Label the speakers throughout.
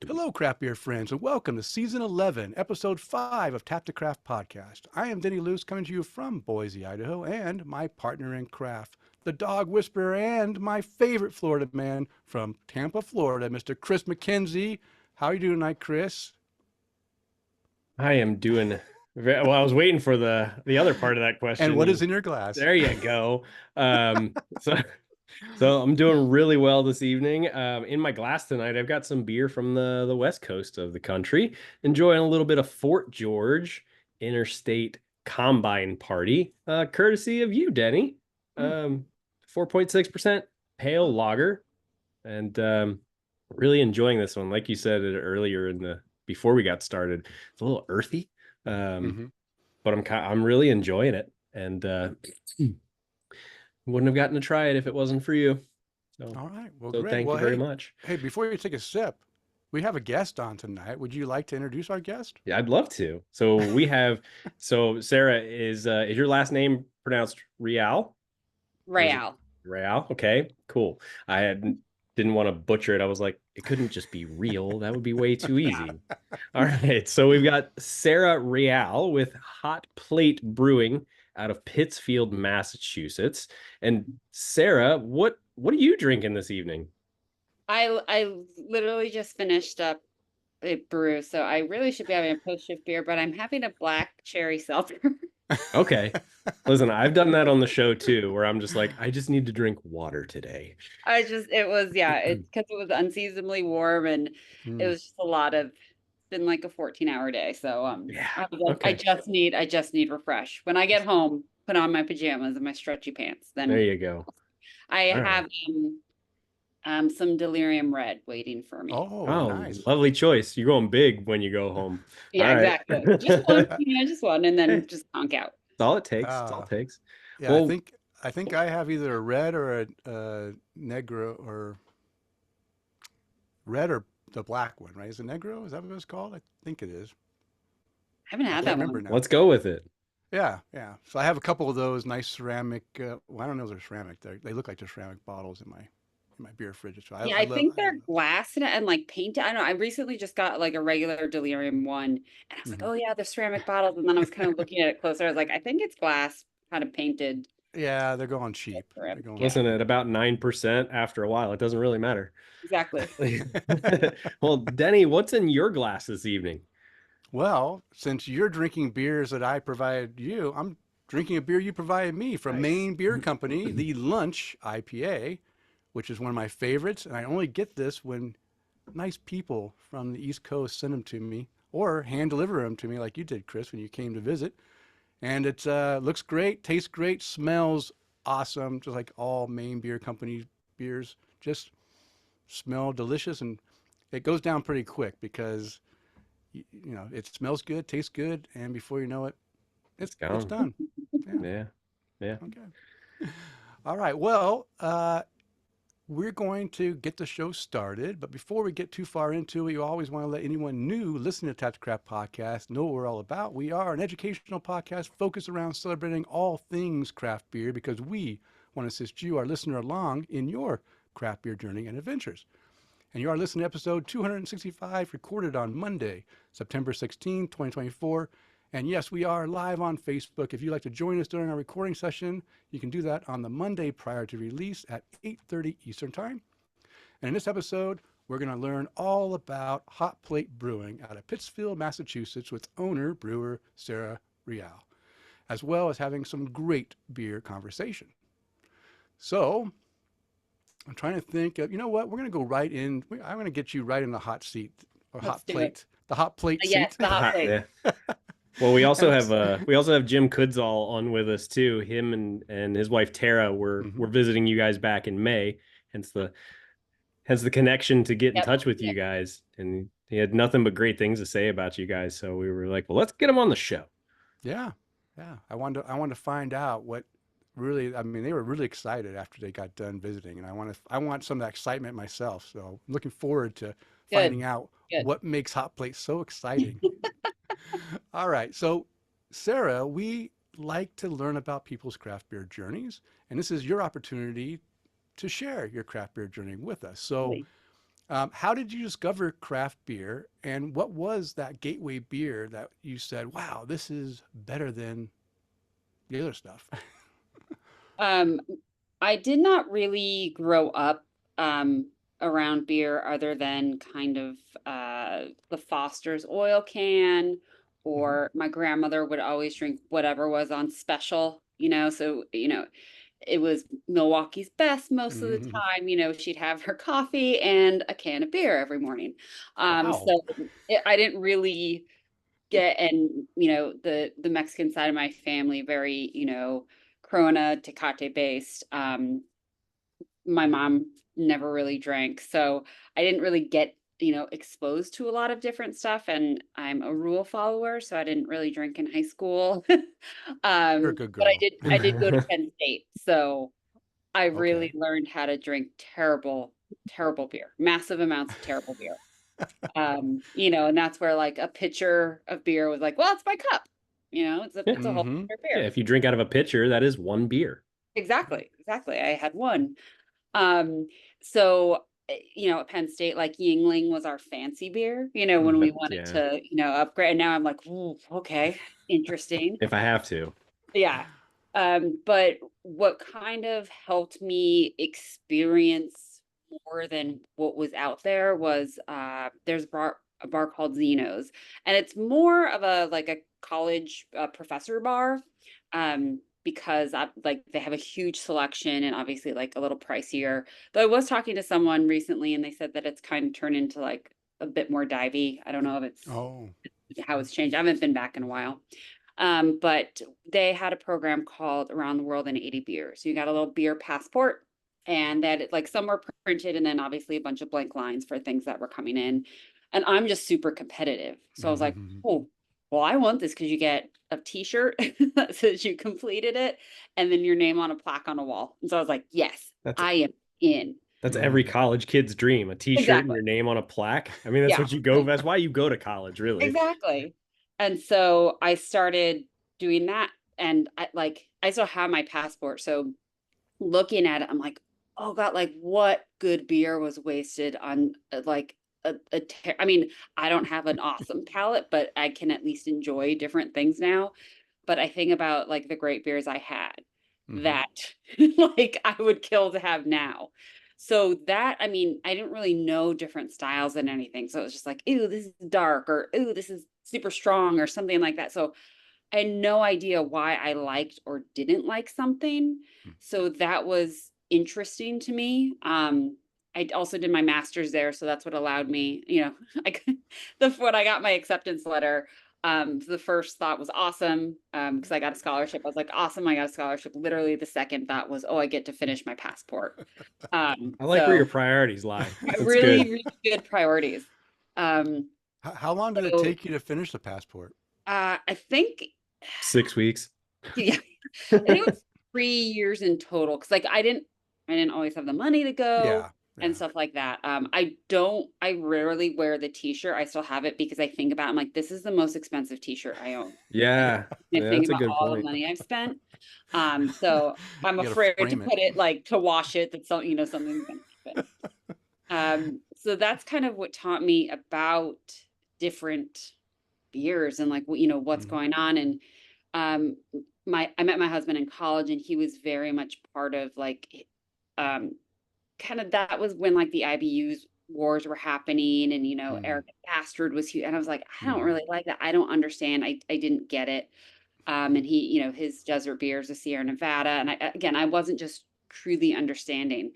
Speaker 1: Hello, craft beer friends, and welcome to Season 11, Episode 5 of Tap to Craft Podcast. I am Denny Luce, coming to you from Boise, Idaho, and my partner in craft, the dog whisperer, and my favorite Florida man from Tampa, Florida, Mr. Kris McKenzie. How are you doing tonight, Kris?
Speaker 2: I am doing well. I was waiting for the other part of that
Speaker 1: And
Speaker 2: question.
Speaker 1: what is in your glass?
Speaker 2: There you go. So I'm doing really well this evening. In my glass tonight, I've got some beer from the west coast of the country. Enjoying a little bit of Fort George Interstate Combine Party, courtesy of you, Denny.
Speaker 1: Hmm.
Speaker 2: 4.6% pale lager, and really enjoying this one. Like you said it earlier before we got started, it's a little earthy,
Speaker 1: Mm-hmm.
Speaker 2: but I'm really enjoying it, and wouldn't have gotten to try it if it wasn't for you. So
Speaker 1: All right. Well,
Speaker 2: so
Speaker 1: great.
Speaker 2: thank
Speaker 1: Well,
Speaker 2: you very
Speaker 1: hey,
Speaker 2: much.
Speaker 1: hey, before you take a sip, we have a guest on tonight. Would you like to introduce our guest?
Speaker 2: Yeah, I'd love to. So Sarah, is your last name pronounced Real, or is it
Speaker 3: Real.
Speaker 2: Real? Okay, cool. Didn't want to butcher it. I was like, it couldn't just be real. That would be way too easy. All right. So we've got Sarah Real with Hot Plate Brewing out of Pittsfield, Massachusetts. And Sarah, what are you drinking this evening?
Speaker 3: I literally just finished up a brew, so I really should be having a post-shift beer, but I'm having a black cherry seltzer.
Speaker 2: Okay. Listen, I've done that on the show too, where I'm just like, I just need to drink water today.
Speaker 3: It was, yeah, it's because it was unseasonably warm and it
Speaker 1: Hmm.
Speaker 3: was just a lot of, been like a 14-hour day. So
Speaker 2: Yeah.
Speaker 3: I was like,
Speaker 2: Okay.
Speaker 3: I just need refresh. When I get home, put on my pajamas and my stretchy pants.
Speaker 2: There
Speaker 3: Then
Speaker 2: you go.
Speaker 3: I
Speaker 2: All right.
Speaker 3: have some delirium red waiting for me.
Speaker 1: Oh,
Speaker 2: Oh,
Speaker 1: nice.
Speaker 2: lovely choice. You're going big when you go home. All
Speaker 3: Yeah,
Speaker 2: right.
Speaker 3: exactly. Just one, just one, and
Speaker 2: Hey,
Speaker 3: then just conk out.
Speaker 2: that's all it takes. That's all
Speaker 1: Uh,
Speaker 2: it takes.
Speaker 1: Yeah, I
Speaker 2: Well,
Speaker 1: think I think I have either a red or a negro or red or the black one, right? Is it negro? Is that what it's called? I think it is.
Speaker 3: I haven't
Speaker 1: I
Speaker 3: had
Speaker 1: can't
Speaker 3: that
Speaker 1: remember
Speaker 3: one.
Speaker 1: now.
Speaker 2: let's go with it.
Speaker 1: Yeah, yeah. So I have a couple of those nice ceramic. Well, I don't know if they're ceramic. They look like they're ceramic bottles in my beer fridge. So
Speaker 3: Yeah,
Speaker 1: I
Speaker 3: I
Speaker 1: love
Speaker 3: think
Speaker 1: I have
Speaker 3: they're glass in it and like painted. I don't know. I recently just got like a regular delirium one, and I was
Speaker 1: those.
Speaker 3: like,
Speaker 1: Hmm.
Speaker 3: oh yeah, they're ceramic bottles. And then I was kind of looking at it closer. I was like, I think it's glass, kind of painted.
Speaker 1: Yeah, they're going cheap. They're going
Speaker 3: Yeah,
Speaker 2: Listen,
Speaker 1: cheap.
Speaker 2: at about 9% after a while, it doesn't really matter.
Speaker 3: exactly.
Speaker 2: Well, Denny, what's in your glass this evening?
Speaker 1: Well, since you're drinking beers that I provide you, I'm drinking a beer you provided me from
Speaker 2: Nice.
Speaker 1: Maine Beer Company, the Lunch IPA, which is one of my favorites. And I only get this when nice people from the East Coast send them to me or hand deliver them to me, like you did, Kris, when you came to visit. And it looks great, tastes great, smells awesome, just like all Maine Beer Company beers. Just smell delicious, and it goes down pretty quick because it smells good, tastes good, and before you know it,
Speaker 2: It's
Speaker 1: it's
Speaker 2: gone.
Speaker 1: done. Yeah.
Speaker 2: Yeah. Yeah.
Speaker 1: Okay. All right. Well, we're going to get the show started, but before we get too far into it, we always want to let anyone new listening to Tap to Craft Podcast know what we're all about. We are an educational podcast focused around celebrating all things craft beer because we want to assist you, our listener, along in your craft beer journey and adventures. And you are listening to episode 265, recorded on Monday, September 16, 2024. And yes, we are live on Facebook. If you'd like to join us during our recording session, you can do that on the Monday prior to release at 8:30 Eastern Time. And in this episode, we're going to learn all about Hot Plate Brewing out of Pittsfield, Massachusetts with owner brewer Sarah Real, as well as having some great beer conversation. So I'm trying to think of, you know what? We're going to go right in. I'm going to get you right in the hot seat or
Speaker 3: Let's
Speaker 1: hot
Speaker 3: do it.
Speaker 1: plate, the hot plate
Speaker 3: Yes,
Speaker 1: seat.
Speaker 3: the hot plate.
Speaker 2: Yeah. Well, we
Speaker 1: And
Speaker 2: also have
Speaker 1: it's,
Speaker 2: Jim Kudzall on with us too. Him and his wife Tara were
Speaker 1: mhm.
Speaker 2: visiting you guys back in May, hence the connection to get in
Speaker 3: Yep.
Speaker 2: touch with you
Speaker 3: Yep.
Speaker 2: guys. And he had nothing but great things to say about you guys. So we were like, well, let's get him on the show.
Speaker 1: Yeah, yeah. I wanted to find out what really. I mean, they were really excited after they got done visiting, and I want some of that excitement myself. So I'm looking forward to
Speaker 3: Good.
Speaker 1: finding out
Speaker 3: Good.
Speaker 1: what makes hot plate so exciting. All right, so Sarah, we like to learn about people's craft beer journeys, and this is your opportunity to share your craft beer journey with us. So
Speaker 3: Really.
Speaker 1: How did you discover craft beer, and what was that gateway beer that you said, "Wow, this is better than the other stuff"?
Speaker 3: Um, I did not really grow up around beer other than kind of the Foster's oil can,
Speaker 1: Hmm.
Speaker 3: or my grandmother would always drink whatever was on special, so, it was Milwaukee's Best most of the
Speaker 1: Hmm.
Speaker 3: time. She'd have her coffee and a can of beer every morning.
Speaker 1: Wow.
Speaker 3: I didn't really get, and the Mexican side of my family, very, Corona Tecate based. My mom never really drank, so I didn't really get, exposed to a lot of different stuff, and I'm a rule follower, so I didn't really drink in high school.
Speaker 1: You're a good
Speaker 3: But
Speaker 1: girl.
Speaker 3: I did go to Penn State, so I really
Speaker 1: Okay.
Speaker 3: learned how to drink terrible, terrible beer, massive amounts of terrible beer. And that's where like a pitcher of beer was like, well, it's my cup.
Speaker 2: Yeah.
Speaker 3: It's a whole
Speaker 1: Hmm.
Speaker 3: pitcher of
Speaker 2: Yeah,
Speaker 3: beer.
Speaker 2: if you drink out of a pitcher, that is one beer.
Speaker 3: Exactly, exactly. I had one. Um, so at Penn State, like Yingling was our fancy beer, when we wanted
Speaker 2: Yeah,
Speaker 3: to, upgrade. And now I'm like, ooh, okay, interesting.
Speaker 2: if I have to.
Speaker 3: Yeah. But what kind of helped me experience more than what was out there was there's a bar called Zeno's, and it's more of a like a college professor bar, because like they have a huge selection and obviously like a little pricier. Though I was talking to someone recently and they said that it's kind of turned into like a bit more divey. I don't know if it's
Speaker 1: Oh.
Speaker 3: how it's changed. I haven't been back in a while. But they had a program called Around the World in 80 Beers. So you got a little beer passport, and that like some were printed, and then obviously a bunch of blank lines for things that were coming in. And I'm just super competitive. So I was like,
Speaker 1: Hmm.
Speaker 3: oh, well, I want this because you get a t-shirt that says you completed it and then your name on a plaque on a wall. And so I was like, yes,
Speaker 2: That's
Speaker 3: I am in.
Speaker 2: that's every
Speaker 1: Hmm.
Speaker 2: college kid's dream, a t-shirt and
Speaker 3: Exactly.
Speaker 2: your name on a plaque. I mean, that's
Speaker 3: Yeah.
Speaker 2: what you go, that's why you go to college, really.
Speaker 3: Exactly. And so I started doing that, and I still have my passport. So looking at it, I'm like, oh God, like what good beer was wasted on like I mean, I don't have an awesome palate, but I can at least enjoy different things now. But I think about like the great beers I had
Speaker 1: Hmm.
Speaker 3: that like I would kill to have now. So that, I mean, I didn't really know different styles and anything. So it was just like, ooh, this is dark, or ooh, this is super strong, or something like that. So I had no idea why I liked or didn't like something. So that was interesting to me. I also did my master's there, so that's what allowed me, when I got my acceptance letter, the first thought was awesome, because I got a scholarship. I was like, awesome, I got a scholarship. Literally the second thought was, oh, I get to finish my passport.
Speaker 2: I like where your
Speaker 3: So
Speaker 2: priorities lie. That's
Speaker 3: really,
Speaker 2: good.
Speaker 3: really good priorities. Um,
Speaker 1: How long did it
Speaker 3: so
Speaker 1: take you to finish the passport?
Speaker 3: I think
Speaker 2: 6 weeks.
Speaker 3: yeah, I think it was 3 years in total because like I didn't always have the money to go
Speaker 1: Yeah.
Speaker 3: and
Speaker 1: Yeah.
Speaker 3: stuff like that. I rarely wear the t-shirt. I still have it because I think about I'm like, this is the most expensive t-shirt I own. Like
Speaker 2: Yeah,
Speaker 3: I
Speaker 2: yeah,
Speaker 3: think
Speaker 2: that's a
Speaker 3: about
Speaker 2: good
Speaker 3: all the
Speaker 2: point.
Speaker 3: money I've spent. So I'm
Speaker 1: You got to
Speaker 3: afraid to
Speaker 1: frame it.
Speaker 3: put it like to wash it that something's gonna happen. So that's kind of what taught me about different beers and like what's
Speaker 1: Hmm.
Speaker 3: going on. And um I met my husband in college, and he was very much part of like um kind of that was when like the IBUs wars were happening, and
Speaker 1: Hmm.
Speaker 3: Eric Bastard was huge, and I was like, I don't
Speaker 1: Hmm.
Speaker 3: really like that. I don't understand. I didn't get it. And he, his desert beers, the Sierra Nevada, and I wasn't just truly understanding.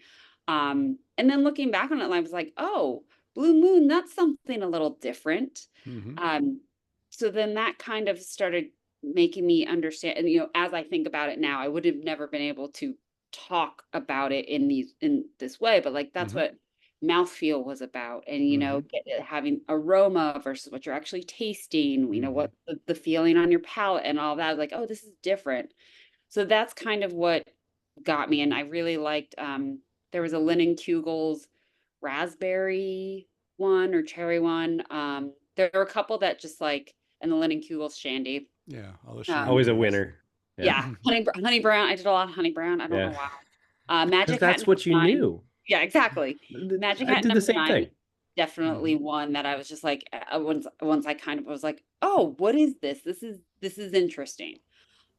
Speaker 3: And then looking back on it, I was like, oh, Blue Moon, that's something a little different.
Speaker 1: Hmm.
Speaker 3: Um, so then that kind of started making me understand, and as I think about it now, I would have never been able to talk about it in this way, but like that's
Speaker 1: Hmm.
Speaker 3: what mouthfeel was about, and
Speaker 1: Hmm.
Speaker 3: having aroma versus what you're actually tasting,
Speaker 1: Hmm.
Speaker 3: what the feeling on your palate and all that. Like, oh, this is different. So that's kind of what got me, and I really liked there was a Lennon Kugel's raspberry one or cherry one. There were a couple that just like, and the Lennon Kugel's shandy.
Speaker 1: Yeah. All the
Speaker 3: Um,
Speaker 2: Always a
Speaker 1: shandies.
Speaker 2: winner. Yeah,
Speaker 3: yeah, honey brown. I did a lot of honey brown. I don't know
Speaker 2: yeah,
Speaker 3: why.
Speaker 2: because
Speaker 3: Magic Hat
Speaker 2: that's
Speaker 3: number
Speaker 2: what you
Speaker 3: nine.
Speaker 2: knew.
Speaker 3: Yeah, exactly. Magic
Speaker 2: I
Speaker 3: Hat
Speaker 2: did the
Speaker 3: number
Speaker 2: same
Speaker 3: nine.
Speaker 2: thing.
Speaker 3: definitely one that I was just like, once I kind of was like, oh, what is this? This is interesting.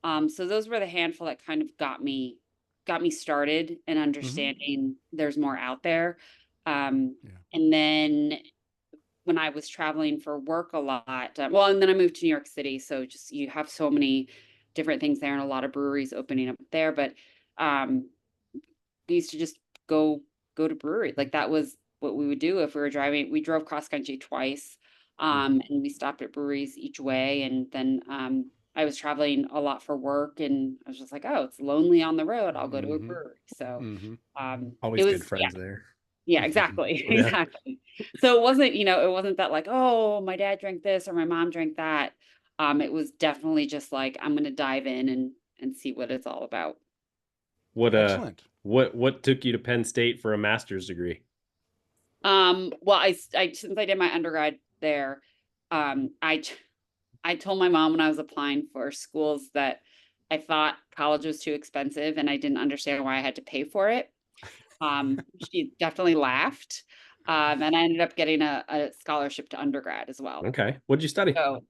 Speaker 3: So those were the handful that kind of got me started and understanding there's more out there.
Speaker 1: Yeah.
Speaker 3: And then when I was traveling for work a lot, well, and then I moved to New York City, so just you have so many different things there and a lot of breweries opening up there. But we used to just go to brewery. Like that was what we would do if we were driving. We drove cross country twice, and we stopped at breweries each way. And then I was traveling a lot for work, and I was just like, oh, it's lonely on the road. I'll go to a brewery. So
Speaker 2: Always
Speaker 3: it
Speaker 2: good
Speaker 3: was
Speaker 2: friends there.
Speaker 3: yeah, exactly.
Speaker 2: Yeah.
Speaker 3: Exactly. So it wasn't, it wasn't that like, oh, my dad drank this or my mom drank that. It was definitely just like, I'm gonna dive in and see what it's all about.
Speaker 1: Excellent.
Speaker 2: What took you to Penn State for a master's degree?
Speaker 3: Well, I since I did my undergrad there, I told my mom when I was applying for schools that I thought college was too expensive and I didn't understand why I had to pay for it. She definitely laughed. And I ended up getting a scholarship to undergrad as well.
Speaker 2: Okay. What'd you study?
Speaker 3: So,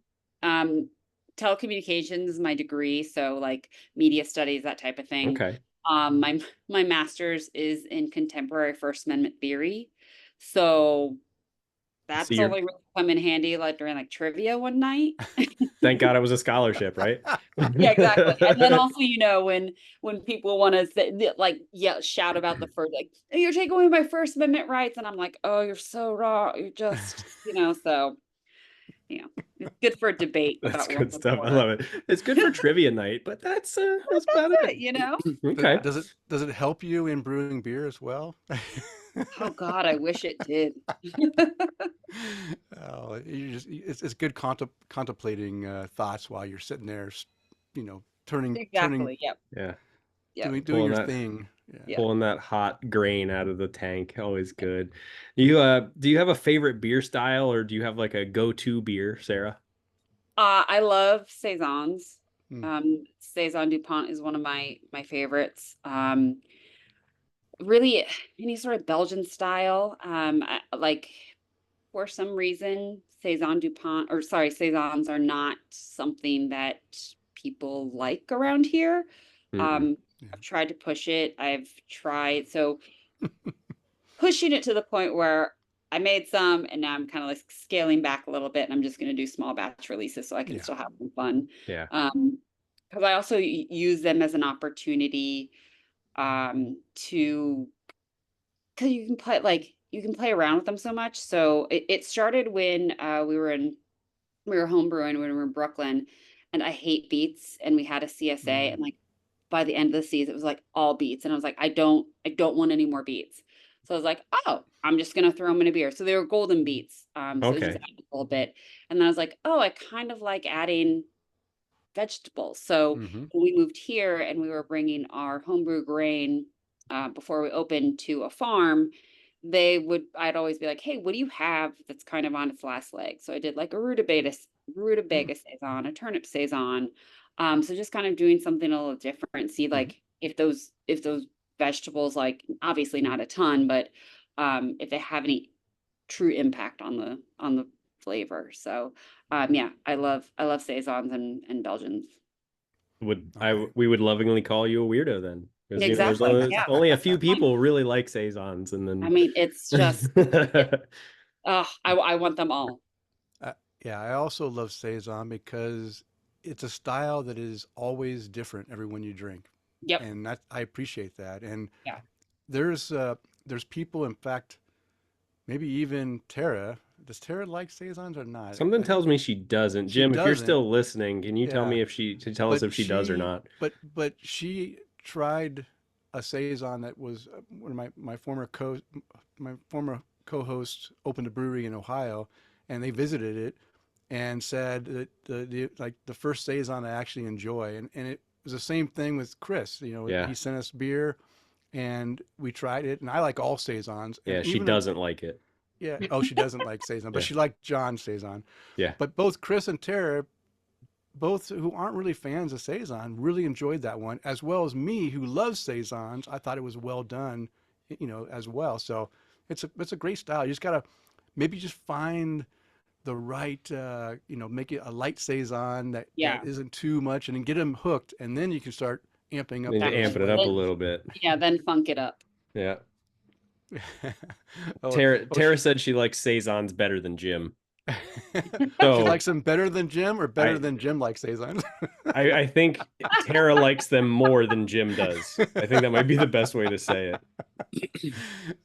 Speaker 3: um, telecommunications is my degree, so like media studies, that type of thing.
Speaker 2: Okay.
Speaker 3: My master's is in contemporary First Amendment theory. So that's
Speaker 2: you're-
Speaker 3: only really come in handy like during like trivia one night.
Speaker 2: Thank God it was a scholarship, right?
Speaker 3: Yeah, exactly. And then also, when people want to say like, yeah, shout about the first, like, you're taking away my First Amendment rights, and I'm like, oh, you're so wrong. You're just, so it's good for a debate
Speaker 2: That's
Speaker 3: about
Speaker 2: good stuff. I love it. It's good for trivia night, but that's about it. Okay.
Speaker 1: Does it help you in brewing beer as well?
Speaker 3: Oh God, I wish it did.
Speaker 1: Oh, it's good contemplating thoughts while you're sitting there, turning,
Speaker 3: Exactly. Yep.
Speaker 2: Yeah.
Speaker 3: Yep.
Speaker 1: doing
Speaker 2: Pulling
Speaker 1: your
Speaker 2: that-
Speaker 1: thing. Yeah.
Speaker 2: Pulling that hot grain out of the tank, always good. Do you have a favorite beer style, or do you have like a go-to beer, Sarah?
Speaker 3: I love saisons.
Speaker 1: Hmm.
Speaker 3: Saison DuPont is one of my favorites. Really any sort of Belgian style. Like for some reason, saisons are not something that people like around here.
Speaker 2: Mm-mm.
Speaker 1: Yeah.
Speaker 3: I've tried to push it. So pushing it to the point where I made some and now I'm kind of like scaling back a little bit and I'm just going to do small batch releases so I can
Speaker 1: Yeah.
Speaker 3: still have some fun.
Speaker 2: Yeah.
Speaker 3: Because I also use them as an opportunity to because you can play around with them so much. So it started when we were home brewing when we were in Brooklyn, and I hate beets, and we had a CSA, and like by the end of the season, it was like all beets, and I was like, I don't want any more beets. So I was like, oh, I'm just gonna throw them in a beer. So they were golden beets. So it just
Speaker 2: Okay.
Speaker 3: added a little bit, and then I was like, oh, I kind of like adding vegetables. So when we moved here and we were bringing our homebrew grain before we opened to a farm, I'd always be like, hey, what do you have that's kind of on its last leg? So I did like a rutabaga saison, a turnip saison. So just kind of doing something a little different. See like if those vegetables, like obviously not a ton, but if they have any true impact on the flavor. So yeah, I love saisons and Belgians.
Speaker 2: We would lovingly call you a weirdo then. Because there's
Speaker 3: Exactly. Yeah.
Speaker 2: only a few people really like saisons, and then
Speaker 3: I mean, it's just I want them all.
Speaker 1: Yeah, I also love saison because it's a style that is always different every one you drink,
Speaker 3: Yep.
Speaker 1: and I appreciate that. And
Speaker 3: Yeah.
Speaker 1: there's people, in fact, maybe even Tara. Does Tara like saisons or not?
Speaker 2: something tells me she doesn't.
Speaker 1: She
Speaker 2: Jim, if you're
Speaker 1: doesn't.
Speaker 2: still listening, can you tell
Speaker 1: Yeah.
Speaker 2: me tell us
Speaker 1: But
Speaker 2: if she does or
Speaker 1: she,
Speaker 2: not?
Speaker 1: but she tried a saison that was one of my former co-hosts opened a brewery in Ohio, and they visited it and said that the first saison I actually enjoy, and it was the same thing with Kris.
Speaker 2: Yeah.
Speaker 1: He sent us beer, and we tried it, and I like all saisons.
Speaker 2: Yeah,
Speaker 1: And
Speaker 2: she
Speaker 1: even
Speaker 2: doesn't like it.
Speaker 1: yeah, oh, she doesn't like saison, but
Speaker 2: Yeah.
Speaker 1: she liked John's saison.
Speaker 2: Yeah.
Speaker 1: But both Kris and Tara, both who aren't really fans of saison, really enjoyed that one, as well as me, who loves saisons. I thought it was well done, as well. So it's a great style. You just gotta maybe just find the right, make it a light saison that
Speaker 3: Yeah.
Speaker 1: isn't too much, and then get them hooked, and then you can start amping up
Speaker 2: Need to
Speaker 1: those
Speaker 2: amp it up a
Speaker 3: Then,
Speaker 1: flavors.
Speaker 2: little bit.
Speaker 3: yeah, then funk it up.
Speaker 2: Yeah.
Speaker 1: Oh,
Speaker 2: Tara said she likes saisons better than Jim.
Speaker 1: she
Speaker 2: So
Speaker 1: likes them better than Jim, or better
Speaker 2: I
Speaker 1: than Jim likes saisons?
Speaker 2: I think Tara likes them more than Jim does. I think that might be the best way to say it.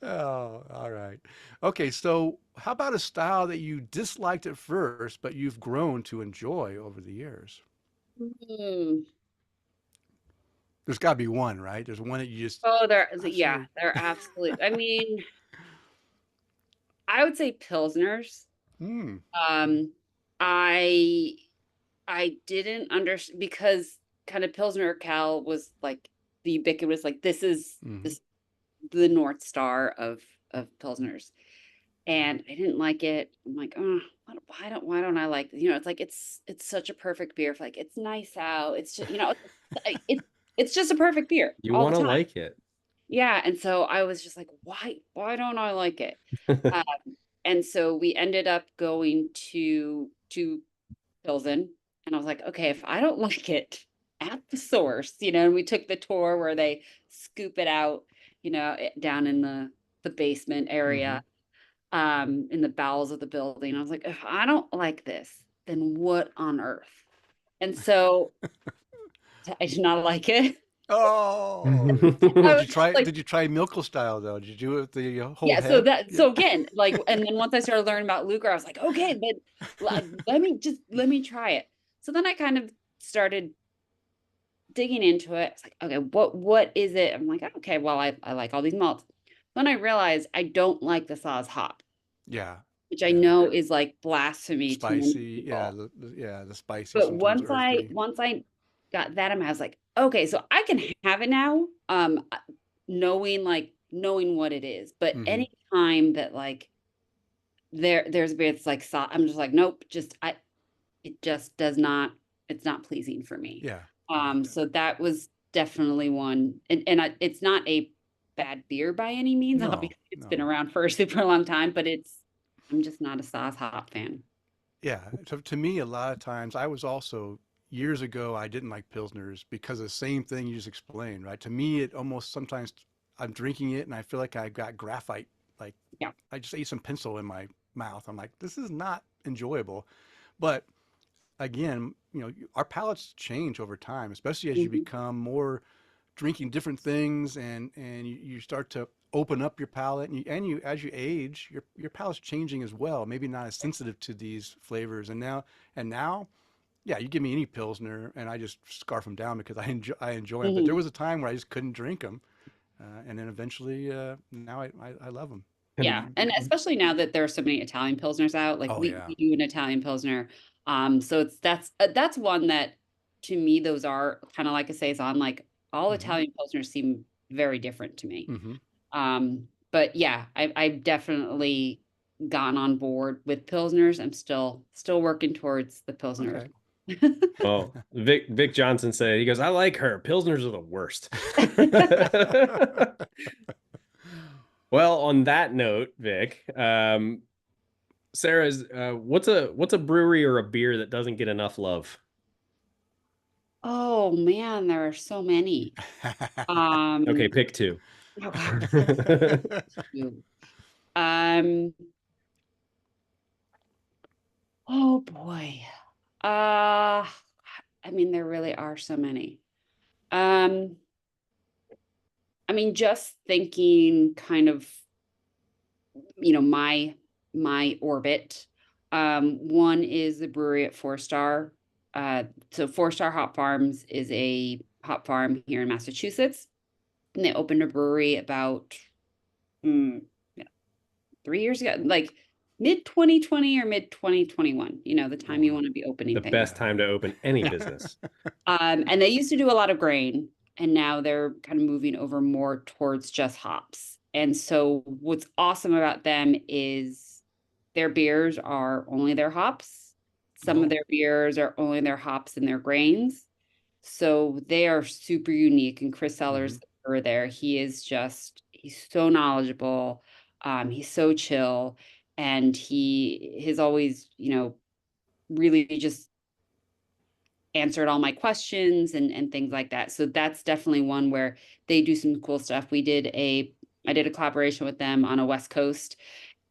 Speaker 1: Oh, all right. Okay, so how about a style that you disliked at first, but you've grown to enjoy over the years?
Speaker 3: Mm.
Speaker 1: There's got to be one, right? There's one that you just
Speaker 3: Oh, yeah,
Speaker 1: absolutely.
Speaker 3: they're absolute. I mean, I would say Pilsners.
Speaker 1: Hmm.
Speaker 3: Um, I I didn't understand because kind of Pilsner Cal was like the ubiquitous, like this is
Speaker 1: Hmm.
Speaker 3: this the North Star of Pilsners. And I didn't like it. I'm like, oh, why don't I like this? It's like it's such a perfect beer. Like it's nice out. It's just, it's just a perfect beer
Speaker 2: You
Speaker 3: all the
Speaker 2: want to
Speaker 3: time.
Speaker 2: like it.
Speaker 3: Yeah. And so I was just like, why don't I like it? Um, and so we ended up going to Pilsen, and I was like, okay, if I don't like it at the source, and we took the tour where they scoop it out, down in the basement
Speaker 1: Hmm.
Speaker 3: area, in the bowels of the building. I was like, if I don't like this, then what on earth? And so I did not like it.
Speaker 1: Oh,
Speaker 3: I
Speaker 1: did
Speaker 3: was
Speaker 1: you try?
Speaker 3: like,
Speaker 1: Did you try Milko style though? Did you do it with the whole
Speaker 3: yeah, so
Speaker 1: head?
Speaker 3: that
Speaker 1: Yeah.
Speaker 3: so again, like, and then once I started learning about Luger, I was like, okay, but let me try it. So then I kind of started digging into it. It's like, okay, what is it? I'm like, okay, well, I like all these malts. Then I realized I don't like the Saz hop,
Speaker 1: Yeah.
Speaker 3: which I
Speaker 1: Yeah.
Speaker 3: know is like blasphemy to many
Speaker 1: Spicy. Yeah.
Speaker 3: people.
Speaker 1: The spicy,
Speaker 3: But
Speaker 1: sometimes
Speaker 3: once I
Speaker 1: earthy.
Speaker 3: once I got that, I was like, okay, so I can have it now. Knowing what it is. But
Speaker 1: Hmm.
Speaker 3: any time that like there's a beer that's like I'm just like, nope, it just does not, it's not pleasing for me.
Speaker 1: Yeah. Yeah.
Speaker 3: So that was definitely one, and it's not a bad beer by any means.
Speaker 1: No.
Speaker 3: Obviously, it's been
Speaker 1: No.
Speaker 3: around for a super long time, but I'm just not a Saz hop fan.
Speaker 1: Yeah. So to me, a lot of times, I was also years ago, I didn't like Pilsners because of the same thing you just explained, right? To me, it almost sometimes I'm drinking it and I feel like I got graphite, like
Speaker 3: Yeah.
Speaker 1: I just ate some pencil in my mouth. I'm like, this is not enjoyable. But again, our palates change over time, especially as you
Speaker 3: Mhm.
Speaker 1: become more drinking different things, and you start to open up your palate, and you as you age, your palate's changing as well, maybe not as sensitive to these flavors. And now yeah, you give me any pilsner and I just scarf them down because I enjoy them. But there
Speaker 3: Mhm.
Speaker 1: was a time where I just couldn't drink them, and then eventually now I love them.
Speaker 3: Yeah,
Speaker 2: And
Speaker 3: and especially now that there are so many Italian pilsners out, like
Speaker 1: Oh
Speaker 3: we
Speaker 1: yeah.
Speaker 3: we do an Italian pilsner. So that's one that to me those are kind of like a saison. Like all
Speaker 1: Hmm.
Speaker 3: Italian pilsners seem very different to me.
Speaker 1: Hmm.
Speaker 3: But yeah, I've definitely gotten on board with pilsners. I'm still working towards the pilsner.
Speaker 1: Okay.
Speaker 2: oh, Vic Johnson said, he goes, I like her. Pilsners are the worst. Well, on that note, Vic, Sarah's what's a brewery or a beer that doesn't get enough love?
Speaker 3: Oh man, there are so many.
Speaker 2: Okay,
Speaker 3: Um,
Speaker 2: pick two.
Speaker 3: oh gosh, you. Um, oh boy. Uh, I mean, there really are so many. Um, I mean, just thinking kind of, my orbit. One is the brewery at Four Star. So Four Star Hop Farms is a hop farm here in Massachusetts, and they opened a brewery about yeah, 3 years ago, like mid 2020 or mid 2021. The time you
Speaker 1: Wow.
Speaker 3: want to be
Speaker 2: The
Speaker 3: opening things.
Speaker 2: best time to open any business.
Speaker 3: And they used to do a lot of grain, and now they're kind of moving over more towards just hops. And so what's awesome about them is their beers are only their hops. Some of
Speaker 1: Oh.
Speaker 3: their beers are only their hops and their grains. So they are super unique. And Chris
Speaker 1: Hmm.
Speaker 3: Sellers, the brewer there, he's so knowledgeable. He's so chill. and he has always, you know, really just answered all my questions and things like that. So that's definitely one where they do some cool stuff. I did a collaboration with them on a West Coast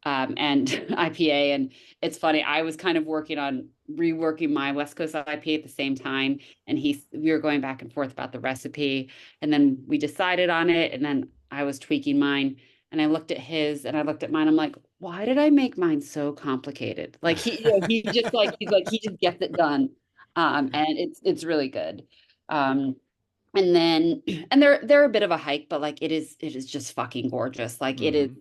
Speaker 3: and IPA. And it's funny, I was kind of working on reworking my West Coast IPA at the same time. And we were going back and forth about the recipe. And then we decided on it. And then I was tweaking mine. And I looked at his and I looked at mine. I'm like, why did I make mine so complicated? Like he just he just gets it done. And it's really good. And then and they're a bit of a hike, but like it is just fucking gorgeous. Like it is,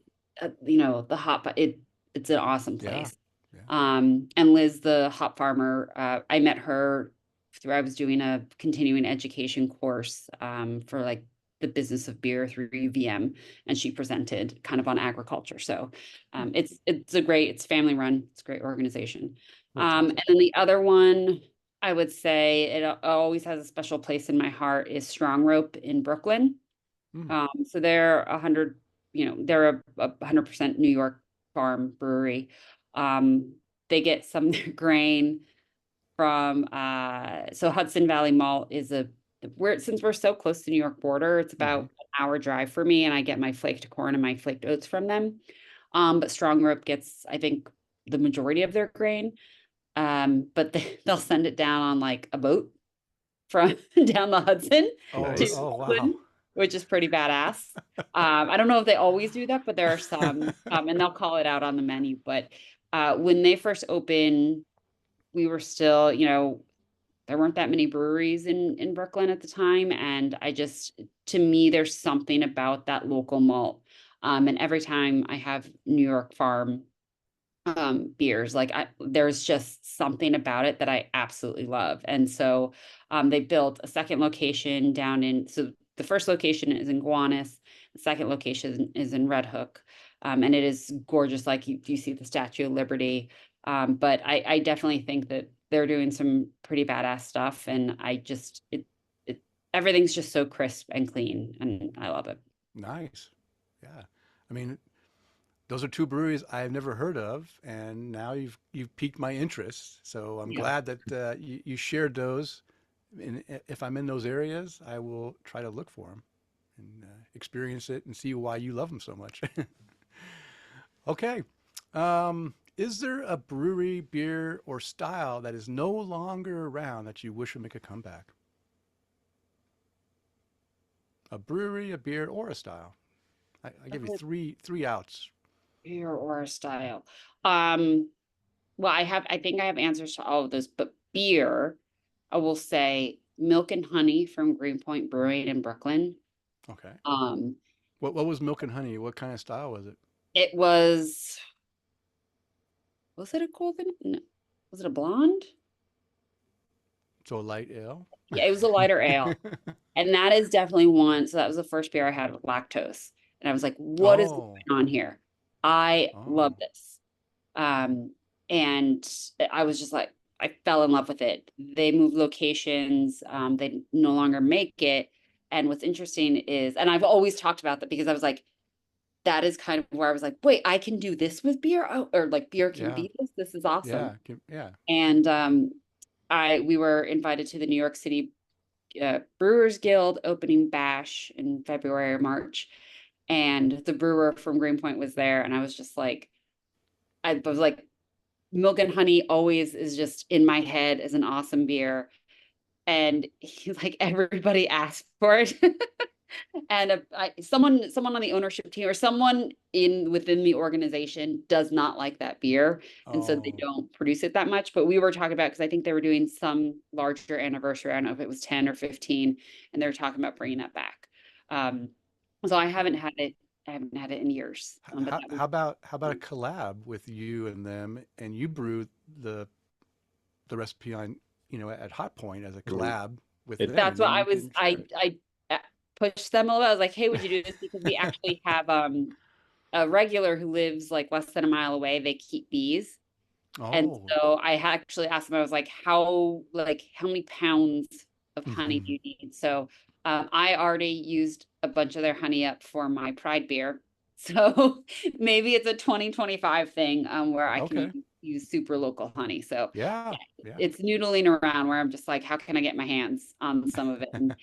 Speaker 3: you know, it's an awesome place.
Speaker 1: Yeah.
Speaker 3: And Liz, the hop farmer, I met her through, I was doing a continuing education course for like the business of beer through UVM, and she presented kind of on agriculture. So it's family run, it's a great organization. And then the other one I would say it always has a special place in my heart is Strong Rope in Brooklyn. So they're 100, you know, they're a 100% New York farm brewery. They get some grain from so Hudson Valley Malt is since we're so close to the New York border, it's about an hour drive for me, and I get my flaked corn and my flaked oats from them. But Strong Rope gets, I think, the majority of their grain. But they'll send it down on like a boat from down the Hudson to Brooklyn, which is pretty badass. I don't know if they always do that, but there are some, and they'll call it out on the menu. But when they first opened, we were still, you know, there weren't that many breweries in Brooklyn at the time. And to me, there's something about that local malt. And every time I have New York farm beers, like there's just something about it that I absolutely love. And so they built a second location so the first location is in Gowanus, the second location is in Red Hook. And it is gorgeous, like you see the Statue of Liberty. But I definitely think that they're doing some pretty badass stuff, and everything's just so crisp and clean, and I love it.
Speaker 1: Nice. Yeah. I mean, those are two breweries I've never heard of, and now you've piqued my interest. So I'm glad that you shared those. And if I'm in those areas, I will try to look for them and experience it and see why you love them so much. Okay. Is there a brewery, beer, or style that is no longer around that you wish would make a comeback? A brewery, a beer, or a style? I give you three outs.
Speaker 3: Beer or a style. Well, I think I have answers to all of those, but beer, I will say Milk and Honey from Greenpoint Brewing in Brooklyn.
Speaker 1: Okay. What was Milk and Honey? What kind of style was it?
Speaker 3: It was it a golden? No. Was it a blonde?
Speaker 1: So a light ale?
Speaker 3: Yeah, it was a lighter ale. And that is definitely one. So that was the first beer I had with lactose. And I was like, what is going on here? I love this. And I was just like, I fell in love with it. They moved locations. They no longer make it. And what's interesting is, and I've always talked about that because I was like, that is kind of where I was like, wait, I can do this with beer. Oh, or like beer can be this. This is awesome.
Speaker 1: Yeah.
Speaker 3: And we were invited to the New York City Brewers Guild opening bash in February or March. And the brewer from Greenpoint was there. And I was just like, I was like, Milk and Honey always is just in my head as an awesome beer. And like everybody asked for it. And someone on the ownership team or someone within the organization does not like that beer. And so they don't produce it that much. But we were talking about, because I think they were doing some larger anniversary. I don't know if it was 10 or 15, and they were talking about bringing that back. So I haven't had it. I haven't had it in years.
Speaker 1: How about a collab with you and them, and you brew the recipe on, at Hot Point as a collab with them?
Speaker 3: That's what I was. I pushed them a little. I was like, hey, would you do this? Because we actually have a regular who lives like less than a mile away. They keep bees. And so I actually asked them, I was like, how many pounds of honey do you need? So I already used a bunch of their honey up for my Pride beer. So maybe it's a 2025 thing where I can
Speaker 1: Okay.
Speaker 3: use super local honey. So
Speaker 1: Yeah. Yeah.
Speaker 3: it's noodling around where I'm just like, how can I get my hands on some of it? And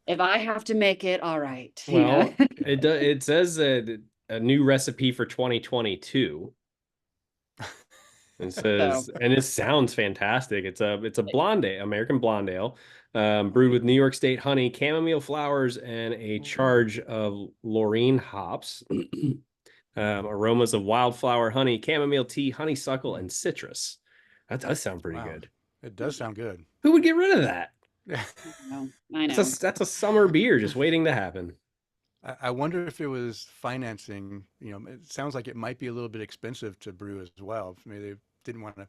Speaker 3: if I have to make it, all right.
Speaker 2: Well, it says a new recipe for 2022. It
Speaker 3: So
Speaker 2: says, and it sounds fantastic. It's a blonde ale, American blonde ale, brewed with New York State honey, chamomile flowers, and a charge of laurine hops. Aromas of wildflower, honey, chamomile tea, honeysuckle, and citrus. That does sound pretty
Speaker 1: Wow.
Speaker 2: good.
Speaker 1: It does sound good.
Speaker 2: Who would get rid of that?
Speaker 1: Yeah.
Speaker 3: I know.
Speaker 2: That's a summer beer just waiting to happen.
Speaker 1: I wonder if it was financing. It sounds like it might be a little bit expensive to brew as well. Maybe they didn't want to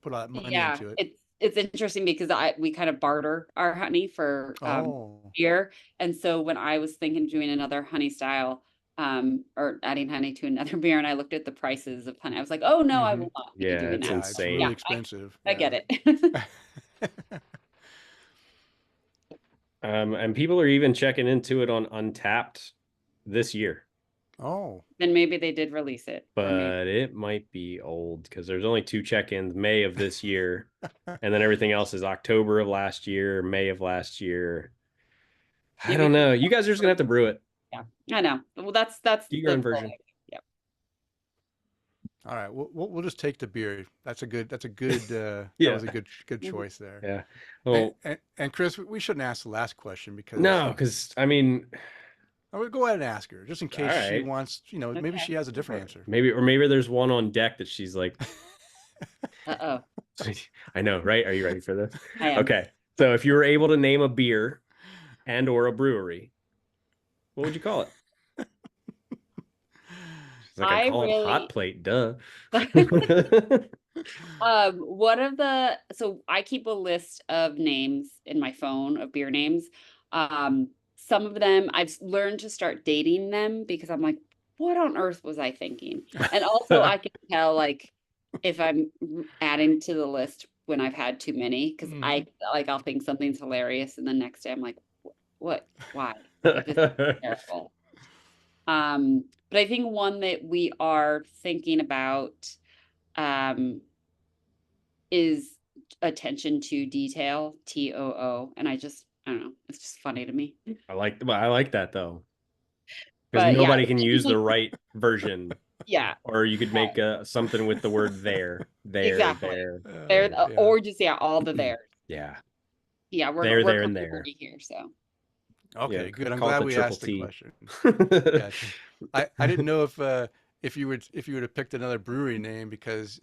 Speaker 1: put all that money
Speaker 3: Yeah,
Speaker 1: into it.
Speaker 3: it's interesting because we kind of barter our honey for
Speaker 1: Oh.
Speaker 3: beer. And so when I was thinking of doing another honey style, or adding honey to another beer, and I looked at the prices of honey, I was like, oh no, I
Speaker 1: Mhm.
Speaker 3: will not be
Speaker 2: Yeah,
Speaker 3: doing
Speaker 2: it's
Speaker 3: that.
Speaker 1: Yeah, it's
Speaker 2: insane.
Speaker 1: really
Speaker 3: Yeah,
Speaker 1: expensive.
Speaker 3: I get it.
Speaker 2: And people are even checking into it on Untapped this year,
Speaker 1: Oh.
Speaker 3: Then maybe they did release it. Or maybe
Speaker 2: but it might be old because there's only 2 check-ins, May of this year, and then everything else is October of last year, May of last year. I
Speaker 3: maybe
Speaker 2: don't know. You guys are just gonna have to brew it.
Speaker 3: yeah, I know. Well, that's
Speaker 2: Do your
Speaker 3: the
Speaker 2: own
Speaker 3: goal.
Speaker 2: version.
Speaker 3: Yeah.
Speaker 1: All right. We'll just take the beer. That's a good. That
Speaker 2: Yeah.
Speaker 1: was a good choice there.
Speaker 2: Yeah. Well,
Speaker 1: And Kris, we shouldn't ask the last question because
Speaker 2: no, because I mean,
Speaker 1: I would go ahead and ask her just in case she
Speaker 2: right.
Speaker 1: wants. Maybe
Speaker 3: Okay.
Speaker 1: she has a different answer.
Speaker 2: maybe there's one on deck that she's like,
Speaker 3: Uh-oh.
Speaker 2: I know, right? Are you ready for this?
Speaker 3: I am.
Speaker 2: Okay. So if you were able to name a beer and or a brewery, what would you call it? She's like, I call it Hot Plate, duh.
Speaker 3: So I keep a list of names in my phone of beer names. Some of them I've learned to start dating them because I'm like, what on earth was I thinking? And also I can tell like if I'm adding to the list when I've had too many, because I'll think something's hilarious and the next day I'm like, what? Why? Like, this is terrible. But I think one that we are thinking about is attention to detail, TOO. And I don't know, it's just funny to me.
Speaker 2: I like that though. Because
Speaker 3: But
Speaker 2: nobody
Speaker 3: yeah,
Speaker 2: can use the right version.
Speaker 3: Yeah.
Speaker 2: Or you could make something with the word there,
Speaker 3: Exactly.
Speaker 2: there.
Speaker 3: Or just all the there.
Speaker 2: Yeah.
Speaker 3: Yeah, we're
Speaker 2: there and there
Speaker 3: here. So
Speaker 1: Okay,
Speaker 2: Yeah,
Speaker 1: good. I'm
Speaker 2: call it
Speaker 1: glad
Speaker 2: the
Speaker 1: we
Speaker 2: triple
Speaker 1: asked the
Speaker 2: T.
Speaker 1: question. Gotcha. I didn't know if you would have picked another brewery name because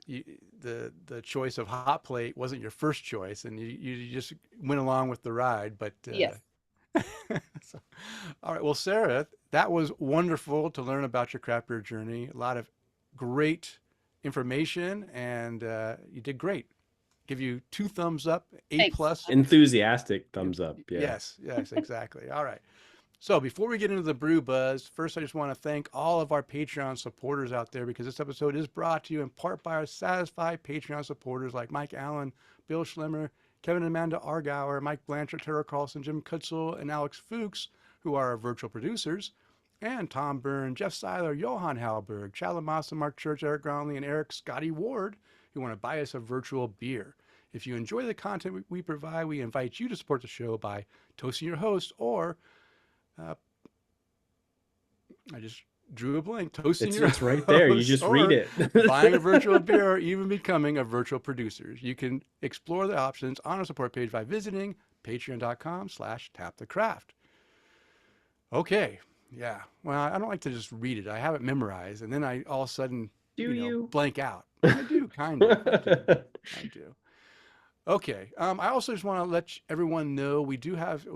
Speaker 1: the choice of Hot Plate wasn't your first choice and you just went along with the ride. But
Speaker 3: yes.
Speaker 1: so, all right. Well, Sarah, that was wonderful to learn about your craft beer journey. A lot of great information, and you did great. Give you 2 thumbs up, A
Speaker 3: Thanks.
Speaker 1: plus.
Speaker 2: Enthusiastic thumbs up. Yeah.
Speaker 1: Yes, exactly. All right. So before we get into the brew buzz, first I just want to thank all of our Patreon supporters out there because this episode is brought to you in part by our satisfied Patreon supporters like Mike Allen, Bill Schlemmer, Kevin and Amanda Argauer, Mike Blanchard, Tara Carlson, Jim Kutzel, and Alex Fuchs, who are our virtual producers, and Tom Byrne, Jeff Seiler, Johan Halberg, Chad Massa, Mark Church, Eric Groundley, and Eric Scotty Ward, who want to buy us a virtual beer. If you enjoy the content we provide, we invite you to support the show by toasting your host or I just drew a blank. Toasting your
Speaker 2: It's right there. You just read it.
Speaker 1: Buying a virtual beer or even becoming a virtual producer. You can explore the options on our support page by visiting patreon.com/tapthecraft. Okay. Yeah. Well, I don't like to just read it. I have it memorized and then I all of a sudden blank out. I do, kind of. I do. Okay. I also just want to let everyone know we do have,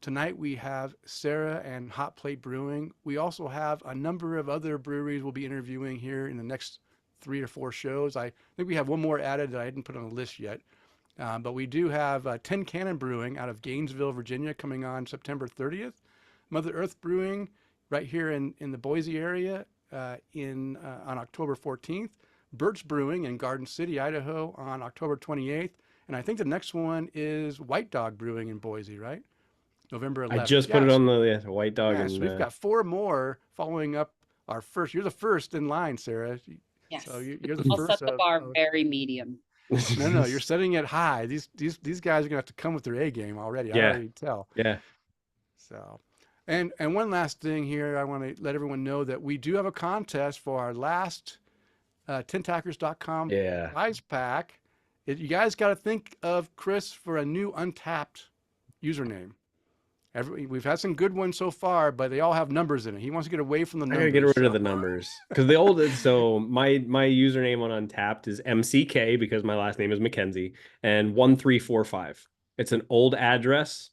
Speaker 1: tonight we have Sarah and Hot Plate Brewing. We also have a number of other breweries we'll be interviewing here in the next 3 or 4 shows. I think we have one more added that I didn't put on the list yet. But we do have 10 Cannon Brewing out of Gainesville, Virginia, coming on September 30th. Mother Earth Brewing right here in the Boise area on October 14th. Bert's Brewing in Garden City, Idaho on October 28th. And I think the next one is White Dog Brewing in Boise, right? November 11th.
Speaker 2: I just put it on the White Dog.
Speaker 1: Yeah, so we've got 4 more following up our first. You're the first in line, Sarah. So
Speaker 3: Yes.
Speaker 1: you're the
Speaker 3: I'll
Speaker 1: first
Speaker 3: set the bar very medium.
Speaker 1: no, you're setting it high. These guys are gonna have to come with their A game already. I
Speaker 2: Yeah.
Speaker 1: already tell.
Speaker 2: Yeah.
Speaker 1: So, and one last thing here, I want to let everyone know that we do have a contest for our last tintackers.com
Speaker 2: Yeah.
Speaker 1: prize pack. You guys got to think of Kris for a new Untapped username. We've had some good ones so far, but they all have numbers in it. He wants to get away from the
Speaker 2: I
Speaker 1: numbers.
Speaker 2: gotta get rid of the numbers because the old. So my username on Untapped is MCK because my last name is McKenzie and 1345. It's an old address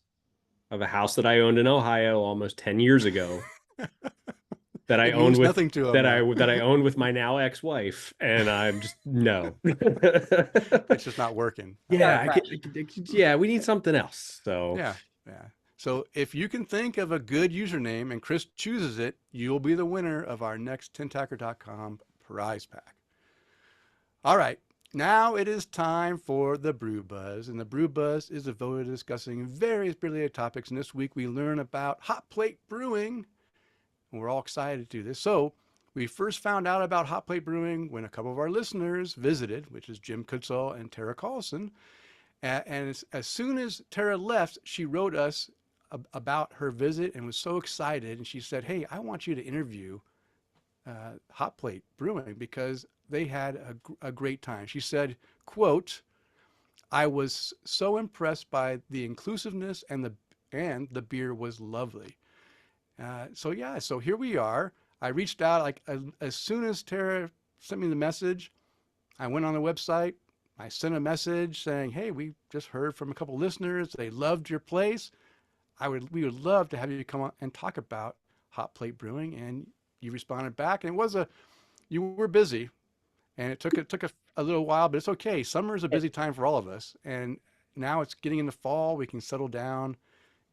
Speaker 2: of a house that I owned in Ohio almost 10 years ago that I
Speaker 1: It
Speaker 2: owned
Speaker 1: means
Speaker 2: with
Speaker 1: nothing to him now.
Speaker 2: that I owned with my now ex-wife, and I'm just no.
Speaker 1: It's just not working.
Speaker 2: Yeah, yeah, we need something else. So
Speaker 1: Yeah, yeah. So if you can think of a good username and Kris chooses it, you'll be the winner of our next tintacker.com prize pack. All right, now it is time for the Brew Buzz, and the Brew Buzz is devoted to discussing various beer-related topics. And this week we learn about hot plate brewing, and we're all excited to do this. So we first found out about hot plate brewing when a couple of our listeners visited, which is Jim Kutzall and Tara Carlson. And as soon as Tara left, she wrote us about her visit and was so excited. And she said, "Hey, I want you to interview Hot Plate Brewing because they had a great time." She said, quote, "I was so impressed by the inclusiveness and the beer was lovely." So here we are. I reached out like as soon as Tara sent me the message, I went on the website. I sent a message saying, "Hey, we just heard from a couple listeners. They loved your place. We would love to have you come on and talk about Hot Plate Brewing." And you responded back, and you were busy, and it took a little while, but it's okay. Summer is a busy time for all of us, and now it's getting into fall. We can settle down,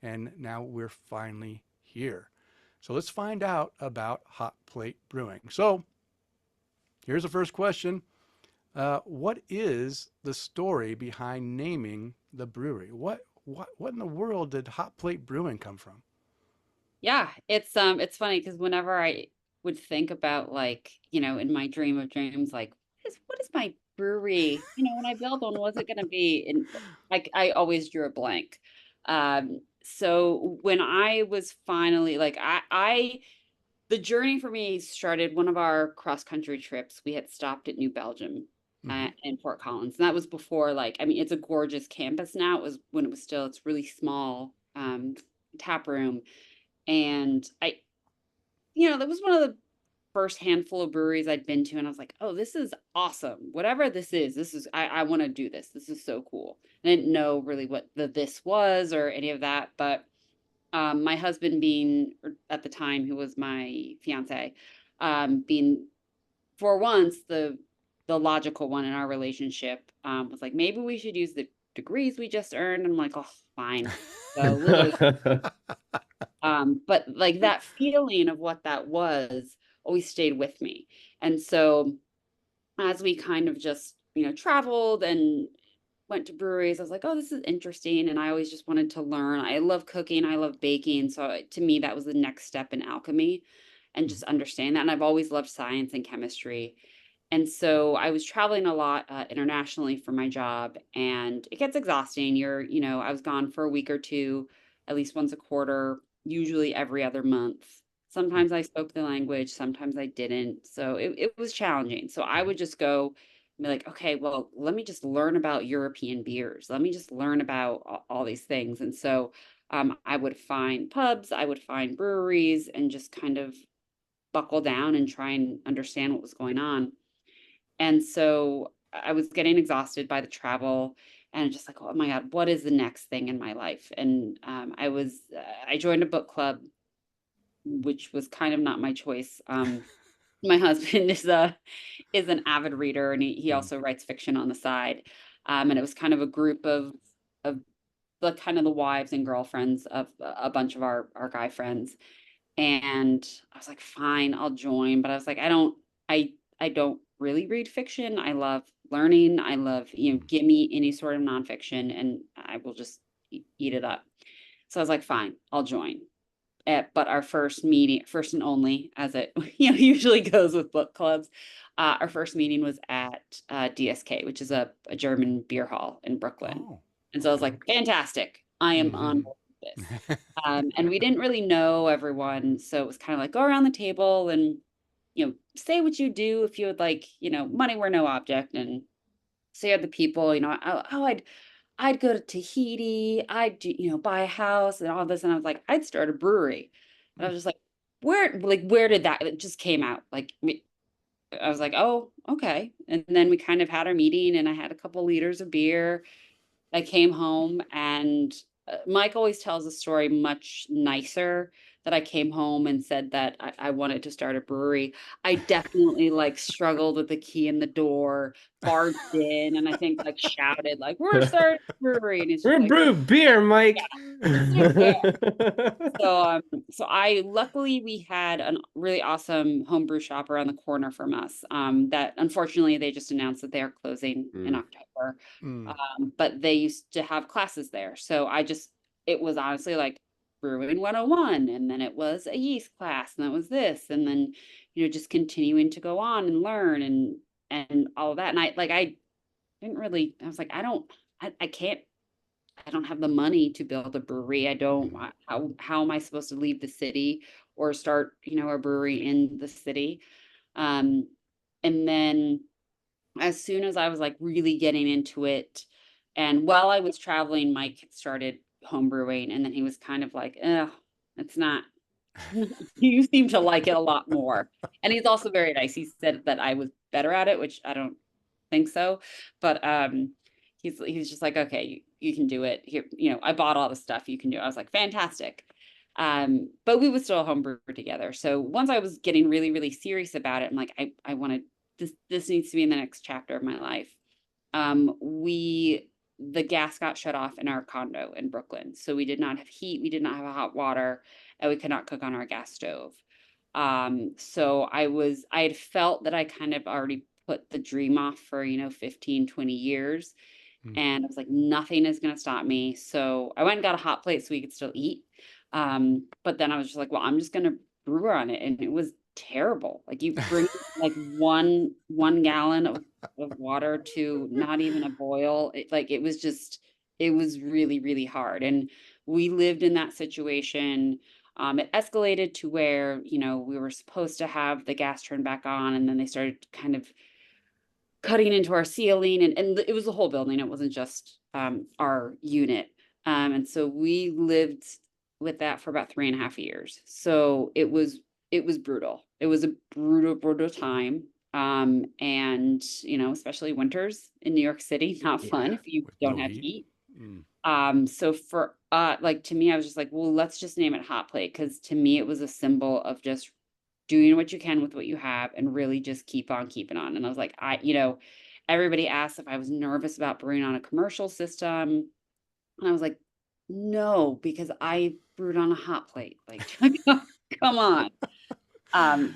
Speaker 1: and now we're finally here. So let's find out about Hot Plate Brewing. So here's the first question. What is the story behind naming the brewery? What in the world did Hot Plate Brewing come from?
Speaker 3: Yeah, it's funny because whenever I would think about like, in my dream of dreams, like what is my brewery? When I build one, what's it gonna be? And like I always drew a blank. So when I was finally like I the journey for me started one of our cross country trips. We had stopped at New Belgium
Speaker 1: Hmm.
Speaker 3: in Fort Collins. And that was before like, I mean, it's a gorgeous campus now. It was when it was still, it's really small, tap room. And that was one of the first handful of breweries I'd been to. And I was like, oh, this is awesome. Whatever this is, I want to do this. This is so cool. And I didn't know really what this was or any of that. But my husband being, or at the time, who was my fiance, being for once the logical one in our relationship, was like, maybe we should use the degrees we just earned. I'm like, oh, fine. So literally, but like that feeling of what that was always stayed with me. And so as we kind of just, traveled and went to breweries, I was like, oh, this is interesting. And I always just wanted to learn. I love cooking, I love baking. So to me, that was the next step in alchemy and just understand that. And I've always loved science and chemistry. And so I was traveling a lot internationally for my job, and it gets exhausting. I was gone for a week or two, at least once a quarter, usually every other month. Sometimes I spoke the language, sometimes I didn't. So it was challenging. So I would just go and be like, okay, well, let me just learn about European beers. Let me just learn about all these things. And so I would find pubs, I would find breweries, and just kind of buckle down and try and understand what was going on. And so I was getting exhausted by the travel and just like, oh my God, what is the next thing in my life? And I joined a book club, which was kind of not my choice. My husband is an avid reader, and he
Speaker 1: Mm.
Speaker 3: also writes fiction on the side. And it was kind of a group of the kind of the wives and girlfriends of a bunch of our guy friends. And I was like, fine, I'll join. But I was like, I don't really read fiction. I love learning. I love, give me any sort of nonfiction and I will just eat it up. So I was like, fine, I'll join. but our first meeting, first and only, as it usually goes with book clubs, our first meeting was at DSK, which is a German beer hall in Brooklyn.
Speaker 1: Oh,
Speaker 3: and so I was like, fantastic, I am on board with this. And we didn't really know everyone, so it was kind of like, go around the table and say what you do if you would like, money were no object. And so you had the people, I'd go to Tahiti, I'd buy a house and all this. And I was like, I'd start a brewery. And I was just like, where did that, it just came out. Like, I was like, oh, okay. And then we kind of had our meeting and I had a couple liters of beer. I came home and Mike always tells a story much nicer, that I came home and said that I wanted to start a brewery. I definitely like struggled with the key in the door, barged in, and I think like shouted like, we're starting a brewery. And it's just
Speaker 2: We're
Speaker 3: like,
Speaker 2: brew beer, Mike.
Speaker 3: yeah. So I luckily we had a really awesome homebrew shop around the corner from us. That unfortunately they just announced that they are closing in October. But they used to have classes there. So it was honestly like Brewing 101, and then it was a yeast class, and that was this, and then just continuing to go on and learn and all of that. And I didn't really. I was like, I can't. I don't have the money to build a brewery. I don't. How am I supposed to leave the city or start a brewery in the city? And then as soon as I was like really getting into it, and while I was traveling, Mike started home brewing, and then he was kind of like, it's not, you seem to like it a lot more. And he's also very nice. He said that I was better at it, which I don't think so. But he's just like, okay, you can do it. Here, I bought all the stuff, you can do it. I was like, fantastic. But we would still homebrew together. So once I was getting really, really serious about it, I'm like, I wanted this needs to be in the next chapter of my life. The gas got shut off in our condo in Brooklyn. So we did not have heat, we did not have hot water, and we could not cook on our gas stove. So I had felt that I kind of already put the dream off for, 15, 20 years. And I was like, nothing is going to stop me. So I went and got a hot plate so we could still eat. But then I was just like, well, I'm just going to brew on it. And it was terrible. Like you bring like one gallon of water to not even a boil. It was really, really hard. And we lived in that situation. It escalated to where, we were supposed to have the gas turned back on, and then they started kind of cutting into our ceiling, and it was the whole building. It wasn't just our unit. And so we lived with that for about 3.5 years. So it was brutal. It was a brutal time. And especially winters in New York City, not fun if you don't have heat. So for like, to me, I was just like, well, let's just name it Hot Plate, because to me it was a symbol of just doing what you can with what you have and really just keep on keeping on. And I was like, everybody asked if I was nervous about brewing on a commercial system. And I was like, no, because I brewed on a hot plate. Like, come on.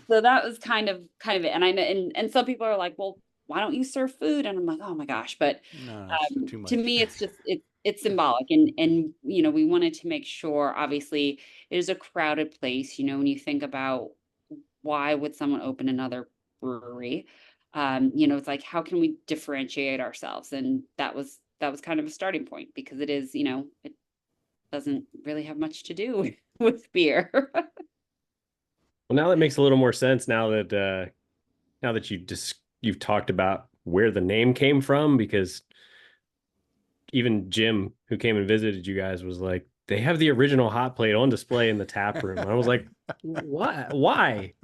Speaker 3: So that was kind of it. And I know, and some people are like, well, why don't you serve food? And I'm like, oh my gosh. But
Speaker 1: No, too much.
Speaker 3: to me, it's just, it's symbolic. And, we wanted to make sure, obviously it is a crowded place. When you think about why would someone open another brewery? It's like, how can we differentiate ourselves? And that was kind of a starting point, because it is, it doesn't really have much to do with beer.
Speaker 2: Well, now that makes a little more sense now that you've talked about where the name came from, because even Jim, who came and visited you guys, was like, they have the original hot plate on display in the tap room. And I was like, what? Why?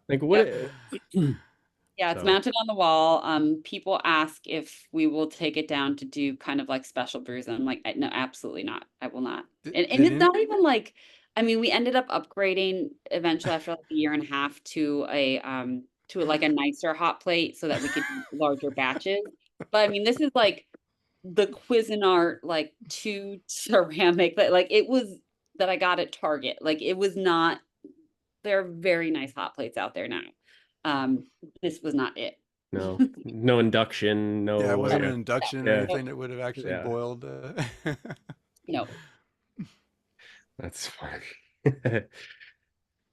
Speaker 2: Like, what?
Speaker 3: Yeah, it's mounted on the wall. People ask if we will take it down to do kind of like special brews. And I'm like, no, absolutely not. I will not. And it's not even like, we ended up upgrading eventually after like a year and a half to like a nicer hot plate so that we could do larger batches. But this is like the Cuisinart, like 2 ceramic, but like it was that I got at Target. Like it was not, there are very nice hot plates out there now. This was not it.
Speaker 2: No induction, no.
Speaker 1: Yeah, it wasn't an induction or anything that would have actually boiled.
Speaker 3: No.
Speaker 2: That's funny.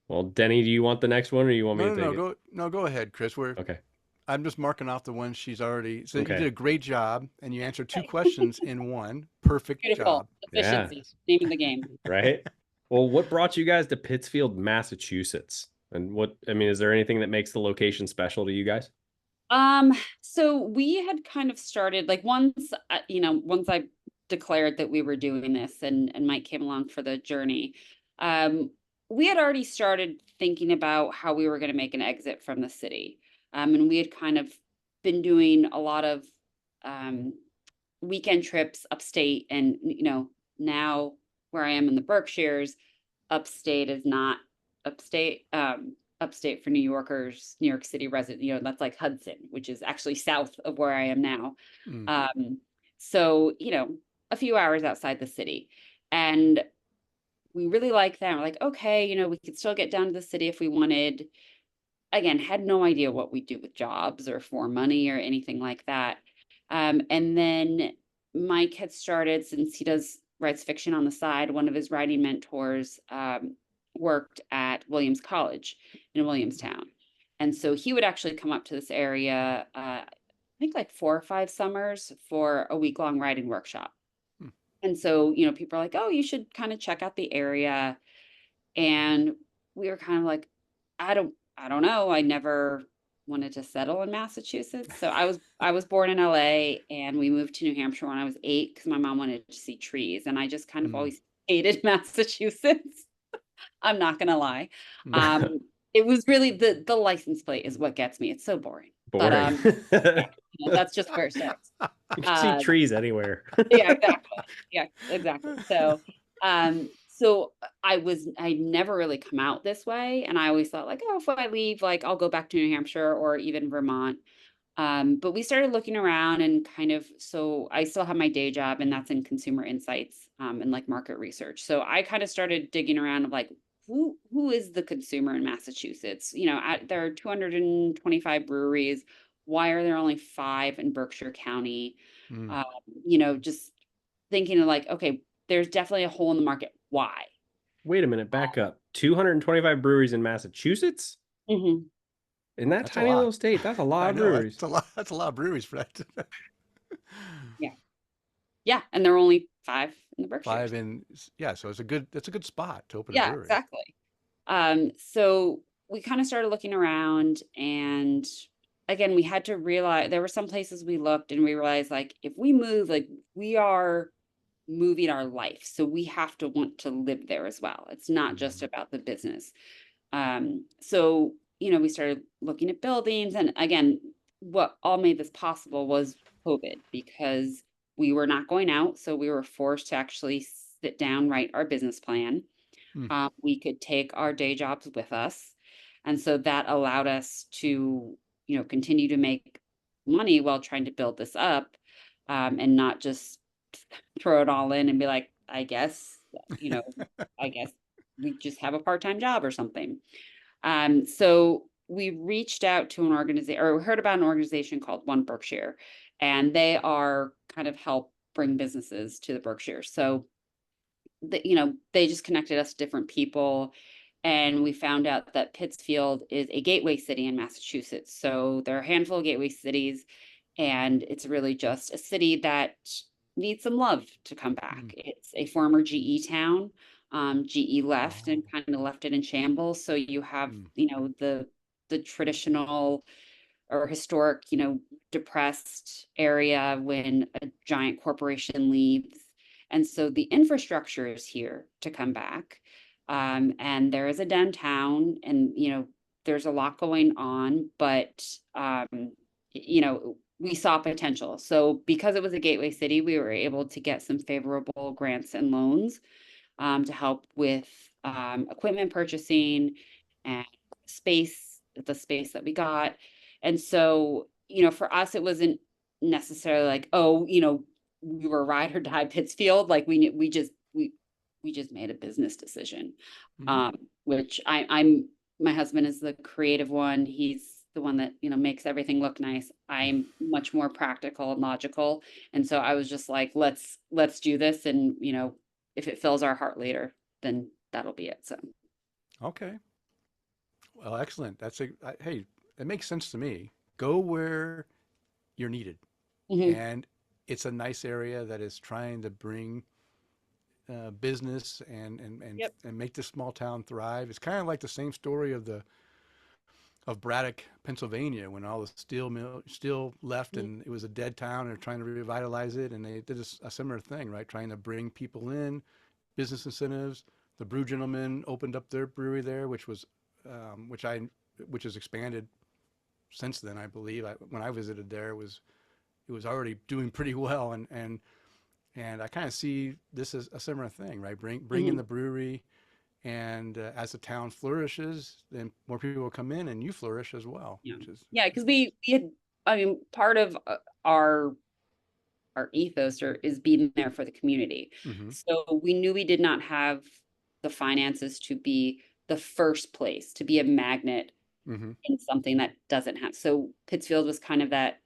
Speaker 2: Well, Denny, do you want the next one or you want me
Speaker 1: No,
Speaker 2: to
Speaker 1: no,
Speaker 2: take
Speaker 1: no.
Speaker 2: it?
Speaker 1: Go ahead, Kris.
Speaker 2: Okay.
Speaker 1: I'm just marking off the ones she's already. So you did
Speaker 2: Okay.
Speaker 1: a great job, and you answered two
Speaker 3: Okay.
Speaker 1: questions in one. Perfect
Speaker 3: Beautiful.
Speaker 1: job.
Speaker 2: Yeah.
Speaker 3: Efficiency. Name of the game.
Speaker 2: Right. Well, what brought you guys to Pittsfield, Massachusetts? And what, I mean, is there anything that makes the location special to you guys?
Speaker 3: So we had kind of started like once, once I declared that we were doing this and Mike came along for the journey, um, we had already started thinking about how we were going to make an exit from the city. And we had kind of been doing a lot of, um, weekend trips upstate and, now where I am in the Berkshires, upstate is not upstate. Upstate for New Yorkers, New York City resident, that's like Hudson, which is actually south of where I am now.
Speaker 1: Mm.
Speaker 3: So, a few hours outside the city. And we really like that. We're like, okay, we could still get down to the city if we wanted. Again, had no idea what we'd do with jobs or for money or anything like that. And then Mike had started, since he writes fiction on the side, one of his writing mentors worked at Williams College in Williamstown. And so he would actually come up to this area, I think like 4 or 5 summers for a week-long writing workshop.
Speaker 1: Hmm.
Speaker 3: And so, people are like, oh, you should kind of check out the area. And we were kind of like, I don't know. I never wanted to settle in Massachusetts. So I was born in LA and we moved to New Hampshire when I was 8 because my mom wanted to see trees. And I just kind of
Speaker 1: Mm.
Speaker 3: always hated Massachusetts. I'm not gonna lie.
Speaker 1: Mm.
Speaker 3: It was really the license plate is what gets me. It's so boring. But
Speaker 2: Boring.
Speaker 3: yeah, that's just where it starts.
Speaker 2: You can see trees anywhere.
Speaker 3: Yeah, exactly. Yeah, exactly. So I'd never really come out this way. And I always thought like, oh, if I leave, like I'll go back to New Hampshire or even Vermont. But we started looking around and so I still have my day job and that's in consumer insights, and like market research. So I kind of started digging around of like, who is the consumer in Massachusetts? There are 225 breweries. Why are there only 5 in Berkshire County?
Speaker 1: Mm.
Speaker 3: Just thinking of like, okay, there's definitely a hole in the market. Why?
Speaker 2: Wait a minute, back up. 225 breweries in Massachusetts?
Speaker 3: Mhm.
Speaker 2: In that
Speaker 1: That's a
Speaker 2: tiny
Speaker 1: lot.
Speaker 2: little state, that's a lot
Speaker 1: I
Speaker 2: of
Speaker 1: know
Speaker 2: breweries.
Speaker 1: that's a lot. That's a lot of breweries for that.
Speaker 3: Yeah. Yeah, and there are only 5 in the Berkshires.
Speaker 1: 5 in, yeah. So it's a good spot to open a
Speaker 3: Yeah,
Speaker 1: brewery.
Speaker 3: exactly. So we kind of started looking around and again, we had to realize there were some places we looked and we realized like if we move, like we are moving our life. So we have to want to live there as well. It's not just
Speaker 1: Mm.
Speaker 3: about the business. So, we started looking at buildings and again, what all made this possible was COVID because we were not going out. So we were forced to actually sit down, write our business plan.
Speaker 1: Mm.
Speaker 3: We could take our day jobs with us. And so that allowed us to, continue to make money while trying to build this up, and not just throw it all in and be like, you know, I guess we just have a part-time job or something. So we reached out to an organization or heard about an organization called One Berkshire, and they are kind of help bring businesses to the Berkshire. So they just connected us to different people. And we found out that Pittsfield is a gateway city in Massachusetts. So there are a handful of gateway cities, and it's really just a city that needs some love to come back.
Speaker 1: Mm.
Speaker 3: It's a former GE town. GE left and
Speaker 1: Oh.
Speaker 3: kind of left it in shambles. So you have,
Speaker 1: Mm.
Speaker 3: the traditional or historic, depressed area when a giant corporation leaves. And so the infrastructure is here to come back. And there is a downtown and, there's a lot going on, but, we saw potential. So because it was a gateway city, we were able to get some favorable grants and loans, to help with, equipment purchasing and the space that we got. And so, for us, it wasn't necessarily like, oh, we were ride or die Pittsfield. Like we just made a business decision.
Speaker 1: Mm.
Speaker 3: Which I'm my husband is the creative one. He's the one that, makes everything look nice. I'm much more practical and logical. And so I was just like, let's do this. And, if it fills our heart later, then that'll be it. So
Speaker 1: Okay. Well, excellent. Hey, it makes sense to me. Go where you're needed.
Speaker 3: mhm.
Speaker 1: And it's a nice area that is trying to bring business
Speaker 3: Yep.
Speaker 1: and make this small town thrive. It's kind of like the same story of Braddock, Pennsylvania, when all the steel left
Speaker 3: Mhm.
Speaker 1: and it was a dead town and they're trying to revitalize it. And they did a similar thing, right? Trying to bring people in, business incentives. The Brew Gentlemen opened up their brewery there, um, which I, which has expanded since then, I believe. When I visited there, it was already doing pretty well, and I kind of see this as a similar thing, right? Bring in
Speaker 3: Mhm.
Speaker 1: the brewery, and as the town flourishes, then more people will come in, and you flourish as well,
Speaker 3: Yeah.
Speaker 1: which is
Speaker 3: Yeah, because we had, I mean, part of our ethos is being there for the community.
Speaker 1: mm-hmm,
Speaker 3: So we knew we did not have the finances to be the first place, to be a magnet
Speaker 1: mm-hmm,
Speaker 3: in something that doesn't have. So Pittsfield was kind of that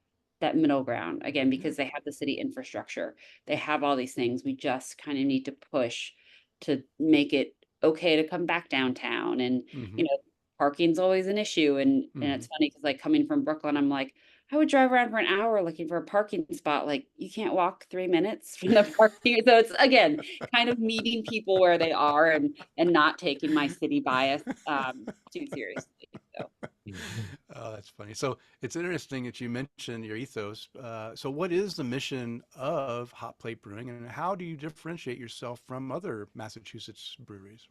Speaker 3: middle ground again,
Speaker 1: yeah,
Speaker 3: because they have the city infrastructure. They have all these things. We just kind of need to push to make it okay to come back downtown. And
Speaker 1: mm-hmm,
Speaker 3: you know, parking's always an issue. And
Speaker 1: mm-hmm.
Speaker 3: it's funny because like coming from Brooklyn, I'm like, I would drive around for an hour looking for a parking spot. Like you can't walk 3 minutes from the parking. So it's again kind of meeting people where they are and not taking my city bias too seriously. So
Speaker 1: Oh, that's funny. So it's interesting that you mentioned your ethos. So what is the mission of Hot Plate Brewing, and how do you differentiate yourself from other Massachusetts breweries?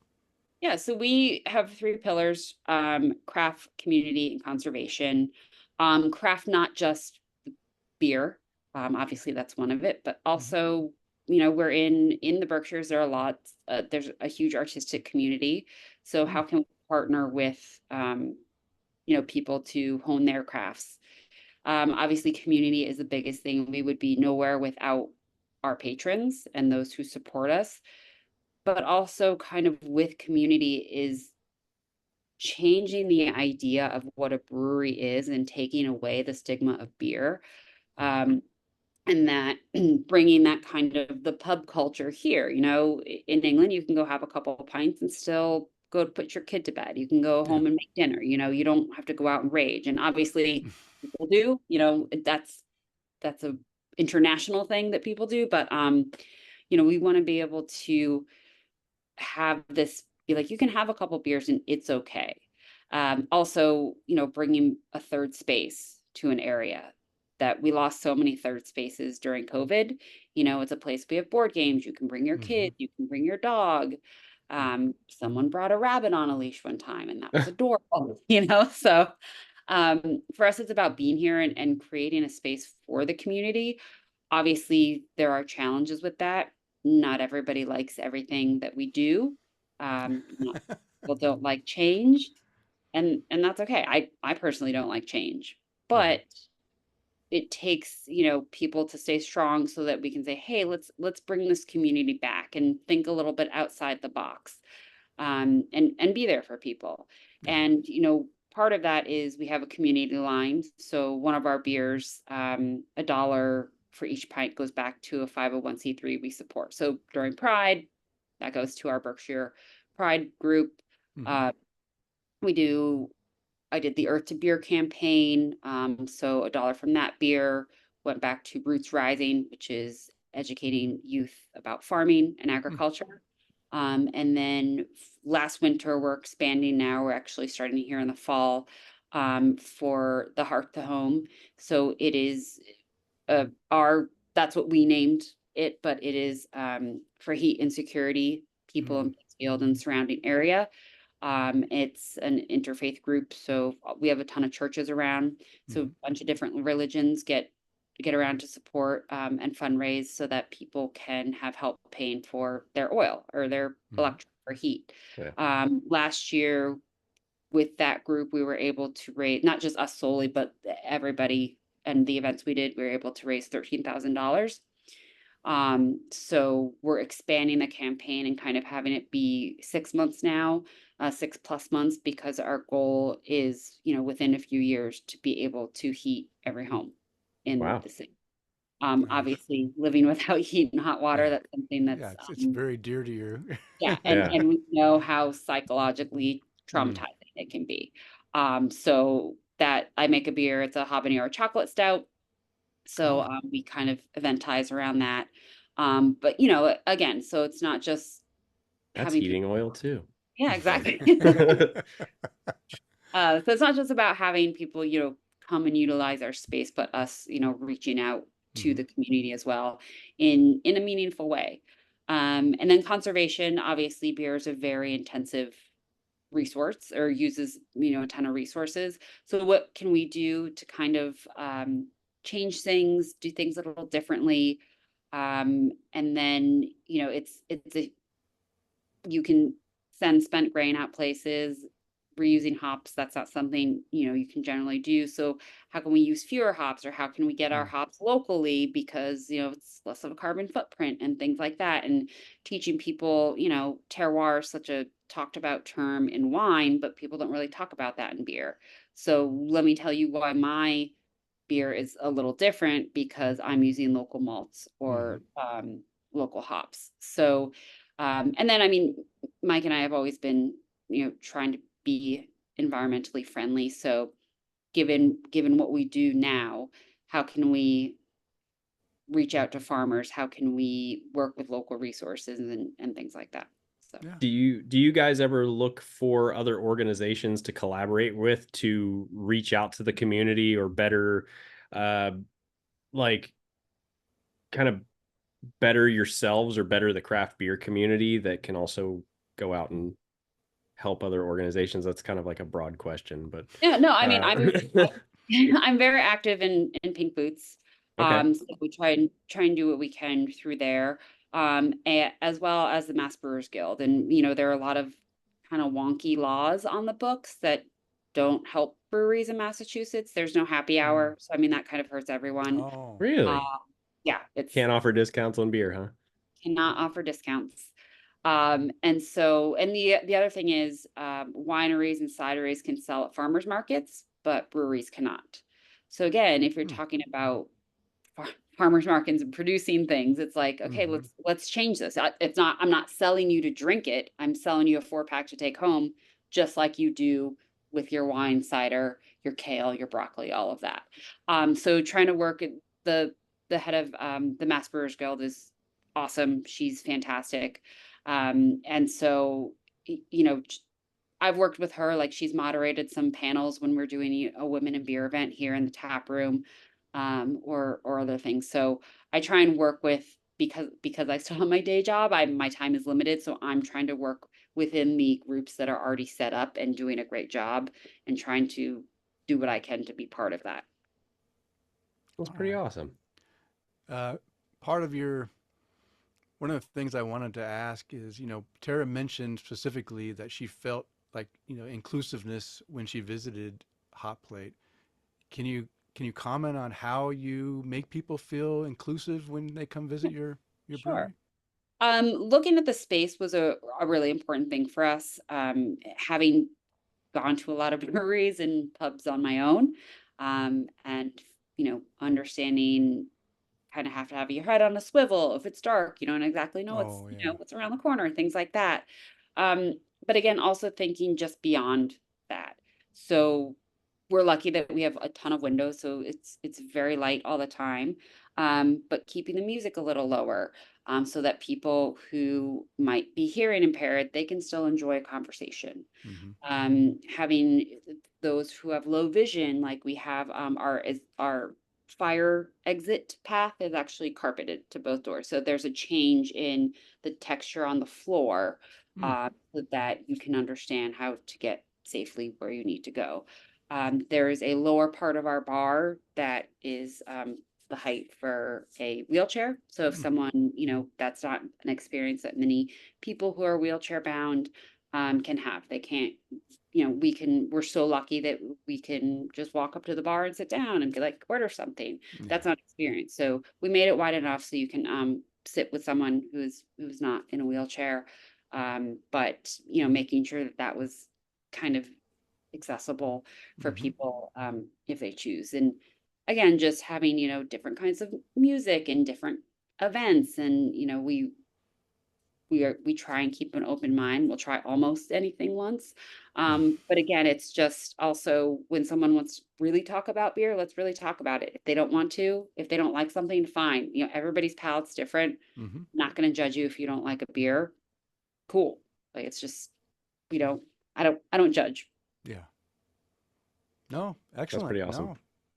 Speaker 3: yeah, so we have three pillars, craft, community, and conservation. Craft, not just beer, obviously that's one of it, but
Speaker 1: Mm-hmm,
Speaker 3: also, we're in the Berkshires, there are lots, there's a huge artistic community. So how can we partner with, people to hone their crafts? Obviously, community is the biggest thing. We would be nowhere without our patrons and those who support us, but also kind of with community is changing the idea of what a brewery is and taking away the stigma of beer.
Speaker 1: mm-hmm,
Speaker 3: Um, and that bringing that kind of the pub culture here. In England, you can go have a couple of pints and still go to put your kid to bed. You can go
Speaker 1: yeah.
Speaker 3: home and make dinner. You don't have to go out and rage. And obviously, people do. That's a international thing that people do. But we want to be able to have this be like, you can have a couple beers and it's okay. Also, bringing a third space to an area that we lost so many third spaces during COVID. It's a place we have board games. You can bring your
Speaker 1: Mm-hmm.
Speaker 3: kid, you can bring your dog. Someone brought a rabbit on a leash one time and that was adorable, So for us, it's about being here and creating a space for the community. Obviously, there are challenges with that. Not everybody likes everything that we do. Not, people don't like change, and that's okay. I personally don't like change,
Speaker 1: Mm-hmm.
Speaker 3: but it takes people to stay strong so that we can say, hey, let's bring this community back and think a little bit outside the box, and be there for people.
Speaker 1: Yeah.
Speaker 3: And part of that is we have a community line. So one of our beers, $1 for each pint goes back to a 501(c)(3) we support. So during Pride, that goes to our Berkshire Pride group.
Speaker 1: Mm-hmm.
Speaker 3: Uh, we do. I did the Earth to Beer campaign. So $1 from that beer went back to Roots Rising, which is educating youth about farming and agriculture. And then last winter, we're expanding now. We're actually starting here in the fall, for the Hearth to Home. So it is that's what we named it, but it is for heat and security people
Speaker 1: Mm-hmm.
Speaker 3: in Pittsfield and surrounding area. It's an interfaith group, so we have a ton of churches around. So a
Speaker 1: Mm-hmm.
Speaker 3: bunch of different religions get around to support and fundraise so that people can have help paying for their oil or their
Speaker 1: Mm-hmm.
Speaker 3: electric or heat.
Speaker 2: Yeah.
Speaker 3: Last year with that group, we were able to raise, not just us solely, but everybody and the events we did, we were able to raise $13,000. So we're expanding the campaign and kind of having it be 6 months now, 6+ months, because our goal is, within a few years to be able to heat every home in
Speaker 2: Wow.
Speaker 3: the city.
Speaker 1: Right.
Speaker 3: Obviously living without heat and hot water,
Speaker 1: Yeah.
Speaker 3: that's something
Speaker 1: Yeah,
Speaker 3: that's,
Speaker 1: it's very dear to you.
Speaker 3: yeah,
Speaker 2: Yeah.
Speaker 3: and we know how psychologically
Speaker 1: Mm.
Speaker 3: traumatizing it can be. So that I make a beer, it's a habanero chocolate stout. So
Speaker 1: Oh.
Speaker 3: we kind of eventize around that. But again, so it's not just
Speaker 2: That's
Speaker 3: having
Speaker 2: heating
Speaker 3: people,
Speaker 2: oil too.
Speaker 3: yeah, exactly. So it's not just about having people, come and utilize our space, but us, reaching out to the
Speaker 1: Mhm.
Speaker 3: community as well in a meaningful way. And then conservation, obviously, beer is a very intensive resource or uses, a ton of resources. So what can we do to kind of change things, do things a little differently? And then, you can send spent grain out places, reusing hops, that's not something, you can generally do. So how can we use fewer hops, or how can we get our
Speaker 1: Mm.
Speaker 3: hops locally because, it's less of a carbon footprint and things like that. And teaching people, terroir is such a talked about term in wine, but people don't really talk about that in beer. So let me tell you why my beer is a little different, because I'm using local malts or
Speaker 1: Mhm.
Speaker 3: local hops. So and then, I mean, Mike and I have always been, trying to be environmentally friendly. So given what we do now, how can we reach out to farmers? How can we work with local resources and things like that? So
Speaker 1: Yeah.
Speaker 2: Do you guys ever look for other organizations to collaborate with to reach out to the community or better uh like kind of better yourselves or better the craft beer community that can also go out and help other organizations? That's kind of like a broad question, but
Speaker 3: yeah, no, I mean,
Speaker 2: uh,
Speaker 3: I'm very active in Pink Boots.
Speaker 2: okay.
Speaker 3: So we try and do what we can through there, as well as the Mass Brewers Guild. And there are a lot of kind of wonky laws on the books that don't help breweries in Massachusetts. There's no happy
Speaker 1: Mm.
Speaker 3: hour, so I mean that kind of hurts everyone.
Speaker 1: Oh.
Speaker 3: Uh,
Speaker 2: Really?
Speaker 3: yeah, it's
Speaker 2: Can't offer discounts on beer, huh?
Speaker 3: cannot offer discounts. And the other thing is, wineries and cideries can sell at farmers markets, but breweries cannot. So again, if you're
Speaker 1: Mm.
Speaker 3: talking about farmers markets and producing things, it's like, okay,
Speaker 1: Mhm.
Speaker 3: let's change this. I'm not selling you to drink it. I'm selling you a 4-pack to take home, just like you do with your wine, cider, your kale, your broccoli, all of that. So trying to work at the head of the Mass Brewers Guild is awesome. She's fantastic. And so, I've worked with her, like she's moderated some panels when we're doing a women in beer event here in the tap room, or other things. So I try and work with, because I still have my day job, my time is limited. So I'm trying to work within the groups that are already set up and doing a great job, and trying to do what I can to be part of that.
Speaker 2: That's
Speaker 1: All
Speaker 2: pretty
Speaker 1: right.
Speaker 2: awesome.
Speaker 1: Uh, part of your one of the things I wanted to ask is, Tara mentioned specifically that she felt like, inclusiveness when she visited Hot Plate. Can you can you comment on how you make people feel inclusive when they come visit your
Speaker 3: Sure.
Speaker 1: brewery?
Speaker 3: Looking at the space was a really important thing for us. Having gone to a lot of breweries and pubs on my own, and understanding, kind of have to have your head on a swivel. If it's dark, you don't exactly know
Speaker 1: Oh yeah.
Speaker 3: what's around the corner, things like that. Um, but again, also thinking just beyond that. So we're lucky that we have a ton of windows, so it's very light all the time. But keeping the music a little lower, so that people who might be hearing impaired, they can still enjoy a conversation.
Speaker 1: Hmm.
Speaker 3: Having those who have low vision, like we have, our fire exit path is actually carpeted to both doors. So there's a change in the texture on the floor,
Speaker 1: Mm.
Speaker 3: so that you can understand how to get safely where you need to go. There is a lower part of our bar that is, the height for a wheelchair. So if
Speaker 1: Mm.
Speaker 3: someone, that's not an experience that many people who are wheelchair bound can have. They can't, we're so lucky that we can just walk up to the bar and sit down and be like, order something.
Speaker 1: Yeah.
Speaker 3: That's not experience. So we made it wide enough so you can sit with someone who's not in a wheelchair. But making sure that that was kind of accessible for
Speaker 1: Hmm.
Speaker 3: people, if they choose. And again, just having, different kinds of music and different events. And, we try and keep an open mind. We'll try almost anything once. But again, it's just also when someone wants to really talk about beer, let's really talk about it. If they don't want to, if they don't like something, fine. Everybody's palate's different.
Speaker 1: Mm-hmm.
Speaker 3: Not going to judge you if you don't like a beer. Cool. Like, it's just, I don't judge.
Speaker 1: Yeah. No,
Speaker 2: That's
Speaker 1: excellent.
Speaker 2: pretty awesome.
Speaker 1: No.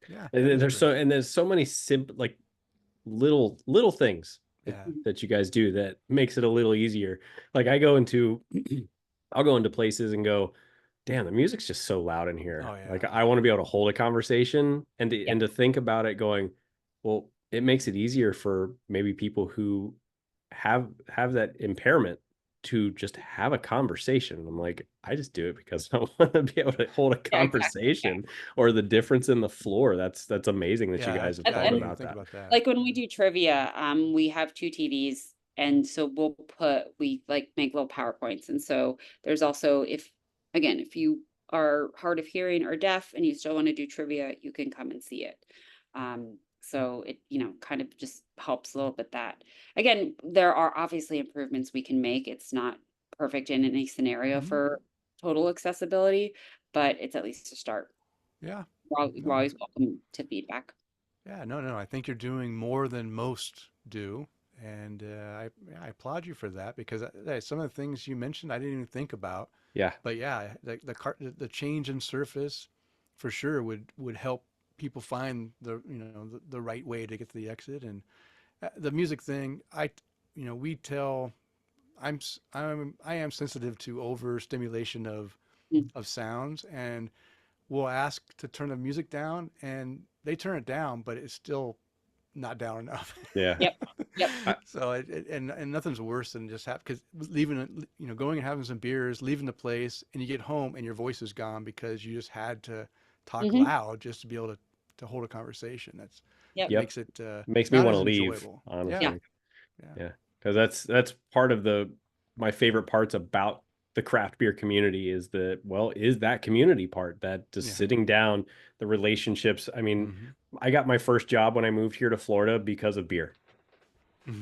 Speaker 1: Yeah.
Speaker 2: And
Speaker 1: that is great.
Speaker 2: there's so many simple, like little things
Speaker 1: Yeah.
Speaker 2: that you guys do that makes it a little easier. Like I'll go into places and go, damn, the music's just so loud in here.
Speaker 1: Oh, yeah.
Speaker 2: Like I want to be able to hold a conversation and to think about it going, well, it makes it easier for maybe people who have that impairment to just have a conversation. And I'm like, I just do it because I want to be able to hold a conversation. Or the difference in the floor. That's amazing that you guys have thought about that.
Speaker 3: Like when we do trivia, we have 2 TVs, and so we like make little PowerPoints. And so there's also, if you are hard of hearing or deaf and you still want to do trivia, you can come and see it. So it, kind of just helps a little bit that. Again, there are obviously improvements we can make. It's not perfect in any scenario for total accessibility, but it's at least a start.
Speaker 1: Yeah.
Speaker 3: We're always welcome to feedback.
Speaker 1: Yeah, no. I think you're doing more than most do. And I applaud you for that, because some of the things you mentioned, I didn't even think about.
Speaker 2: Yeah.
Speaker 1: But yeah, the change in surface for sure would help people find the right way to get to the exit. And the music thing, I am sensitive to overstimulation of sounds, and we'll ask to turn the music down, and they turn it down, but it's still not down enough.
Speaker 2: Yeah.
Speaker 3: Yep.
Speaker 1: So and nothing's worse than just because leaving, going and having some beers, leaving the place, and you get home and your voice is gone because you just had to talk loud just to be able to hold a conversation. Makes it
Speaker 2: makes me want to leave,
Speaker 1: enjoyable.
Speaker 2: honestly. Yeah. Because that's part of my favorite parts about the craft beer community is that community part, that just sitting down, the relationships. I mean, I got my first job when I moved here to Florida because of beer.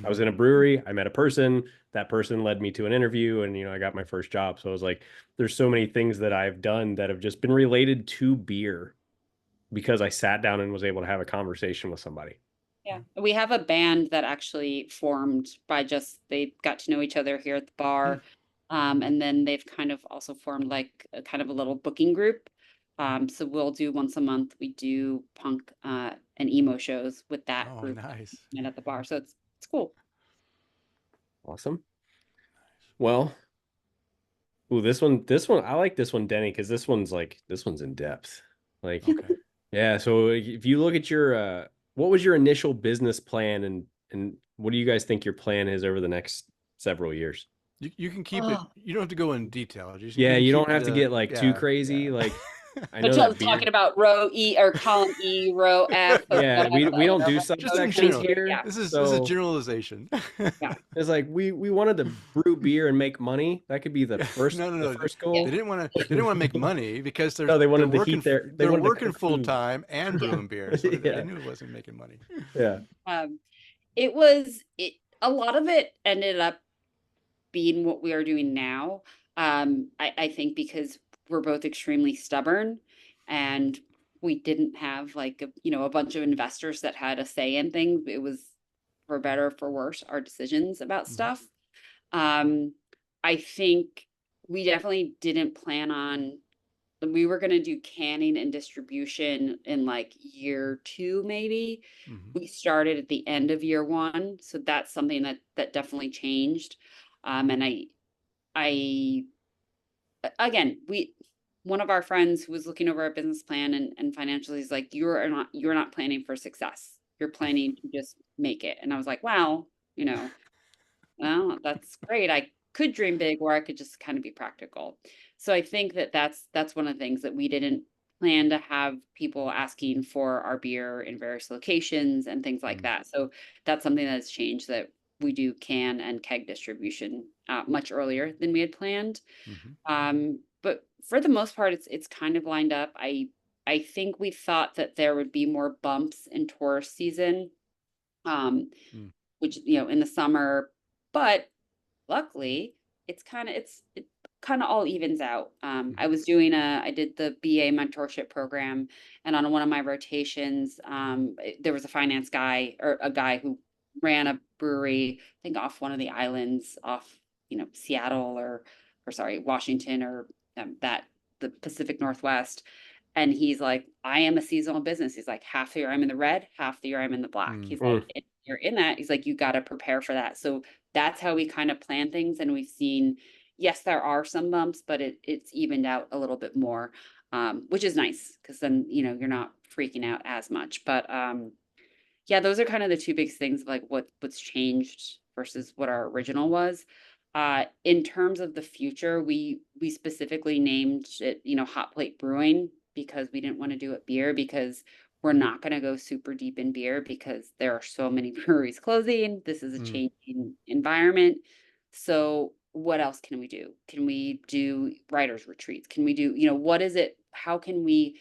Speaker 2: I was in a brewery. I met a person. That person led me to an interview, and I got my first job. So I was like, there's so many things that I've done that have just been related to beer because I sat down and was able to have a conversation with somebody.
Speaker 3: Yeah, we have a band that actually formed by they got to know each other here at the bar. And then they've kind of also formed like a kind of a little booking group. So we'll do once a month, we do punk and emo shows with that group.
Speaker 1: Nice.
Speaker 3: And at the bar. So it's cool.
Speaker 2: Awesome. Well, this one, I like this one, Denny, because this one's in depth. Like, yeah. So if you look at your, what was your initial business plan, and what do you guys think your plan is over the next several years?
Speaker 1: You can keep it. You don't have to go in detail.
Speaker 2: You don't have to get too crazy. Yeah. Like, I know
Speaker 3: that talking about row E or column E, row F.
Speaker 2: Yeah, we don't do subsections here.
Speaker 1: Yeah. This is generalization.
Speaker 3: Yeah,
Speaker 2: it's like we wanted to brew beer and make money. That could be the first.
Speaker 1: No.
Speaker 2: The first goal.
Speaker 1: They didn't want to make money because they
Speaker 2: wanted to heat
Speaker 1: they're working full time and brewing beer. So they knew it wasn't making money.
Speaker 2: Yeah.
Speaker 3: A lot of it ended up being what we are doing now. I think because we're both extremely stubborn, and we didn't have like a bunch of investors that had a say in things. It was, for better or for worse, our decisions about stuff. I think we definitely didn't plan on, we were going to do canning and distribution in like year 2, maybe. We started at the end of year 1. So that's something that definitely changed. And one of our friends who was looking over our business plan and financially is like, you're not planning for success. You're planning to just make it. And I was like, wow, well, that's great. I could dream big, or I could just kind of be practical. So I think that's one of the things that we didn't plan to have people asking for our beer in various locations and things like that. So that's something that's changed, that we do can and keg distribution much earlier than we had planned. But for the most part, it's kind of lined up. I think we thought that there would be more bumps in tourist season,
Speaker 1: Mm.
Speaker 3: which, in the summer, but luckily it kind of all evens out.
Speaker 1: Mm.
Speaker 3: I did the BA mentorship program, and on one of my rotations, there was a finance guy, or a guy who ran a brewery, I think off one of the islands off, Seattle, or sorry, Washington, or that the Pacific Northwest. And he's like, I am a seasonal business. He's like, half the year I'm in the red, half the year I'm in the black.
Speaker 1: Mm.
Speaker 3: He's like, if you're in that, he's like, you got to prepare for that. So that's how we kind of plan things. And we've seen, yes, there are some bumps, but it's evened out a little bit more, which is nice, because then, you're not freaking out as much. But yeah, those are kind of the two big things, like what's changed versus what our original was. In terms of the future, we specifically named it, Hot Plate Brewing, because we didn't want to do it beer, because we're not going to go super deep in beer, because there are so many breweries closing. This is a
Speaker 1: Mm.
Speaker 3: changing environment. So what else can we do? Can we do writers retreats? Can we do, what is it? How can we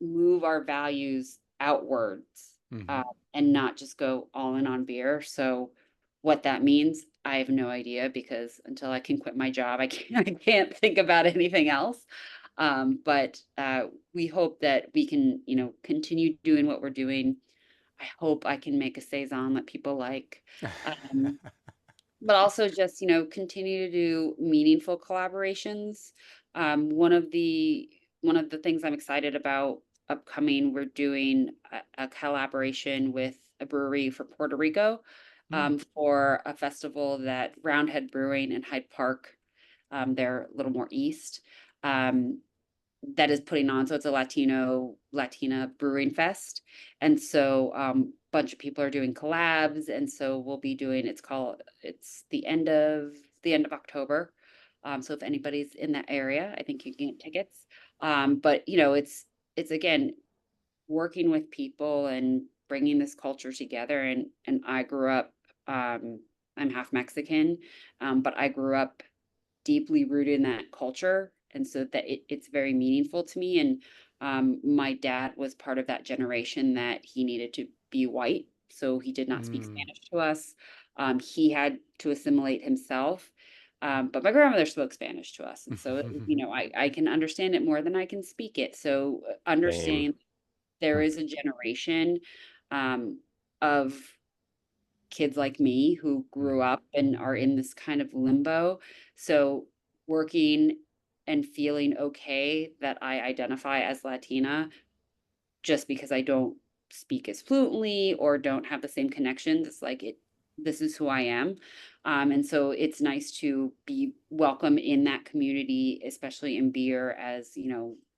Speaker 3: move our values outwards,
Speaker 1: Mm-hmm.
Speaker 3: and not just go all in on beer? So what that means, I have no idea, because until I can quit my job, I can't think about anything else. But we hope that we can, continue doing what we're doing. I hope I can make a saison that people like. But also just, continue to do meaningful collaborations. One of the things I'm excited about upcoming, we're doing a collaboration with a brewery for Puerto Rico,
Speaker 1: Mm.
Speaker 3: for a festival that Roundhead Brewing in Hyde Park, they're a little more east, um, that is putting on. So it's a Latina brewing fest. And so bunch of people are doing collabs. And so we'll be doing, it's the end of October. So if anybody's in that area, I think you can get tickets. But it's again, working with people and bringing this culture together. And I grew up, I'm half Mexican, but I grew up deeply rooted in that culture, and so that it's very meaningful to me. And my dad was part of that generation that he needed to be white, so he did not speak
Speaker 1: Mm.
Speaker 3: Spanish to us. He had to assimilate himself, but my grandmother spoke Spanish to us, and so I can understand it more than I can speak it. So
Speaker 2: Same.
Speaker 3: understanding there is a generation, of kids like me who grew
Speaker 1: Mhm.
Speaker 3: up and are in this kind of limbo. So working and feeling okay that I identify as Latina, just because I don't speak as fluently or don't have the same connections, it's like this is who I am. And so it's nice to be welcome in that community, especially in beer, as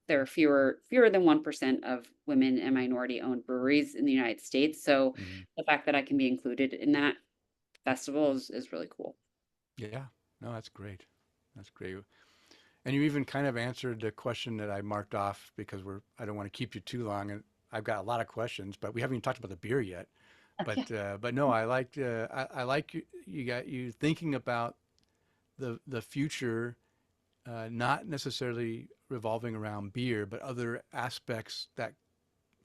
Speaker 3: there are fewer than 1% of women and minority owned breweries in the United States. So
Speaker 1: Mhm.
Speaker 3: the fact that I can be included in that festival is really cool.
Speaker 1: Yeah. No, that's great. That's great. And you even kind of answered the question that I marked off, because I don't want to keep you too long, and I've got a lot of questions, but we haven't even talked about the beer yet.
Speaker 3: Okay.
Speaker 1: But no, I like you thinking about the future, not necessarily revolving around beer, but other aspects that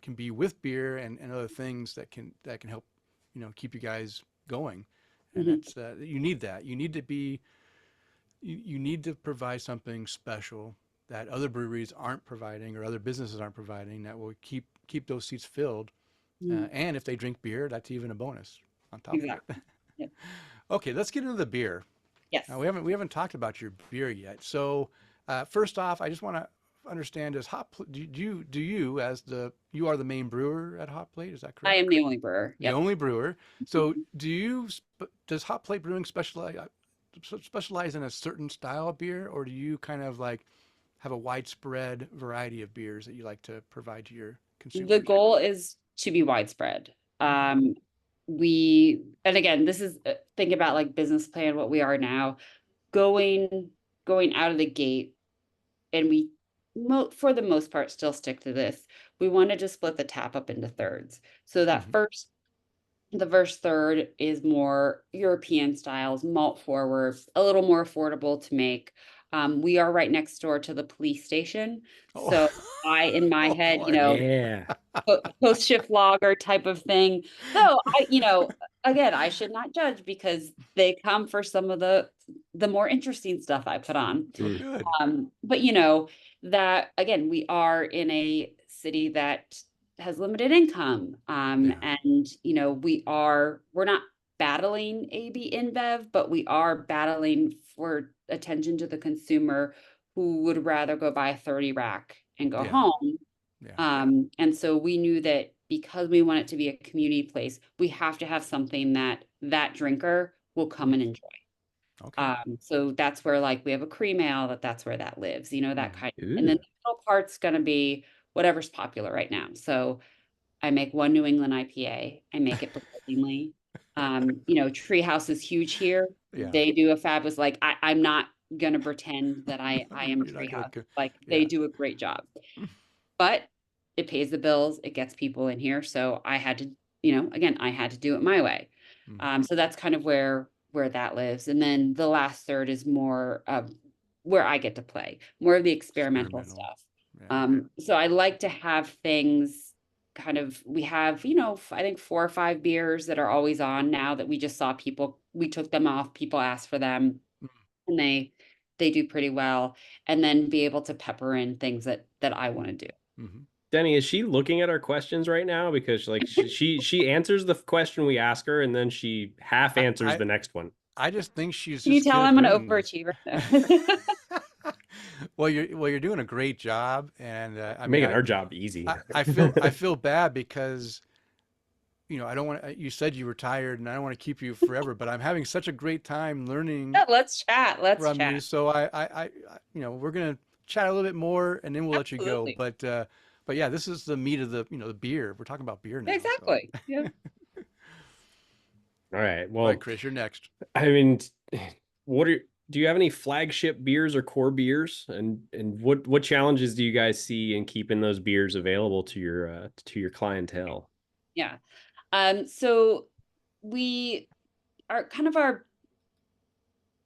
Speaker 1: can be with beer, and other things that can help, keep you guys going. And
Speaker 3: Mhm.
Speaker 1: that's you need that. You need to provide something special that other breweries aren't providing, or other businesses aren't providing, that will keep those seats filled.
Speaker 3: Mhm.
Speaker 1: And if they drink beer, that's even a bonus on top of it.
Speaker 3: Exactly. Yep.
Speaker 1: Okay, let's get into the beer.
Speaker 3: Yes.
Speaker 1: We haven't talked about your beer yet. So first off, I just want to understand: is do you, as you are the main brewer at Hot Plate? Is that
Speaker 3: I
Speaker 1: correct?
Speaker 3: am the only brewer.
Speaker 1: The
Speaker 3: Yep.
Speaker 1: only brewer. So does Hot Plate Brewing specialize in a certain style of beer, or do you kind of like have a widespread variety of beers that you like to provide to your
Speaker 3: The
Speaker 1: consumers?
Speaker 3: goal is to be widespread.
Speaker 1: Okay.
Speaker 3: And again, this is, think about like business plan, what we are now, going going out of the gate, and for the most part still stick to this. We wanted to split the tap up into thirds. So that
Speaker 1: Hmm.
Speaker 3: the first third is more European styles, malt forward, a little more affordable to make. We are right next door to the police station.
Speaker 1: Oh.
Speaker 3: So in my
Speaker 1: Oh,
Speaker 3: head,
Speaker 1: boy.
Speaker 2: Yeah.
Speaker 3: Post shift logger type of thing. Though again, I should not judge because they come for some of the more interesting stuff I put on.
Speaker 1: Oh, good.
Speaker 3: But that again, we are in a city that has limited income.
Speaker 1: Yeah.
Speaker 3: And we're not battling AB InBev, but we are battling for attention to the consumer who would rather go buy a 30 rack and go
Speaker 1: Yeah.
Speaker 3: home.
Speaker 1: Yeah.
Speaker 3: And so we knew that because we want it to be a community place, we have to have something that drinker will come and enjoy.
Speaker 1: Okay.
Speaker 3: So that's where we have a cream ale that's where that lives, that kind of, and then
Speaker 2: Ooh.
Speaker 3: the middle part's going to be whatever's popular right now. So I make one New England IPA. I make it begrudgingly. Treehouse is huge here.
Speaker 1: Yeah.
Speaker 3: They do a fabulous, I'm not going to pretend that I am
Speaker 1: You're not gonna
Speaker 3: Treehouse. They
Speaker 1: yeah.
Speaker 3: do a great job. But it pays the bills, it gets people in here. So I had to, again, I had to do it my way. So that's kind of where that lives. And then the last third is more of where I get to play, more of the experimental stuff.
Speaker 1: Yeah.
Speaker 3: So I like to have things we have, I think 4 or 5 beers that are always on now that we just saw we took them off, people asked for them, and they do pretty well. And then be able to pepper in things that I want to do.
Speaker 2: Denny, is she looking at our questions right now? Because she answers the question we ask her, and then she half answers the next one.
Speaker 1: I just think she's.
Speaker 3: Can you
Speaker 1: just
Speaker 3: tell
Speaker 1: good
Speaker 3: I'm an
Speaker 1: at bringing
Speaker 3: overachiever?
Speaker 1: Well, you're doing a great job, and
Speaker 2: Making our job easy.
Speaker 1: I feel bad because I don't want. You said you were tired, and I don't want to keep you forever. But I'm having such a great time learning
Speaker 3: Let's chat.
Speaker 1: from you. So I we're gonna chat a little bit more, and then we'll let you go.
Speaker 3: Absolutely.
Speaker 1: But yeah, this is the meat of the the beer. We're talking about beer now.
Speaker 3: Exactly.
Speaker 1: So.
Speaker 3: Yeah.
Speaker 2: All right. Well,
Speaker 1: All right, Kris, you're next.
Speaker 2: I mean, do you have any flagship beers or core beers, and what challenges do you guys see in keeping those beers available to your clientele?
Speaker 3: Yeah. So we are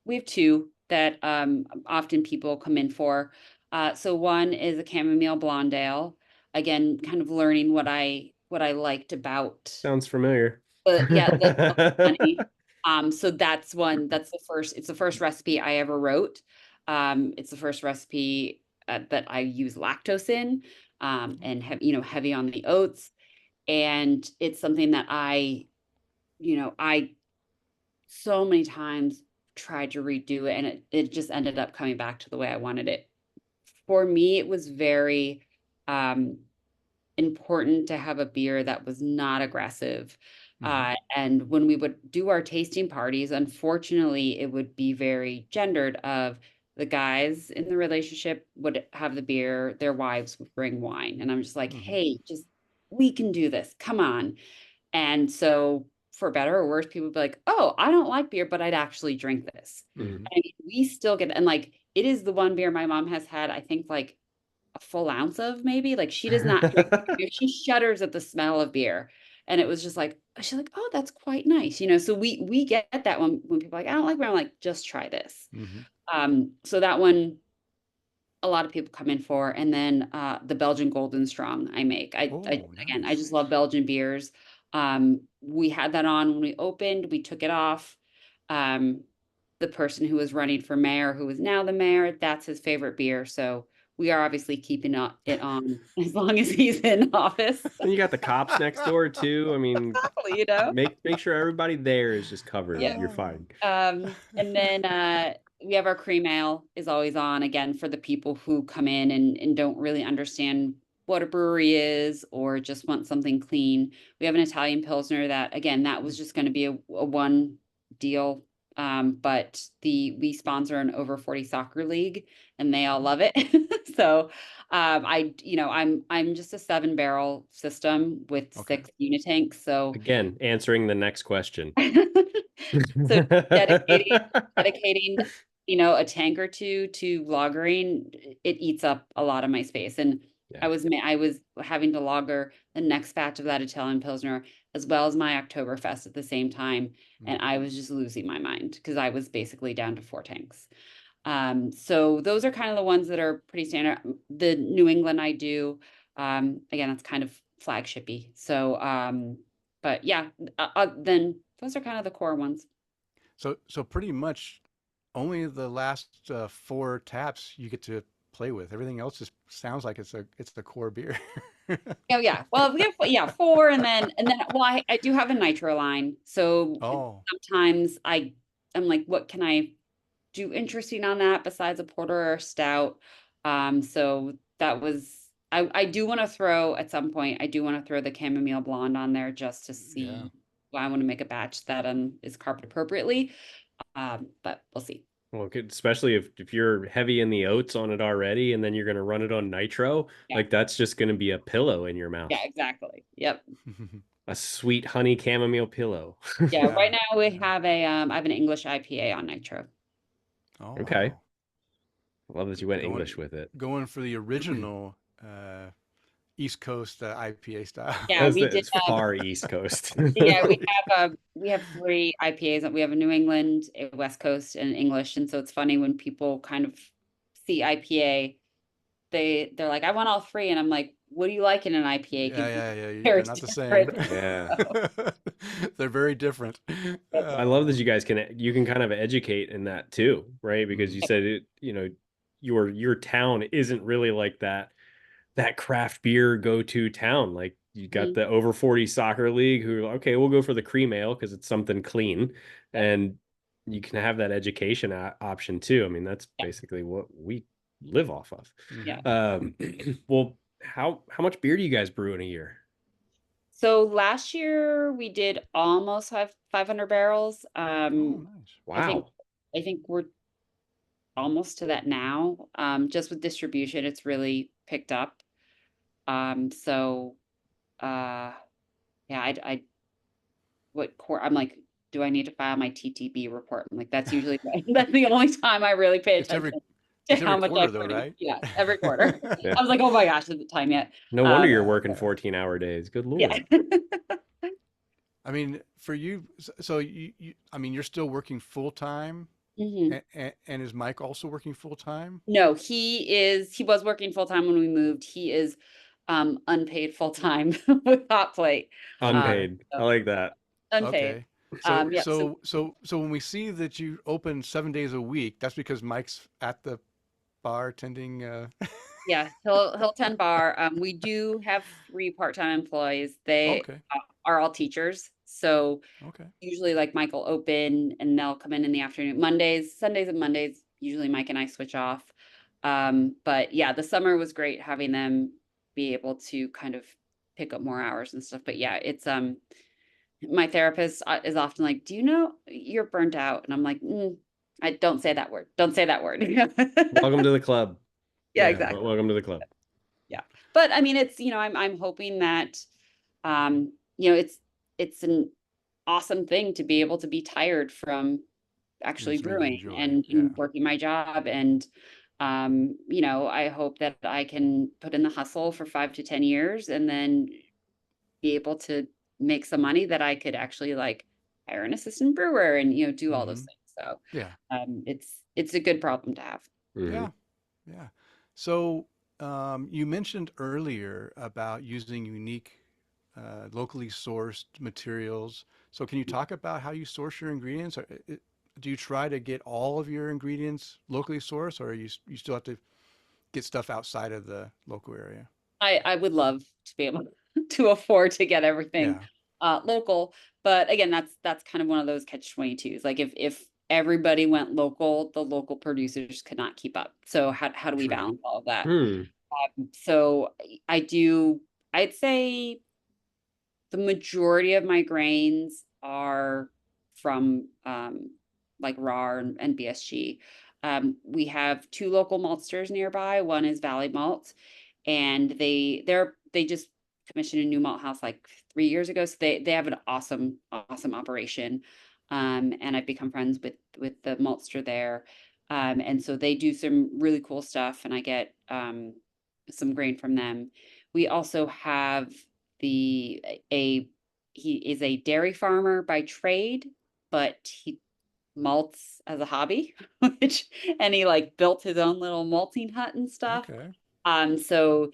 Speaker 3: we have 2 that often people come in for. So one is a chamomile blonde ale. Again, kind of learning what I liked about.
Speaker 2: Sounds familiar.
Speaker 3: But yeah, that's funny. So that's it's the first recipe I ever wrote. It's the first recipe that I use lactose in, and heavy on the oats. And it's something that I so many times tried to redo it, and it just ended up coming back to the way I wanted it. For me, it was very important to have a beer that was not aggressive. And when we would do our tasting parties, unfortunately, it would be very gendered of the guys in the relationship would have the beer, their wives would bring wine. And I'm just like, hey, we can do this. Come on. And so for better or worse, people would be like, oh, I don't like beer, but I'd actually drink this. And we still get, and it is the one beer my mom has had, I think a full ounce of maybe. She does not drink beer. She shudders at the smell of beer. And it was just she's like, oh, that's quite nice. So we get that when people are like, I don't like beer. I'm like, just try this. So that one, a lot of people come in for. And then the Belgian Golden Strong I make. Again, I just love Belgian beers. We had that on when we opened. We took it off. The person who was running for mayor, who is now the mayor, that's his favorite beer. So we are obviously keeping it on as long as he's in office.
Speaker 2: And you got the cops next door too. I mean,
Speaker 3: exactly,
Speaker 2: make sure everybody there is just covered.
Speaker 3: Yeah.
Speaker 2: You're fine.
Speaker 3: And then we have our cream ale is always on, again, for the people who come in and don't really understand what a brewery is or just want something clean. We have an Italian Pilsner that, again, that was just going to be a one deal. But we sponsor an over 40 soccer league and they all love it. So I'm just a 7-barrel system with 6 unitanks. So
Speaker 2: again, answering the next question.
Speaker 3: So dedicating a tank or two to lagering, it eats up a lot of my space. And I was having to lager the next batch of that Italian Pilsner as well as my Oktoberfest at the same time. And I was just losing my mind because I was basically down to 4 tanks. So those are kind of the ones that are pretty standard. The New England I do, again, that's kind of flagshipy. So, but yeah, then those are kind of the core ones.
Speaker 1: So pretty much only the last four taps you get to play with. Everything else just sounds like it's the core beer.
Speaker 3: Oh yeah. Well, we have, yeah, four, and then well, I do have a nitro line. So
Speaker 1: Oh,
Speaker 3: sometimes I'm like, what can I do interesting on that besides a porter or a stout? So that was I do want to throw at some point, I do want to throw the chamomile blonde on there just to
Speaker 1: yeah.
Speaker 3: see. Well, I want to make a batch that is carved appropriately. But we'll see.
Speaker 2: Well, especially if you're heavy in the oats on it already, and then you're going to run it on nitro,
Speaker 3: Yeah.
Speaker 2: like that's just going to be a pillow in your mouth.
Speaker 3: Yeah, exactly. Yep.
Speaker 2: A sweet honey chamomile pillow.
Speaker 3: Yeah.
Speaker 1: Yeah,
Speaker 3: Right now we
Speaker 1: yeah.
Speaker 3: have I have an English IPA on nitro.
Speaker 1: Oh
Speaker 2: Okay.
Speaker 1: wow.
Speaker 2: I love that you went English
Speaker 1: Going
Speaker 2: with it.
Speaker 1: going for the original East Coast IPA style.
Speaker 3: Yeah, we did.
Speaker 2: It's far East Coast.
Speaker 3: Yeah, we have three IPAs. We have a New England, a West Coast, and an English. And so it's funny when people kind of see IPA, they're like, I want all three, and I'm like, what do you like in an IPA?
Speaker 1: Yeah,
Speaker 3: Because
Speaker 1: yeah, yeah.
Speaker 3: they're
Speaker 1: They're not the same.
Speaker 3: different.
Speaker 2: Yeah.
Speaker 1: They're very different.
Speaker 2: I love that you can kind of educate in that too, right? Because you said it, your town isn't really like that craft beer go-to town. Like you got
Speaker 3: Mhm.
Speaker 2: the over 40 soccer league who, okay, we'll go for the cream ale because it's something clean, and you can have that education option too. I mean, that's
Speaker 3: Yeah,
Speaker 2: basically what we live off of.
Speaker 3: yeah.
Speaker 2: Well, how much beer do you guys brew in a year?
Speaker 3: So last year we did almost 500 barrels.
Speaker 1: Oh, nice.
Speaker 3: I think
Speaker 2: Wow.
Speaker 3: I think we're almost to that now. Just with distribution, it's really picked up. So uh yeah, what core I'm like, do I need to file my TTB report? I'm like, that's usually that's the only time I really pay
Speaker 1: It's every
Speaker 3: attention to
Speaker 1: it's every
Speaker 3: how much I
Speaker 1: quarter though,
Speaker 3: put in.
Speaker 1: right?
Speaker 3: Yeah, every quarter.
Speaker 2: Yeah.
Speaker 3: I was like, oh my gosh, is it time yet?
Speaker 2: No wonder you're
Speaker 1: Yeah,
Speaker 2: working
Speaker 1: yeah.
Speaker 2: 14-hour days. Good
Speaker 3: Yeah.
Speaker 2: Lord.
Speaker 1: I mean, for you, so I mean, you're still working full time,
Speaker 3: Mhm.
Speaker 1: and is Mike also working full time?
Speaker 3: No, he was working full time when we moved. He is unpaid full time with Hot Plate.
Speaker 1: Okay,
Speaker 2: Unpaid. I
Speaker 3: So
Speaker 2: like that.
Speaker 3: unpaid.
Speaker 1: okay. So
Speaker 3: Yeah, so
Speaker 1: when we see that you open 7 days a week, that's because Mike's at the bar tending.
Speaker 3: yeah, he'll tend bar. We do have three part-time employees. They
Speaker 1: Okay,
Speaker 3: are all teachers. So
Speaker 1: okay.
Speaker 3: usually like Mike will open and they'll come in the afternoon. Mondays, Sundays and Mondays, usually Mike and I switch off. But yeah, the summer was great having them be able to kind of pick up more hours and stuff. But yeah, it's my therapist is often like, "Do you know you're burnt out?" And I'm like, "I don't say that word. Don't say that word."
Speaker 2: Welcome to the club.
Speaker 3: Yeah,
Speaker 1: Yeah.
Speaker 3: exactly.
Speaker 2: Welcome to the club.
Speaker 3: Yeah. But I mean, it's, I'm hoping that it's an awesome thing to be able to be tired from
Speaker 1: And
Speaker 3: actually
Speaker 1: something you
Speaker 3: brewing
Speaker 1: enjoy.
Speaker 3: and
Speaker 1: Yeah.
Speaker 3: working my job. And I hope that I can put in the hustle for 5 to 10 years and then be able to make some money that I could actually like hire an assistant brewer and do all those
Speaker 1: Hmm.
Speaker 3: things. So
Speaker 1: Yeah.
Speaker 3: it's a good problem to have.
Speaker 2: Mhm.
Speaker 1: Yeah. Yeah. So you mentioned earlier about using unique, locally sourced materials. So can you talk about how you source your ingredients? Do you try to get all of your ingredients locally sourced, or you still have to get stuff outside of the local area?
Speaker 3: I would love to be able to afford to get everything
Speaker 1: Yeah.
Speaker 3: local, but again, that's kind of one of those catch-22s. Like if everybody went local, the local producers could not keep up. So how do we
Speaker 1: True.
Speaker 3: balance all of that?
Speaker 2: Hmm.
Speaker 3: So I'd say the majority of my grains are from like raw and BSG. We have two local maltsters nearby. One is Valley Malt, and they just commissioned a new malt house like 3 years ago. So they have an awesome operation. And I've become friends with the maltster there. And so they do some really cool stuff, and I get some grain from them. We also have the a he is a dairy farmer by trade, but he malts as a hobby, and he like built his own little malting hut and stuff.
Speaker 1: Okay.
Speaker 3: So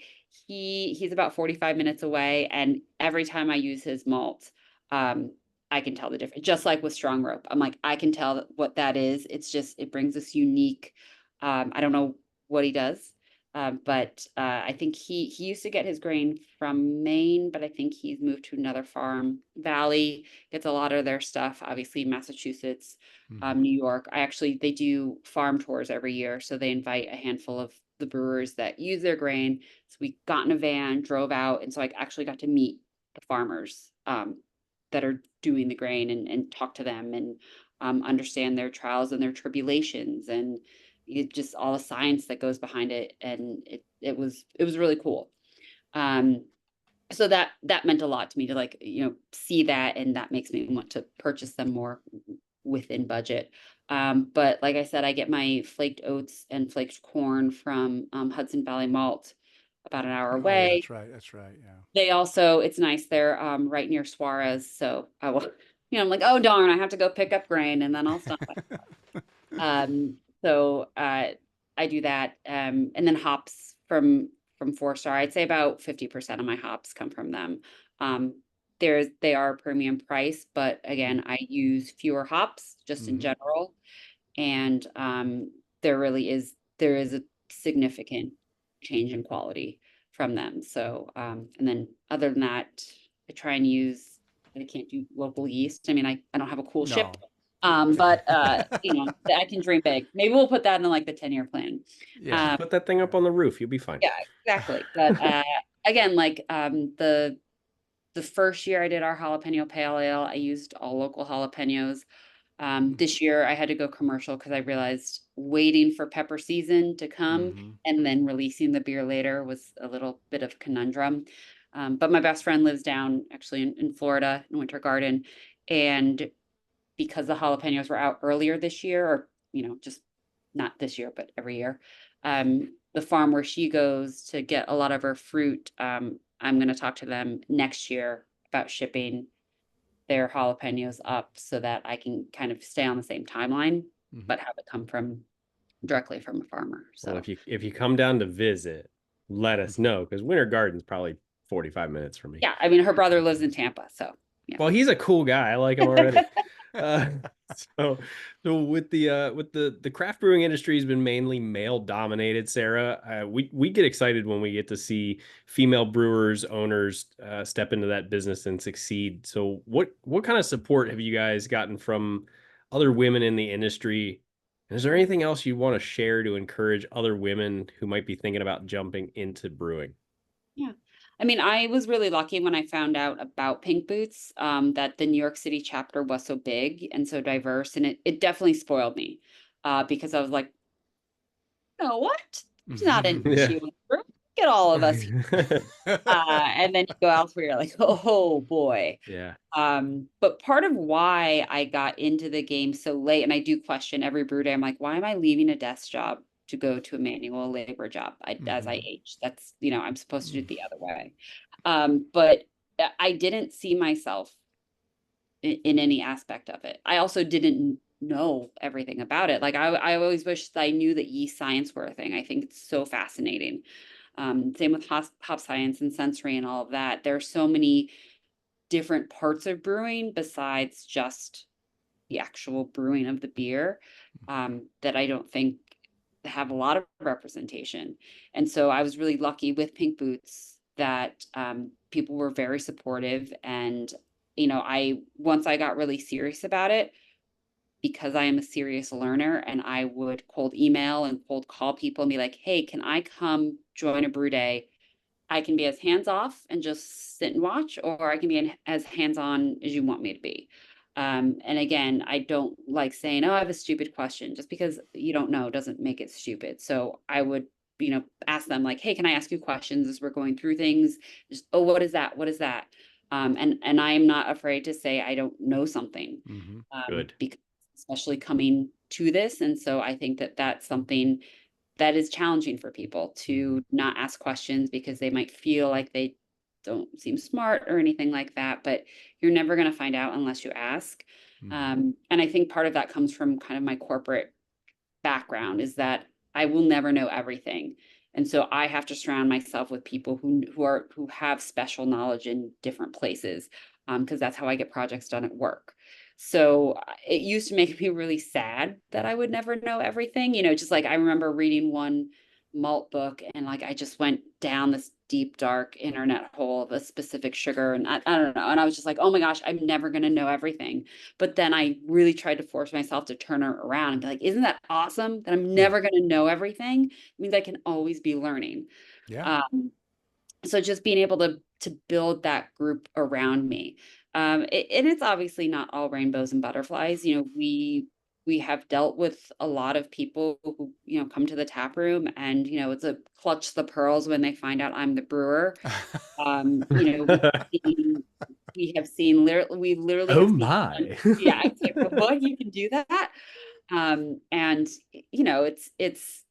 Speaker 3: he's about 45 minutes away, and every time I use his malt, I can tell the difference. Just like with strong rope, I'm like, I can tell what that is. It's just, it brings this unique, I don't know what he does. But I think he used to get his grain from Maine, but I think he's moved to another farm. Valley gets a lot of their stuff, obviously Massachusetts, New York. They do farm tours every year, so they invite a handful of the brewers that use their grain. So we got in a van, drove out, and so I actually got to meet the farmers that are doing the grain and talk to them and understand their trials and their tribulations and just all the science that goes behind it. And it was really cool. So that meant a lot to me to like, see that, and that makes me want to purchase them more within budget. But like I said, I get my flaked oats and flaked corn from Hudson Valley Malt, about an hour
Speaker 1: Oh, yeah,
Speaker 3: away.
Speaker 1: that's right. That's right. Yeah.
Speaker 3: They also, it's nice, they're right near Suarez. So I will, I'm like, oh darn, I have to go pick up grain and then I'll stop by. So I do that. And then hops from 4 Star, I'd say about 50% of my hops come from them. They are a premium price, but again, I use fewer hops just in general. And there is a significant change in quality from them. So, and then other than that, I try and I can't do local yeast. I mean, I don't have a cool ship. But I can dream big. Maybe we'll put that in like the 10-year plan.
Speaker 1: Yeah.
Speaker 2: Put that thing up on the roof. You'll be fine.
Speaker 3: Yeah, exactly. But again, like the first year I did our jalapeno pale ale, I used all local jalapenos. This year I had to go commercial because I realized waiting for pepper season to come and then releasing the beer later was a little bit of a conundrum. But my best friend lives down actually in Florida, in Winter Garden, and because the jalapenos were out earlier this year, or just not this year, but every year, the farm where she goes to get a lot of her fruit, I'm going to talk to them next year about shipping their jalapenos up so that I can kind of stay on the same timeline, but have it come directly from a farmer. So
Speaker 2: well, if you come down to visit, let us know, because Winter Garden's probably 45 minutes from me.
Speaker 3: Yeah, I mean, her brother lives in Tampa, so yeah.
Speaker 2: Well, he's a cool guy. I like him already. So with the craft brewing industry has been mainly male dominated, Sarah. We get excited when we get to see female brewers, owners step into that business and succeed. So what kind of support have you guys gotten from other women in the industry? And is there anything else you want to share to encourage other women who might be thinking about jumping into brewing?
Speaker 3: Yeah. I mean, I was really lucky when I found out about Pink Boots, that the New York City chapter was so big and so diverse, and it definitely spoiled me, because I was like, what? It's not an issue with group. Get all of us. And then you go elsewhere, you're like, oh boy.
Speaker 2: Yeah.
Speaker 3: But part of why I got into the game so late, and I do question every brew day, I'm like, why am I leaving a desk job to go to a manual labor job as I age? That's, I'm supposed to do it the other way. But I didn't see myself in any aspect of it. I also didn't know everything about it. Like I always wished I knew that yeast science were a thing. I think it's so fascinating. Same with hop science and sensory and all of that. There are so many different parts of brewing besides just the actual brewing of the beer, that I don't think have a lot of representation. And so I was really lucky with Pink Boots that people were very supportive. And, once I got really serious about it, because I am a serious learner, and I would cold email and cold call people and be like, hey, can I come join a brew day? I can be as hands off and just sit and watch, or I can be as hands on as you want me to be. And again, I don't like saying, oh, I have a stupid question. Just because you don't know doesn't make it stupid. So I would, ask them like, hey, can I ask you questions as we're going through things? Just, oh, what is that? What is that? And I am not afraid to say I don't know something.
Speaker 2: Good.
Speaker 3: Because especially coming to this. And so I think that that's something that is challenging for people to not ask questions because they might feel like they don't seem smart or anything like that, but you're never going to find out unless you ask. And I think part of that comes from kind of my corporate background, is that I will never know everything. And so I have to surround myself with people who have special knowledge in different places, because that's how I get projects done at work. So it used to make me really sad that I would never know everything. Just like I remember reading one malt book, and like I just went down this deep dark internet hole of a specific sugar, and I don't know, and I was just like, oh my gosh, I'm never going to know everything. But then I really tried to force myself to turn it around and be like, isn't that awesome that I'm never going to know everything? It means I can always be learning.
Speaker 1: Yeah.
Speaker 3: So just being able to build that group around me. And it's obviously not all rainbows and butterflies. We have dealt with a lot of people who, come to the tap room, and, it's a clutch the pearls when they find out I'm the brewer. We have seen literally, we literally
Speaker 2: Oh
Speaker 3: have seen,
Speaker 2: my.
Speaker 3: yeah, it's like, what, you can do that? And it's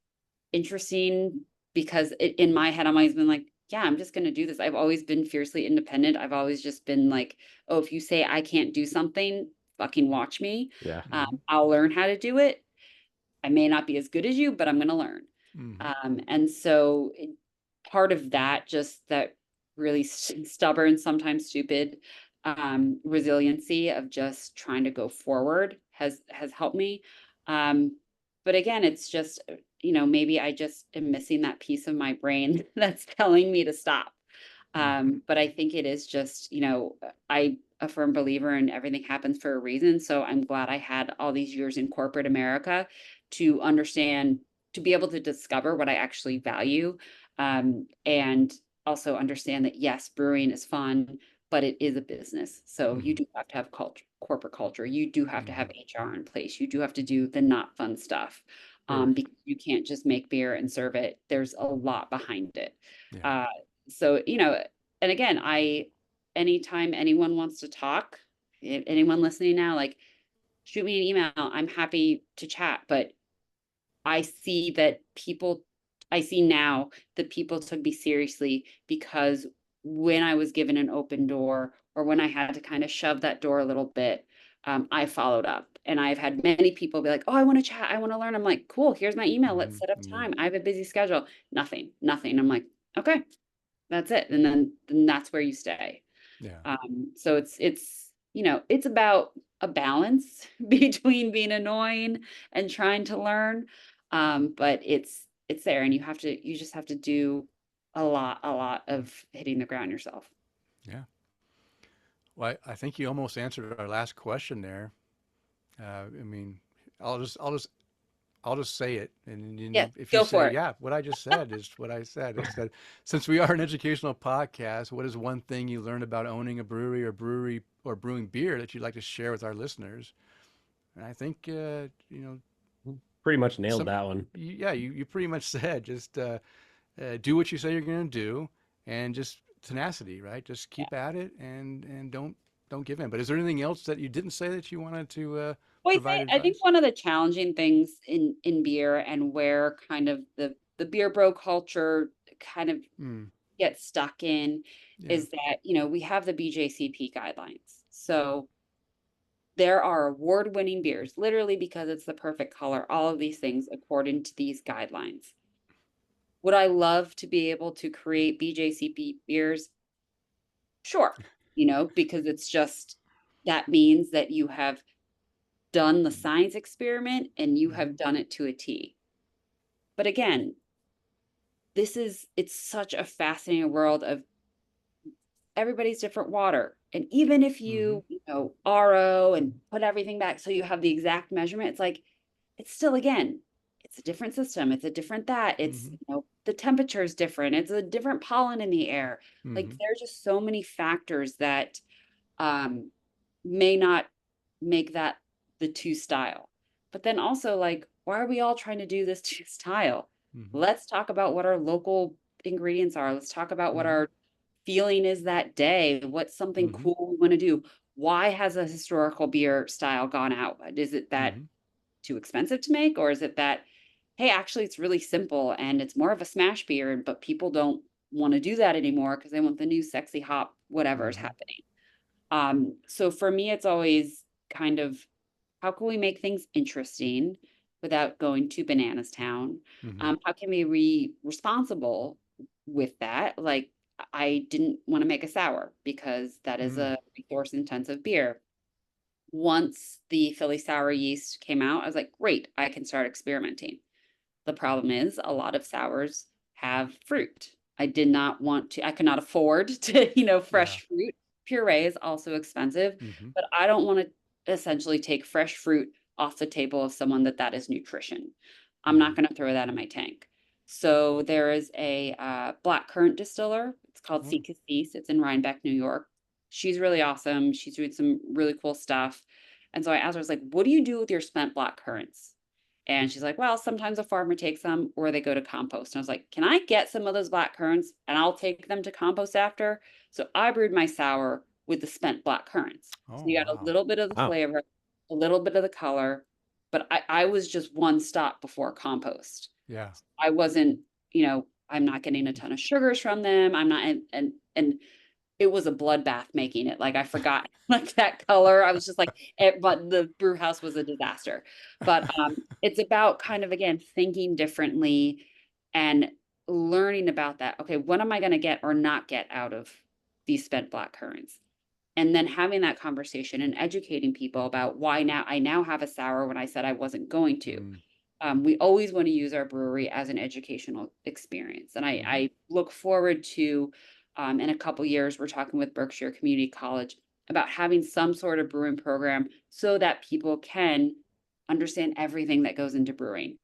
Speaker 3: interesting because in my head, I'm always been like, yeah, I'm just going to do this. I've always been fiercely independent. I've always just been like, oh, if you say I can't do something, fucking watch me.
Speaker 2: Yeah.
Speaker 3: I'll learn how to do it. I may not be as good as you, but I'm going to learn. And so part of that, just that really stubborn, sometimes stupid resiliency of just trying to go forward has helped me. But again, it's just, maybe I just am missing that piece of my brain that's telling me to stop. But I think it is just, I'm a firm believer in everything happens for a reason. So I'm glad I had all these years in corporate America to understand, to be able to discover what I actually value. And also understand that, yes, brewing is fun, but it is a business. So you do have to have corporate culture. You do have to have HR in place. You do have to do the not fun stuff. Because you can't just make beer and serve it. There's a lot behind it.
Speaker 1: Yeah.
Speaker 3: So, and again, anytime anyone wants to talk, anyone listening now, like, shoot me an email. I'm happy to chat. But I see now that people took me seriously, because when I was given an open door, or when I had to kind of shove that door a little bit, I followed up. And I've had many people be like, oh, I want to chat, I want to learn. I'm like, cool, here's my email. Let's set up time. I have a busy schedule. Nothing. I'm like, okay, that's it. And then that's where you stay.
Speaker 1: Yeah.
Speaker 3: So it's about a balance between being annoying and trying to learn. But it's there, and you just have to do a lot of hitting the ground yourself.
Speaker 1: Yeah. Well, I think you almost answered our last question there. I mean, I'll just I'll just I'll just say it,
Speaker 3: Yeah,
Speaker 1: and if you
Speaker 3: go for
Speaker 1: say,
Speaker 3: it.
Speaker 1: "Yeah, what I just said is what I said," I said, since we are an educational podcast, what is one thing you learned about owning a brewery or brewing beer that you'd like to share with our listeners? And I think
Speaker 2: Pretty much nailed
Speaker 1: some
Speaker 2: that one.
Speaker 1: yeah, you pretty much said just do what you say you're going to do, and just tenacity, right? Just keep at it, and don't give in. But is there anything else that you didn't say that you wanted to
Speaker 3: Well,
Speaker 1: provide
Speaker 3: I think
Speaker 1: advice?
Speaker 3: one of the challenging things in beer, and where kind of the beer bro culture kind of
Speaker 1: Mm,
Speaker 3: gets stuck in,
Speaker 1: yeah.
Speaker 3: is that, we have the BJCP guidelines. So there are award-winning beers, literally because it's the perfect color, all of these things according to these guidelines. Would I love to be able to create BJCP beers? Sure. Because that means that you have done the science experiment and you
Speaker 1: Mm-hmm.
Speaker 3: have done it to a T. But again, it's such a fascinating world of everybody's different water. And even if
Speaker 1: Mm-hmm.
Speaker 3: RO and put everything back so you have the exact measurement, it's like, it's still, again, it's a different system. It's a different it's,
Speaker 1: Mm-hmm.
Speaker 3: the temperature is different. It's a different pollen in the air. Like,
Speaker 1: Mm-hmm.
Speaker 3: there's just so many factors that um, may not make that the two style. But then also, like, why are we all trying to do this two style?
Speaker 1: Mm-hmm.
Speaker 3: Let's talk about what our local ingredients are. Let's talk about what
Speaker 1: Mm-hmm.
Speaker 3: our feeling is that day. What's something
Speaker 1: Mm-hmm.
Speaker 3: cool we want to do? Why has a historical beer style gone out? Is it that
Speaker 1: Mm-hmm.
Speaker 3: too expensive to make? Or is it that, hey, actually, it's really simple and it's more of a smash beer, but people don't want to do that anymore because they want the new sexy hop, whatever is
Speaker 1: Mm-hmm.
Speaker 3: happening. So for me, it's always kind of, how can we make things interesting without going to bananas town?
Speaker 1: Mm-hmm.
Speaker 3: How can we be responsible with that? Like, I didn't want to make a sour because that is
Speaker 1: Mm.
Speaker 3: a resource intensive beer. Once the Philly sour yeast came out, I was like, great, I can start experimenting. The problem is a lot of sours have fruit. I did not want to, I could not afford to,
Speaker 1: Yeah.
Speaker 3: fresh fruit. Puree is also expensive,
Speaker 1: Mm-hmm.
Speaker 3: but I don't want to essentially take fresh fruit off the table of someone that is nutrition. I'm
Speaker 1: Mm-hmm.
Speaker 3: not going to throw that in my tank. So there is a black currant distiller. It's called
Speaker 1: Oh.
Speaker 3: Suitcase. It's in Rhinebeck, New York. She's really awesome. She's doing some really cool stuff. And so I asked her, I was like, what do you do with your spent black currants? And she's like, well, sometimes a farmer takes them or they go to compost. And I was like, can I get some of those black currants and I'll take them to compost after? So I brewed my sour with the spent black currants. So
Speaker 1: Oh,
Speaker 3: you got a
Speaker 1: wow.
Speaker 3: little bit of the
Speaker 2: Wow.
Speaker 3: flavor, a little bit of the color, but I was just one stop before compost.
Speaker 1: Yeah.
Speaker 3: I wasn't, I'm not getting a ton of sugars from them. I'm not, and it was a bloodbath making it. Like I forgot like that color. I was just like, but the brew house was a disaster. But it's about kind of again thinking differently and learning about that. Okay, what am I going to get or not get out of these spent black currants? And then having that conversation and educating people about why now I now have a sour when I said I wasn't going to.
Speaker 1: Mm.
Speaker 3: We always want to use our brewery as an educational experience. And
Speaker 1: Mm-hmm.
Speaker 3: I look forward to, in a couple years, we're talking with Berkshire Community College about having some sort of brewing program so that people can understand everything that goes into brewing,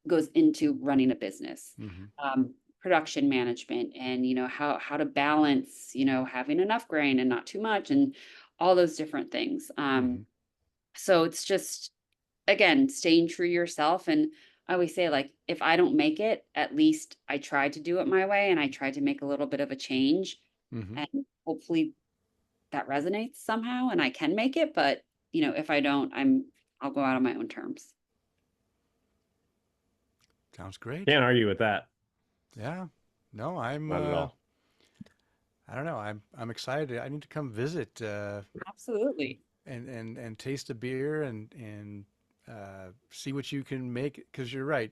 Speaker 3: goes into running a business,
Speaker 1: Mm-hmm.
Speaker 3: production management, and how to balance, having enough grain and not too much, and all those different things.
Speaker 1: Mm-hmm.
Speaker 3: So it's just again, staying true to yourself. And I always say, like, if I don't make it, at least I tried to do it my way and I tried to make a little bit of a change.
Speaker 1: Mm-hmm.
Speaker 3: And hopefully that resonates somehow and I can make it. But, if I don't, I'll go out on my own terms.
Speaker 1: Sounds great.
Speaker 2: Can't argue with that.
Speaker 1: Yeah. No, I'm
Speaker 2: Not at all.
Speaker 1: I don't know. I'm excited. I need to come visit
Speaker 3: Absolutely.
Speaker 1: and taste a beer and see what you can make because you're right.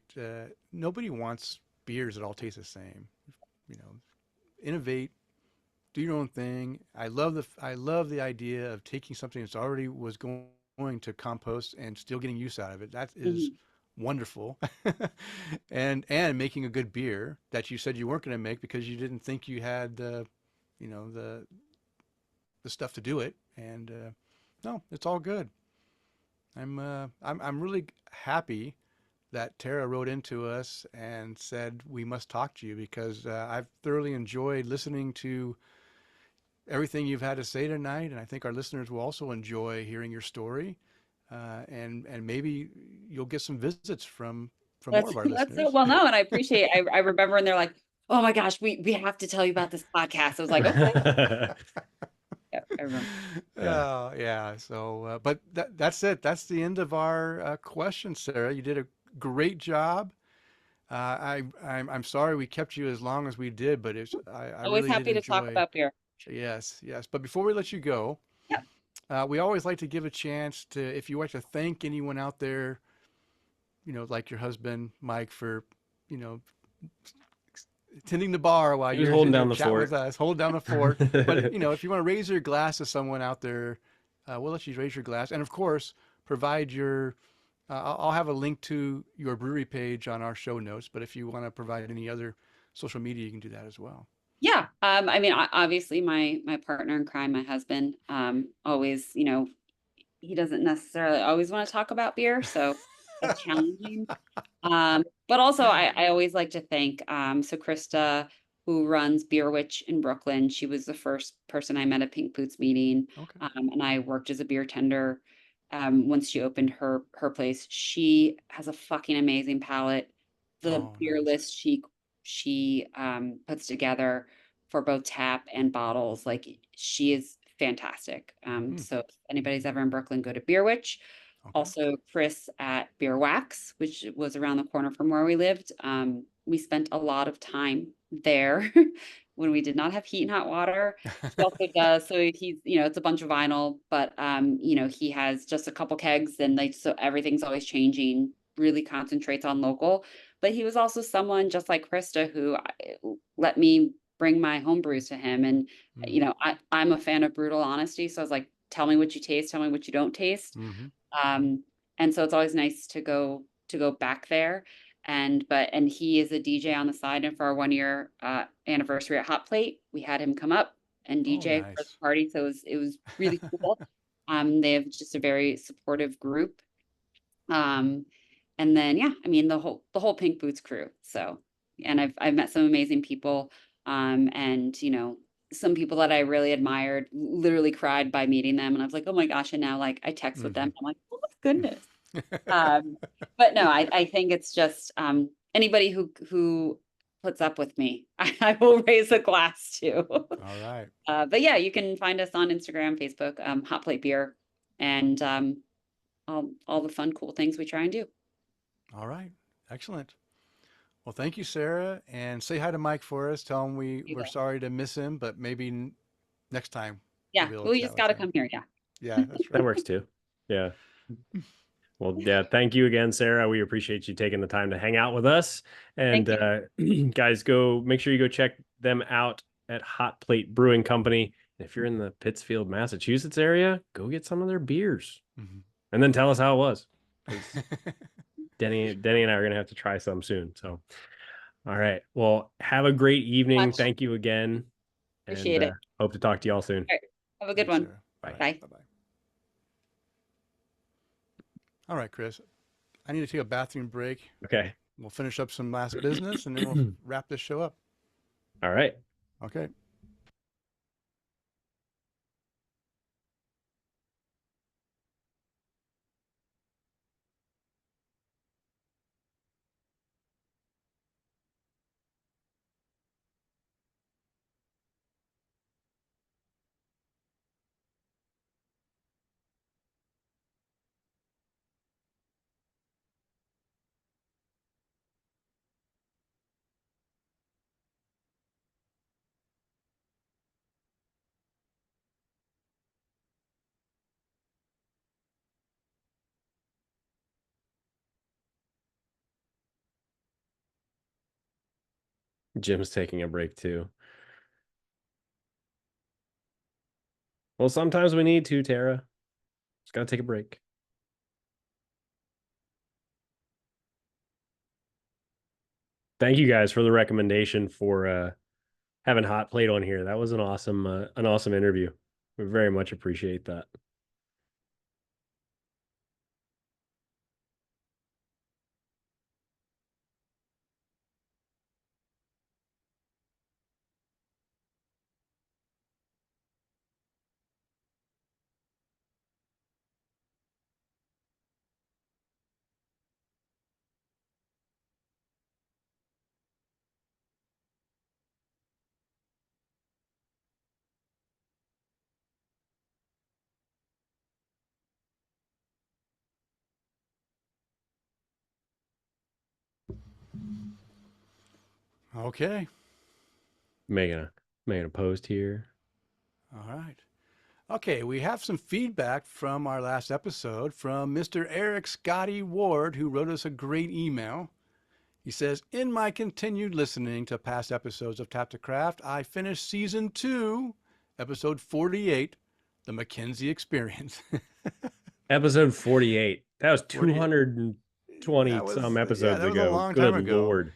Speaker 1: Nobody wants beers that all taste the same. You know, innovate, do your own thing. I love the idea of taking something that's already was going to compost and still getting use out of it. That is
Speaker 3: Mhm.
Speaker 1: wonderful. And making a good beer that you said you weren't going to make because you didn't think you had the you know the stuff to do it. And no, it's all good. I'm really happy that Tara wrote into us and said we must talk to you because I've thoroughly enjoyed listening to everything you've had to say tonight, and I think our listeners will also enjoy hearing your story. And maybe you'll get some visits from more
Speaker 3: That's
Speaker 1: of our
Speaker 3: that's so
Speaker 1: listeners.
Speaker 3: well known. And I appreciate I remember and they're like, oh my gosh, we have to tell you about this podcast. I was like, okay. Yeah, I remember.
Speaker 2: Yeah.
Speaker 1: Yeah. So, but that's it. That's the end of our question, Sarah. You did a great job. I'm sorry we kept you as long as we did, but I
Speaker 3: Always
Speaker 1: really did
Speaker 3: happy to talk
Speaker 1: enjoy.
Speaker 3: about beer.
Speaker 1: Yes, yes. But before we let you go,
Speaker 3: Yeah.
Speaker 1: we always like to give a chance to, if you like to thank anyone out there, like your husband, Mike, for, you know, tending the bar while
Speaker 2: He was
Speaker 1: you're
Speaker 2: holding
Speaker 1: sitting here
Speaker 2: down the
Speaker 1: chatting with
Speaker 2: fort.
Speaker 1: us, hold down the fort. But, if you want to raise your glass to someone out there, we'll let you raise your glass. And of course, provide your, I'll have a link to your brewery page on our show notes. But if you want to provide any other social media, you can do that as well.
Speaker 3: Yeah. I mean, obviously my partner in crime, my husband, always, he doesn't necessarily always want to talk about beer, so that's challenging. But also I always like to thank so Krista, who runs Beer Witch in Brooklyn. She was the first person I met at Pink Boots meeting.
Speaker 1: Okay.
Speaker 3: And I worked as a beer tender once she opened her place. She has a fucking amazing palate. The
Speaker 1: Oh,
Speaker 3: beer
Speaker 1: nice.
Speaker 3: list she puts together for both tap and bottles, like she is fantastic.
Speaker 1: Hmm.
Speaker 3: So if anybody's ever in Brooklyn, go to Beer Witch.
Speaker 1: Okay.
Speaker 3: Also, Kris at Beer Wax, which was around the corner from where we lived. We spent a lot of time there when we did not have heat and hot water. He also does, so he's, it's a bunch of vinyl, but he has just a couple kegs, and so everything's always changing, really concentrates on local. But he was also someone just like Krista who let me bring my home brews to him. And
Speaker 1: Mm.
Speaker 3: I'm a fan of brutal honesty, so I was like, tell me what you taste, tell me what you don't taste.
Speaker 1: Mm-hmm.
Speaker 3: And so it's always nice to go back there. And he is a DJ on the side, and for our 1 year anniversary at Hot Plate, we had him come up and
Speaker 1: Oh,
Speaker 3: DJ for the
Speaker 1: nice.
Speaker 3: party. So it was really cool. They have just a very supportive group. Um, and then yeah, I mean the whole Pink Boots crew. So, and I've met some amazing people. And some people that I really admired literally cried by meeting them. And I was like, oh my gosh. And now like I text with them.
Speaker 1: Mm-hmm.
Speaker 3: I'm like, oh my goodness. Um, but no, I think it's just anybody who puts up with me, I will raise a glass to.
Speaker 1: All right.
Speaker 3: But yeah, you can find us on Instagram, Facebook, Hot Plate Beer, and all the fun, cool things we try and do.
Speaker 1: All right. Excellent. Well, thank you, Sarah, and say hi to Mike for us. Tell him
Speaker 3: You
Speaker 1: we're
Speaker 3: will.
Speaker 1: sorry to miss him, but maybe next time we'll
Speaker 3: Yeah,
Speaker 1: be able
Speaker 3: well,
Speaker 1: to
Speaker 3: you
Speaker 1: chat
Speaker 3: just
Speaker 1: with
Speaker 3: got to
Speaker 1: him.
Speaker 3: come here. Yeah.
Speaker 1: Yeah, that's
Speaker 2: That
Speaker 1: right.
Speaker 2: works too. Yeah. Well, yeah, thank you again, Sarah. We appreciate you taking the time to hang out with us. And
Speaker 3: Thank you.
Speaker 2: guys, make sure you go check them out at Hot Plate Brewing Company. And if you're in the Pittsfield, Massachusetts area, go get some of their beers
Speaker 1: Mhm.
Speaker 2: and then tell us how it was. 'Cause Denny and I are going to have to try some soon. So, all right. Well, have a great evening.
Speaker 3: Much
Speaker 2: Thank you again. And
Speaker 3: appreciate it.
Speaker 2: hope to talk to you all soon.
Speaker 3: All right. Have a good
Speaker 1: Thanks,
Speaker 3: one.
Speaker 1: Sarah. All
Speaker 2: Bye.
Speaker 1: right.
Speaker 3: Bye.
Speaker 1: Bye-bye. All right, Kris. I need to take a bathroom break.
Speaker 2: Okay.
Speaker 1: We'll finish up some last business, and then we'll wrap this show up.
Speaker 2: All right.
Speaker 1: Okay.
Speaker 2: Jim's taking a break too. Well, sometimes we need to, Tara. Just got to take a break. Thank you guys for the recommendation for having Hot Plate on here. That was an awesome interview. We very much appreciate that.
Speaker 1: Okay.
Speaker 2: Making a post here.
Speaker 1: All right. Okay, we have some feedback from our last episode from Mr. Eric Scotty Ward, who wrote us a great email. He says, in my continued listening to past episodes of Tap to Craft, I finished season 2, episode 48, The McKenzie Experience.
Speaker 2: Episode 48. That was
Speaker 1: 48.
Speaker 2: 220 some
Speaker 1: Yeah,
Speaker 2: episodes
Speaker 1: that was a
Speaker 2: ago.
Speaker 1: long time
Speaker 2: Good
Speaker 1: ago.
Speaker 2: Lord.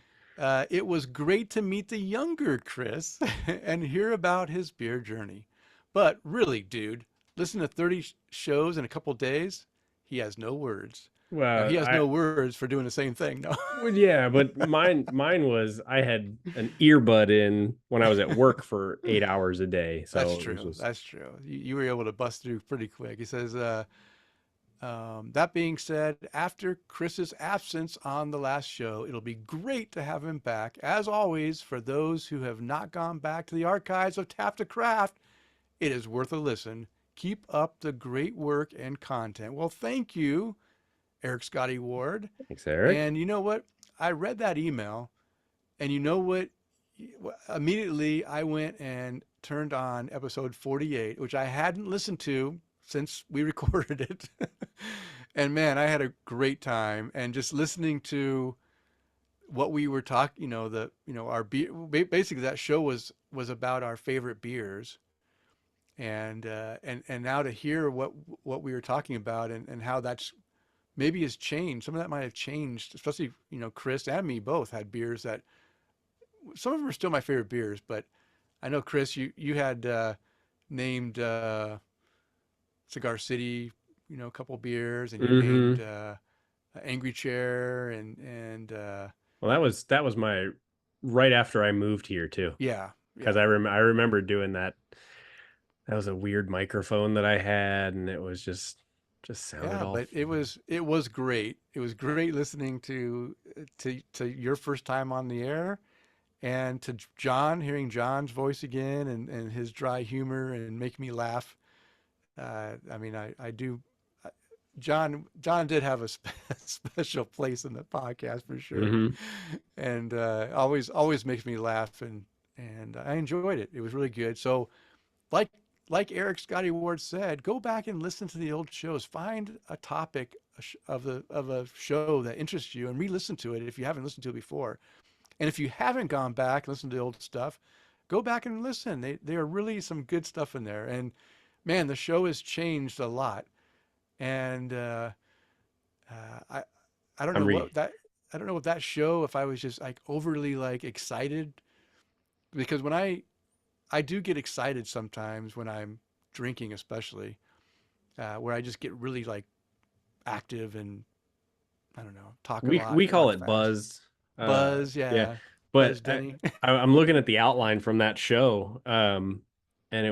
Speaker 1: It was great to meet the younger Kris and hear about his beer journey. But really, dude, listen to 30 shows in a couple days. He has no words. Now, he
Speaker 2: Well,
Speaker 1: has no words for doing the same thing. No.
Speaker 2: well, yeah, but mine was I had an earbud in when I was at work for 8 hours a day.
Speaker 1: That's
Speaker 2: So it was
Speaker 1: true.
Speaker 2: just
Speaker 1: That's true. You were able to bust through pretty quick. He says, that being said, after Kris's absence on the last show, it'll be great to have him back. As always, for those who have not gone back to the archives of Tap to Craft, it is worth a listen. Keep up the great work and content. Well, thank you, Eric Scotty Ward.
Speaker 2: thanks, Eric.
Speaker 1: And you know what? I read that email, and you know what immediately I went and turned on episode 48, which I hadn't listened to since we recorded it. And man, I had a great time. And just listening to what we were talking, our beer, basically that show was about our favorite beers. And now to hear what we were talking about and how that's maybe has changed. Some of that might have changed, especially, Kris and me both had beers that some of them are still my favorite beers, but I know Kris, you had named Cigar City, a couple beers, and you
Speaker 2: Mm-hmm.
Speaker 1: named Angry Chair and
Speaker 2: Well, that was my right after I moved here too,
Speaker 1: yeah,
Speaker 2: because
Speaker 1: yeah,
Speaker 2: I remember doing that. That was a weird microphone that I had, and it was just sounded
Speaker 1: yeah.
Speaker 2: all
Speaker 1: But it was great. It was great listening to your first time on the air, and to John, hearing John's voice again and his dry humor and make me laugh. I mean, I do. John did have a special place in the podcast for sure,
Speaker 2: Mm-hmm.
Speaker 1: and always makes me laugh, and I enjoyed it. It was really good. So like like Eric Scotty Ward said, go back and listen to the old shows. Find a topic of a show that interests you and re-listen to it if you haven't listened to it before. And if you haven't gone back and listened to the old stuff, go back and listen. They are really some good stuff in there. And man, the show has changed a lot. And I I don't
Speaker 2: I'm
Speaker 1: know
Speaker 2: re
Speaker 1: what that I don't know what that show, if I was just like overly like excited, because when I do get excited sometimes when I'm drinking, especially where I just get really like active and I don't know, talk a lot,
Speaker 2: we call
Speaker 1: talk
Speaker 2: it
Speaker 1: fast.
Speaker 2: buzz.
Speaker 1: Buzz,
Speaker 2: Yeah,
Speaker 1: yeah. Buzz
Speaker 2: but
Speaker 1: Denny.
Speaker 2: I'm looking at the outline from that show, and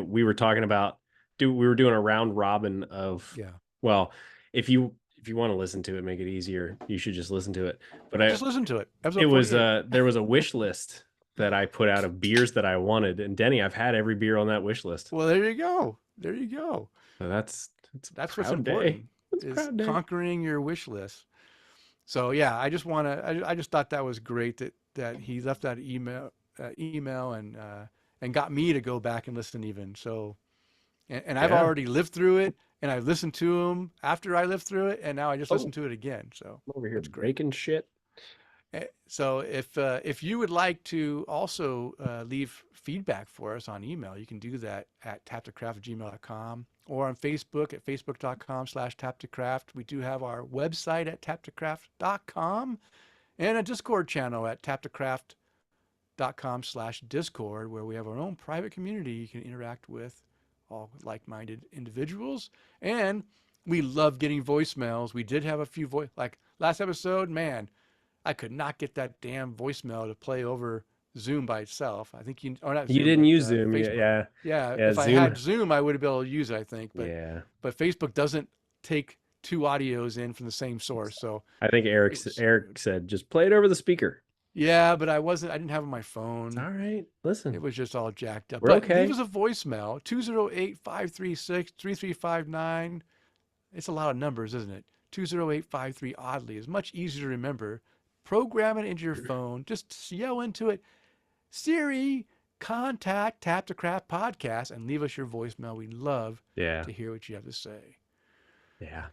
Speaker 2: we were talking about we were doing a round robin of,
Speaker 1: Yeah.
Speaker 2: well, if you want to listen to it, make it easier, you should just listen to it. But
Speaker 1: Just listen to it.
Speaker 2: it
Speaker 1: Episode
Speaker 2: was
Speaker 1: 48.
Speaker 2: there was a wish list that I put out of beers that I wanted, and Denny, I've had every beer on that wish list.
Speaker 1: Well, there you go. There you go.
Speaker 2: So it's a
Speaker 1: That's what's
Speaker 2: proud day.
Speaker 1: important
Speaker 2: It's a
Speaker 1: is
Speaker 2: proud day.
Speaker 1: conquering your wish list. So yeah, I just thought that was great that he left that email and got me to go back and listen even. So and I've
Speaker 2: Yeah.
Speaker 1: already lived through it and I listened to him after I lived through it and now I just
Speaker 2: Oh,
Speaker 1: listened to it again. So
Speaker 2: I'm over here
Speaker 1: that's great.
Speaker 2: breaking shit.
Speaker 1: So if you would like to also leave feedback for us on email, you can do that at taptocraft@gmail.com or on Facebook at facebook.com/taptocraft. We do have our website at taptocraft.com and a Discord channel at taptocraft.com/discord where we have our own private community you can interact with all like-minded individuals. And we love getting voicemails. We did have a few like last episode, man. I could not get that damn voicemail to play over Zoom by itself. I think or not
Speaker 2: You
Speaker 1: Zoom,
Speaker 2: didn't
Speaker 1: but
Speaker 2: use Zoom, yeah,
Speaker 1: Facebook.
Speaker 2: yeah,
Speaker 1: Yeah,
Speaker 2: yeah.
Speaker 1: if I
Speaker 2: Zoom,
Speaker 1: had Zoom, I would have been able to use it, I think.
Speaker 2: yeah.
Speaker 1: But Facebook doesn't take two audios in from the same source, so
Speaker 2: I think
Speaker 1: it was
Speaker 2: Eric said just play it over the speaker.
Speaker 1: yeah. But I didn't have it on my
Speaker 2: It's
Speaker 1: phone.
Speaker 2: all right.
Speaker 1: It
Speaker 2: Listen,
Speaker 1: was just all jacked up.
Speaker 2: we're
Speaker 1: But leave
Speaker 2: okay.
Speaker 1: us a voicemail 208-536-3359. It's a lot of numbers, isn't it? 208-53 oddly is much easier to remember. Program it into your phone. Just yell into it, Siri, contact Tap to Craft Podcast, and leave us your voicemail. We'd love
Speaker 2: Yeah,
Speaker 1: to hear what you have to say.
Speaker 2: yeah.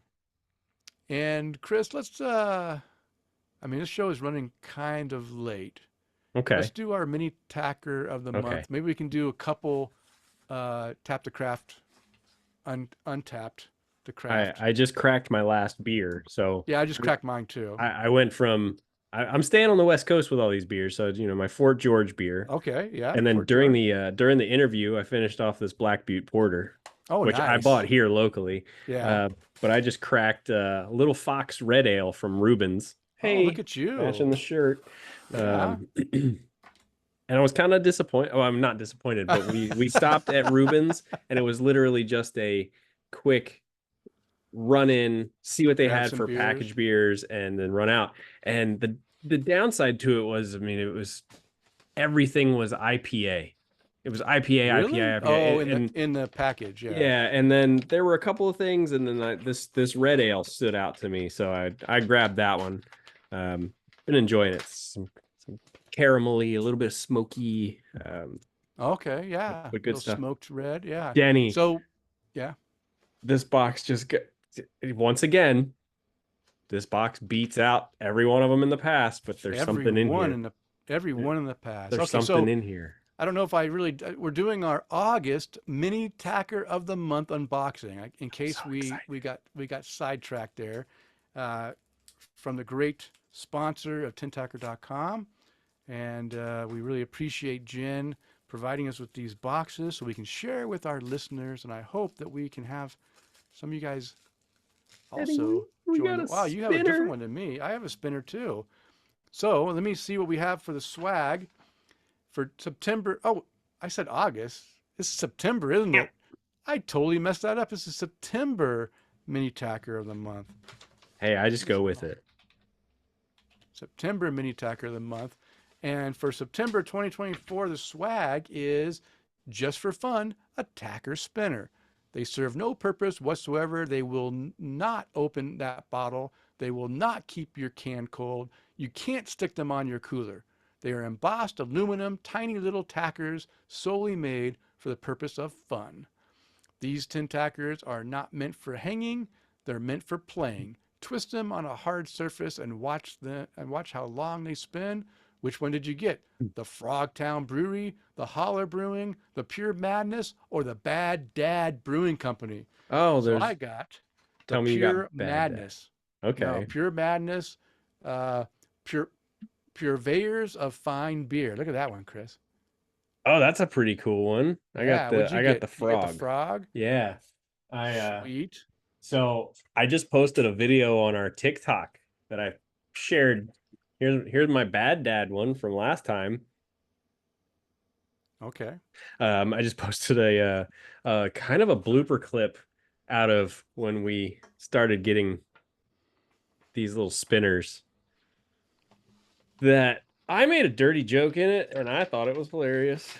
Speaker 1: And Kris, let's this show is running kind of late. Let's
Speaker 2: Okay,
Speaker 1: do our mini tacker of the
Speaker 2: okay.
Speaker 1: month. Maybe we can do a couple Tap to Craft untapped the craft.
Speaker 2: I just cracked my last beer, so
Speaker 1: Yeah, I just cracked mine too.
Speaker 2: I went from I'm staying on the West Coast with all these beers, so my Fort George beer,
Speaker 1: Okay, yeah.
Speaker 2: and then
Speaker 1: Fort George.
Speaker 2: during the interview, I finished off this Black Butte Porter,
Speaker 1: Oh,
Speaker 2: which I
Speaker 1: nice.
Speaker 2: bought here locally.
Speaker 1: Yeah.
Speaker 2: But I just cracked Little Fox Red Ale from Rubens.
Speaker 1: Oh,
Speaker 2: Hey,
Speaker 1: look at you.
Speaker 2: matching the shirt.
Speaker 1: Yeah.
Speaker 2: And I was kind of disappointed. Oh, I'm not disappointed, but we stopped at Rubens, and it was literally just a quick run in, see what they
Speaker 1: Grab
Speaker 2: had
Speaker 1: some
Speaker 2: for
Speaker 1: beers.
Speaker 2: packaged beers, and then run out. And the downside to it was, it was everything was IPA. It was IPA,
Speaker 1: Really?
Speaker 2: IPA, IPA.
Speaker 1: Oh,
Speaker 2: and
Speaker 1: in the package, yeah.
Speaker 2: yeah, and then there were a couple of things, and then this red ale stood out to me, so I grabbed that one. Been enjoying it. Some Caramelly, a little bit of smoky.
Speaker 1: Okay, yeah,
Speaker 2: But good
Speaker 1: little
Speaker 2: stuff.
Speaker 1: smoked red, yeah.
Speaker 2: Denny,
Speaker 1: So, yeah,
Speaker 2: this box just got, once again, this box beats out every one of them in the past, but there's something in here.
Speaker 1: Every one in the past.
Speaker 2: There's
Speaker 1: Okay,
Speaker 2: something
Speaker 1: so
Speaker 2: in here.
Speaker 1: I don't know if I really we're doing our August mini tacker of the month unboxing. In case
Speaker 2: So
Speaker 1: we got sidetracked there, from the great sponsor of tintacker.com, and we really appreciate Jen providing us with these boxes so we can share with our listeners. And I hope that we can have some of you guys also
Speaker 2: we
Speaker 1: join.
Speaker 2: got a
Speaker 1: Wow, you have a different
Speaker 2: spinner.
Speaker 1: one than me. I have a spinner too. So let me see what we have for the swag for September. Oh, I said August. This is September, isn't
Speaker 2: Yeah.
Speaker 1: it? I totally messed that up. This is September mini tacker of the month.
Speaker 2: Hey, I just go with it.
Speaker 1: September mini tacker of the month. And for September 2024, the swag is just for fun, a tacker spinner. They serve no purpose whatsoever. They will not open that bottle. They will not keep your can cold. You can't stick them on your cooler. They are embossed aluminum, tiny little tackers solely made for the purpose of fun. These tin tackers are not meant for hanging. They're meant for playing. Twist them on a hard surface and watch how long they spin. Which one did you get? The Frogtown Brewery, the Holler Brewing, the Pure Madness, or the Bad Dad Brewing Company?
Speaker 2: Oh,
Speaker 1: So I got the
Speaker 2: tell me you got
Speaker 1: Pure
Speaker 2: Bad Dad.
Speaker 1: Madness.
Speaker 2: Okay.
Speaker 1: No, Pure Madness, purveyors of fine beer. Look at that one, Kris.
Speaker 2: Oh, that's a pretty cool one. I got the
Speaker 1: You get?
Speaker 2: the
Speaker 1: You get
Speaker 2: frog.
Speaker 1: the frog?
Speaker 2: Yeah. I
Speaker 1: Sweet.
Speaker 2: So I just posted a video on our TikTok that I shared. Here's my Bad Dad one from last time.
Speaker 1: Okay.
Speaker 2: I just posted a kind of a blooper clip out of when we started getting these little spinners that I made a dirty joke in it, and I thought it was hilarious.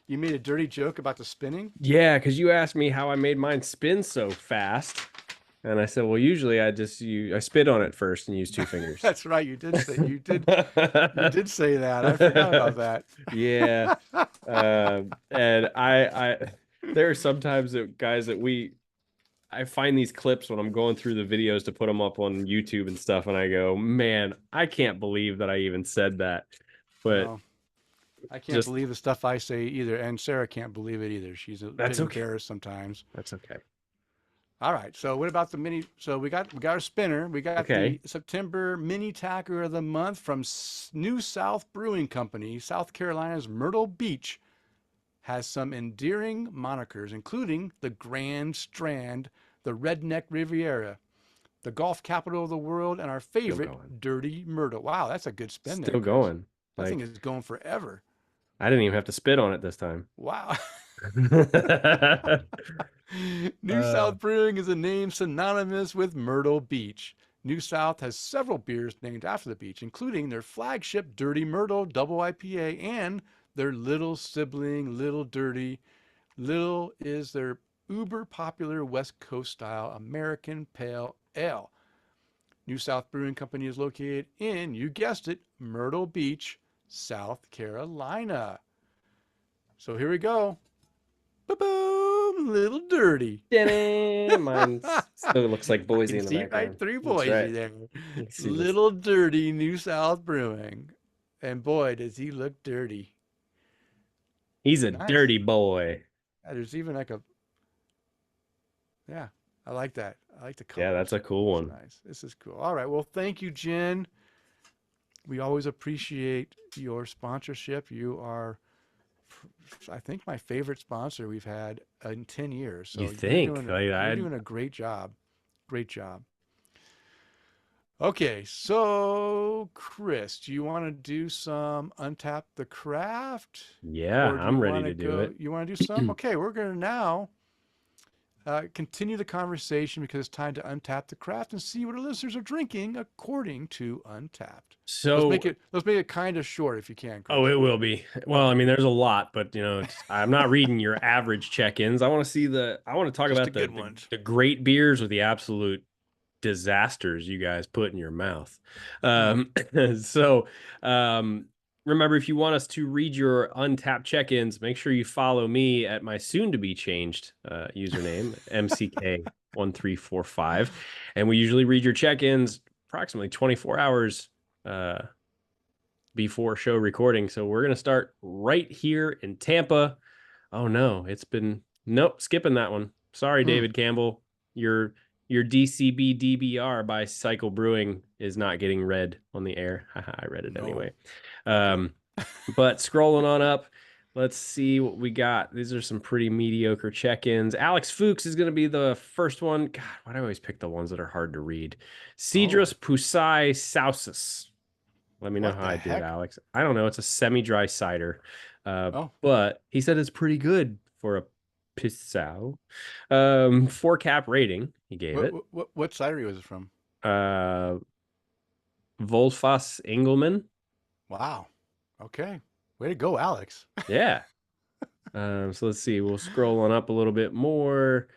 Speaker 1: You made a dirty joke about the spinning?
Speaker 2: Yeah, because you asked me how I made mine spin so fast. And I said, well, usually I spit on it first and use 2 fingers.
Speaker 1: That's right. You did say you did say that. I forgot about that.
Speaker 2: Yeah. And there are sometimes that guys that I find these clips when I'm going through the videos to put them up on YouTube and stuff, and I go, man, I can't believe that I even said that. But
Speaker 1: no, I can't believe the stuff I say either, and Sarah can't believe it either. She's a bit embarrassed sometimes.
Speaker 2: That's okay.
Speaker 1: All right. So what about the mini? So we got our spinner. We got the September mini tacker of the month from New South Brewing Company, South Carolina's Myrtle Beach. Has some endearing monikers, including the Grand Strand, the Redneck Riviera, the golf capital of the world, and our favorite, Dirty Myrtle. Wow, that's a good spin there.
Speaker 2: Still going.
Speaker 1: That thing is going forever.
Speaker 2: I didn't even have to spit on it this time.
Speaker 1: Wow. New South Brewing is a name synonymous with Myrtle Beach. New South has several beers named after the beach, including their flagship Dirty Myrtle Double IPA and their little sibling, Little Dirty. Little is their uber popular West Coast style American Pale Ale. New South Brewing Company is located in, you guessed it, Myrtle Beach, South Carolina. So here we go. Boom, Little Dirty.
Speaker 2: Mine still looks like Boise in the background.
Speaker 1: Right through Boise
Speaker 2: right.
Speaker 1: there. Little Dirty, New South Brewing. And boy, does he look dirty.
Speaker 2: He's a dirty boy.
Speaker 1: Yeah, there's even like yeah, I like that. I like the color.
Speaker 2: Yeah, that's a cool one.
Speaker 1: Nice. This is cool. All right. Well, thank you, Jen. We always appreciate your sponsorship. You are, I think, my favorite sponsor we've had in 10 years. So
Speaker 2: you think?
Speaker 1: You're doing a great job. Great job. Okay, so Kris, do you want to do some Untap the Craft?
Speaker 2: Yeah, I'm ready to do it.
Speaker 1: You want to do some? Okay, we're going to now continue the conversation because it's time to Untap the Craft and see what our listeners are drinking according to Untapped.
Speaker 2: So
Speaker 1: let's make it kind of short if you can, Kris.
Speaker 2: Oh, it will be. Well, I mean, there's a lot, but I'm not reading your average check-ins. I want to talk about the great beers or the absolute disasters you guys put in your mouth. So remember, if you want us to read your untapped check-ins, make sure you follow me at my soon-to-be changed username, MCK1345. And we usually read your check-ins approximately 24 hours before show recording. So we're going to start right here in Tampa. Oh, no, nope, skipping that one. Sorry, David Campbell. Your DCB DBR by Cycle Brewing is not getting read on the air. I read it anyway. But scrolling on up, let's see what we got. These are some pretty mediocre check-ins. Alex Fuchs is going to be the first one. God, why do I always pick the ones that are hard to read? Cedrus Pusai Sausus. Let me know how I did, Alex. I don't know. It's a semi-dry cider. But he said it's pretty good for a Pisau. 4-cap rating. He gave it.
Speaker 1: What cidery was it from?
Speaker 2: Volfas Engelmann.
Speaker 1: Wow. Okay. Way to go, Alex.
Speaker 2: Yeah. So let's see. We'll scroll on up a little bit more.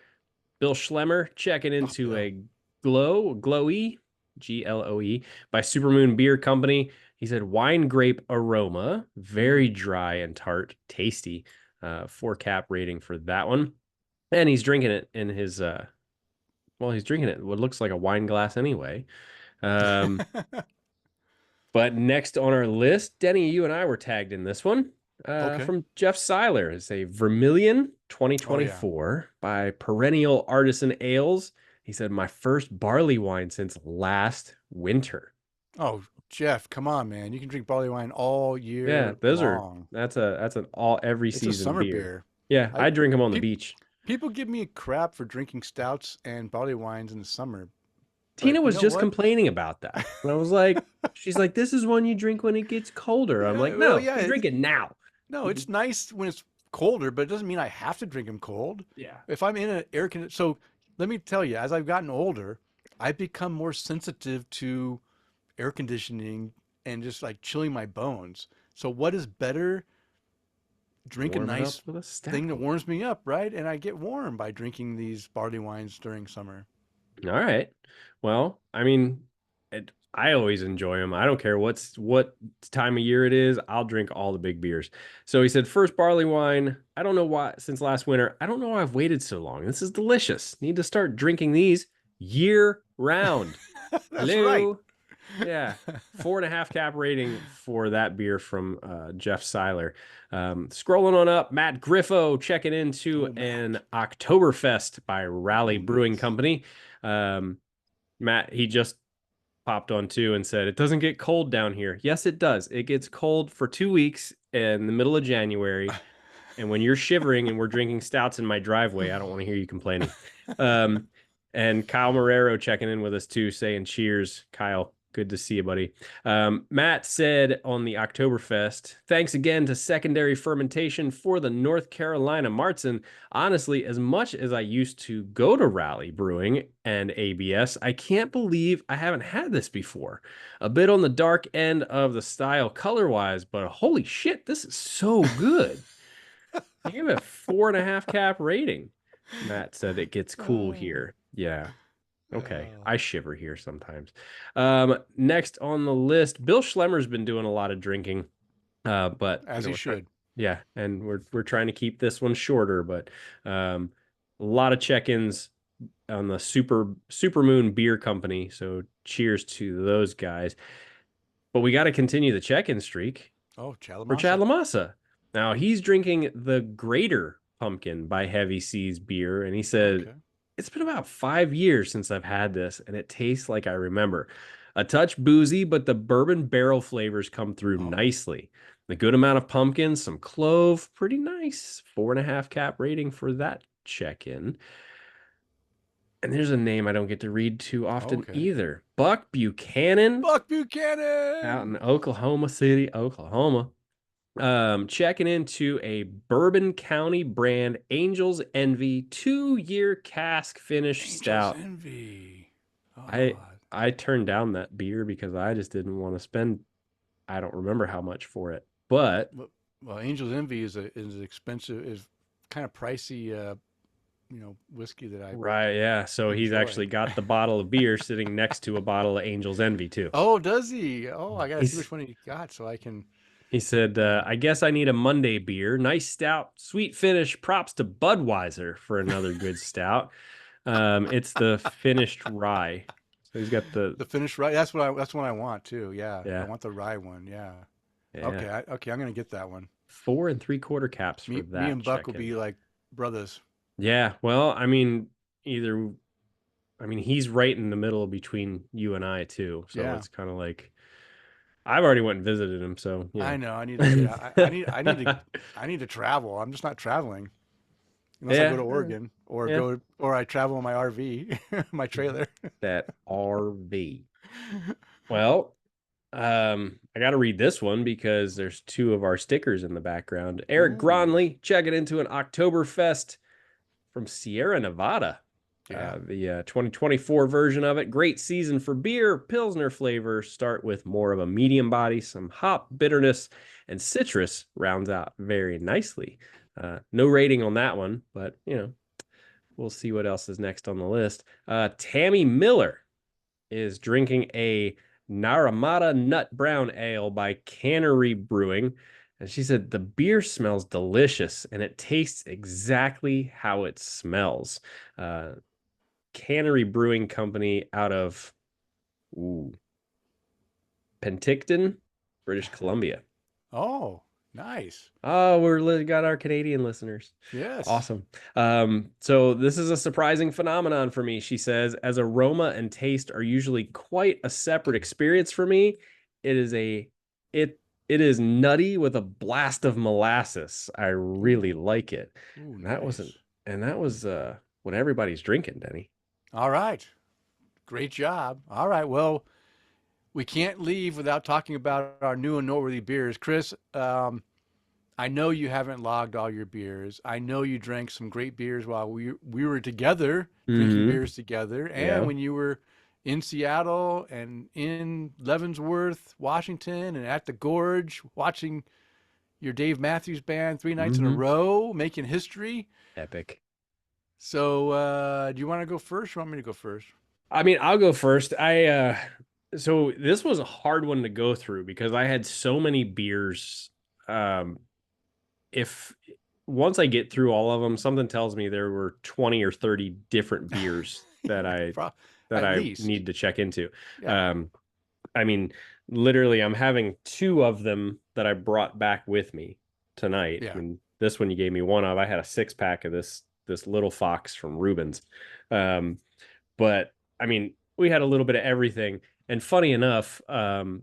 Speaker 2: Bill Schlemmer checking into a Glowy, GLOE, by Supermoon Beer Company. He said wine grape aroma, very dry and tart, tasty. 4-cap rating for that one. And he's drinking it in his he's drinking it what looks like a wine glass anyway. But next on our list, Denny, you and I were tagged in this one. From Jeff Seiler. It's a Vermilion 2024 by Perennial Artisan Ales. He said, my first barley wine since last winter.
Speaker 1: Oh, Jeff, come on, man. You can drink barley wine all year.
Speaker 2: Yeah, those
Speaker 1: long.
Speaker 2: That's an all every
Speaker 1: it's
Speaker 2: season
Speaker 1: a summer
Speaker 2: beer. Yeah, I drink them on the beach.
Speaker 1: People give me crap for drinking stouts and barley wines in the summer.
Speaker 2: Tina was just complaining about that. And I was like, she's like, this is one you drink when it gets colder. I'm like, no, you drink it now.
Speaker 1: No, it's nice when it's colder, but it doesn't mean I have to drink them cold.
Speaker 2: Yeah.
Speaker 1: If I'm in an air conditioner, so let me tell you, as I've gotten older, I've become more sensitive to air conditioning and just like chilling my bones. So what is better? Drink a nice thing that warms me up, right? And I get warm by drinking these barley wines during summer.
Speaker 2: All right. Well, I mean, I always enjoy them. I don't care what time of year it is. I'll drink all the big beers. So he said, first barley wine. I don't know why, since last winter. I don't know why I've waited so long. This is delicious. Need to start drinking these year round.
Speaker 1: That's right.
Speaker 2: Yeah. 4.5 cap rating for that beer from Jeff Seiler. Scrolling on up, Matt Griffo checking into an Oktoberfest by Raleigh Brewing Company. Matt, he just popped on too and said, it doesn't get cold down here. Yes, it does. It gets cold for 2 weeks in the middle of January. And when you're shivering and we're drinking stouts in my driveway, I don't want to hear you complaining. And Kyle Marrero checking in with us too, saying cheers. Kyle, good to see you, buddy. Matt said on the Oktoberfest, thanks again to Secondary Fermentation for the North Carolina Marzen. Honestly, as much as I used to go to Raleigh Brewing and ABS, I can't believe I haven't had this before. A bit on the dark end of the style color-wise, but holy shit, this is so good. I give it a 4.5 cap rating. Matt said it gets cool here. Yeah. Okay. I shiver here sometimes. Next on the list, Bill Schlemmer's been doing a lot of drinking. But
Speaker 1: as he should.
Speaker 2: Yeah. And we're trying to keep this one shorter, but a lot of check-ins on the Supermoon Beer Company. So cheers to those guys. But we got to continue the check-in streak.
Speaker 1: Oh, Chad
Speaker 2: for Chad Lamassa. Now he's drinking the Greater Pumpkin by Heavy Seas Beer, and he said, it's been about 5 years since I've had this, and it tastes like I remember. A touch boozy, but the bourbon barrel flavors come through nicely. A good amount of pumpkin, some clove, pretty nice. 4.5 cap rating for that check-in. And there's a name I don't get to read too often either. Buck Buchanan.
Speaker 1: Buck Buchanan!
Speaker 2: Out in Oklahoma City, Oklahoma. Checking into a Bourbon County brand Angel's Envy 2-year cask finish stout.
Speaker 1: Angel's Envy.
Speaker 2: I turned down that beer because I just didn't want to spend, I don't remember how much for it. But
Speaker 1: well, Angel's Envy is expensive, is kind of pricey whiskey that I
Speaker 2: Right, yeah. So he's
Speaker 1: enjoy.
Speaker 2: actually got the bottle of beer sitting next to a bottle of Angel's Envy too.
Speaker 1: Oh, does he? Oh, I gotta see
Speaker 2: He's
Speaker 1: which one he got so I can.
Speaker 2: he said, I guess I need a Monday beer. Nice stout, sweet finish. Props to Budweiser for another good stout. It's the finished rye. So he's got the
Speaker 1: The finished rye. That's what I want too. Yeah, I
Speaker 2: yeah,
Speaker 1: want the rye one. Yeah.
Speaker 2: yeah.
Speaker 1: Okay. Okay. I'm gonna get that one.
Speaker 2: 4 3/4 caps for
Speaker 1: Me
Speaker 2: that
Speaker 1: and Buck will
Speaker 2: check-in.
Speaker 1: be like brothers.
Speaker 2: Yeah, well, I mean, either he's right in the middle between you and I too. So
Speaker 1: Yeah.
Speaker 2: it's kind of like I've already went and visited him, so
Speaker 1: I know. I need to get out. I need to travel. I'm just not traveling unless I go
Speaker 2: yeah,
Speaker 1: to Oregon
Speaker 2: yeah.
Speaker 1: or I travel in my RV, my trailer.
Speaker 2: That RV. Well, I got to read this one because there's two of our stickers in the background. Eric
Speaker 1: Ooh.
Speaker 2: Gronley checking into an Oktoberfest from Sierra Nevada.
Speaker 1: Yeah.
Speaker 2: The 2024 version of it. Great season for beer. Pilsner flavors start with more of a medium body. Some hop, bitterness, and citrus rounds out very nicely. No rating on that one, but we'll see what else is next on the list. Tammy Miller is drinking a Naramata Nut Brown Ale by Cannery Brewing. And she said the beer smells delicious and it tastes exactly how it smells. Cannery Brewing Company out of Penticton, British Columbia.
Speaker 1: Oh, nice.
Speaker 2: Oh, we got our Canadian listeners.
Speaker 1: Yes.
Speaker 2: Awesome. So this is a surprising phenomenon for me. She says, as aroma and taste are usually quite a separate experience for me. It is nutty with a blast of molasses. I really
Speaker 1: Ooh.
Speaker 2: like it.
Speaker 1: Ooh,
Speaker 2: And
Speaker 1: nice.
Speaker 2: that was what everybody's drinking, Denny.
Speaker 1: All right. Great job. All right. Well, we can't leave without talking about our new and noteworthy beers. Kris, I know you haven't logged all your beers. I know you drank some great beers while we were together drinking
Speaker 2: Mm-hmm.
Speaker 1: beers together, and
Speaker 2: Yeah.
Speaker 1: when you were in Seattle and in Leavenworth, Washington, and at the Gorge watching your Dave Matthews Band 3 nights in a
Speaker 2: Mm-hmm.
Speaker 1: row, making history.
Speaker 2: Epic.
Speaker 1: So, do you want to go first, or want me to go first?
Speaker 2: I'll go first. So this was a hard one to go through because I had so many beers. If once I get through all of them, something tells me there were 20 or 30 different beers that
Speaker 1: At
Speaker 2: I
Speaker 1: least,
Speaker 2: need to check into.
Speaker 1: yeah,
Speaker 2: Um, I mean, literally, I'm having two of them that I brought back with me tonight.
Speaker 1: yeah.
Speaker 2: This one you gave me one of. I had a 6-pack of this little fox from Rubens. Um, but we had a little bit of everything. And funny enough, when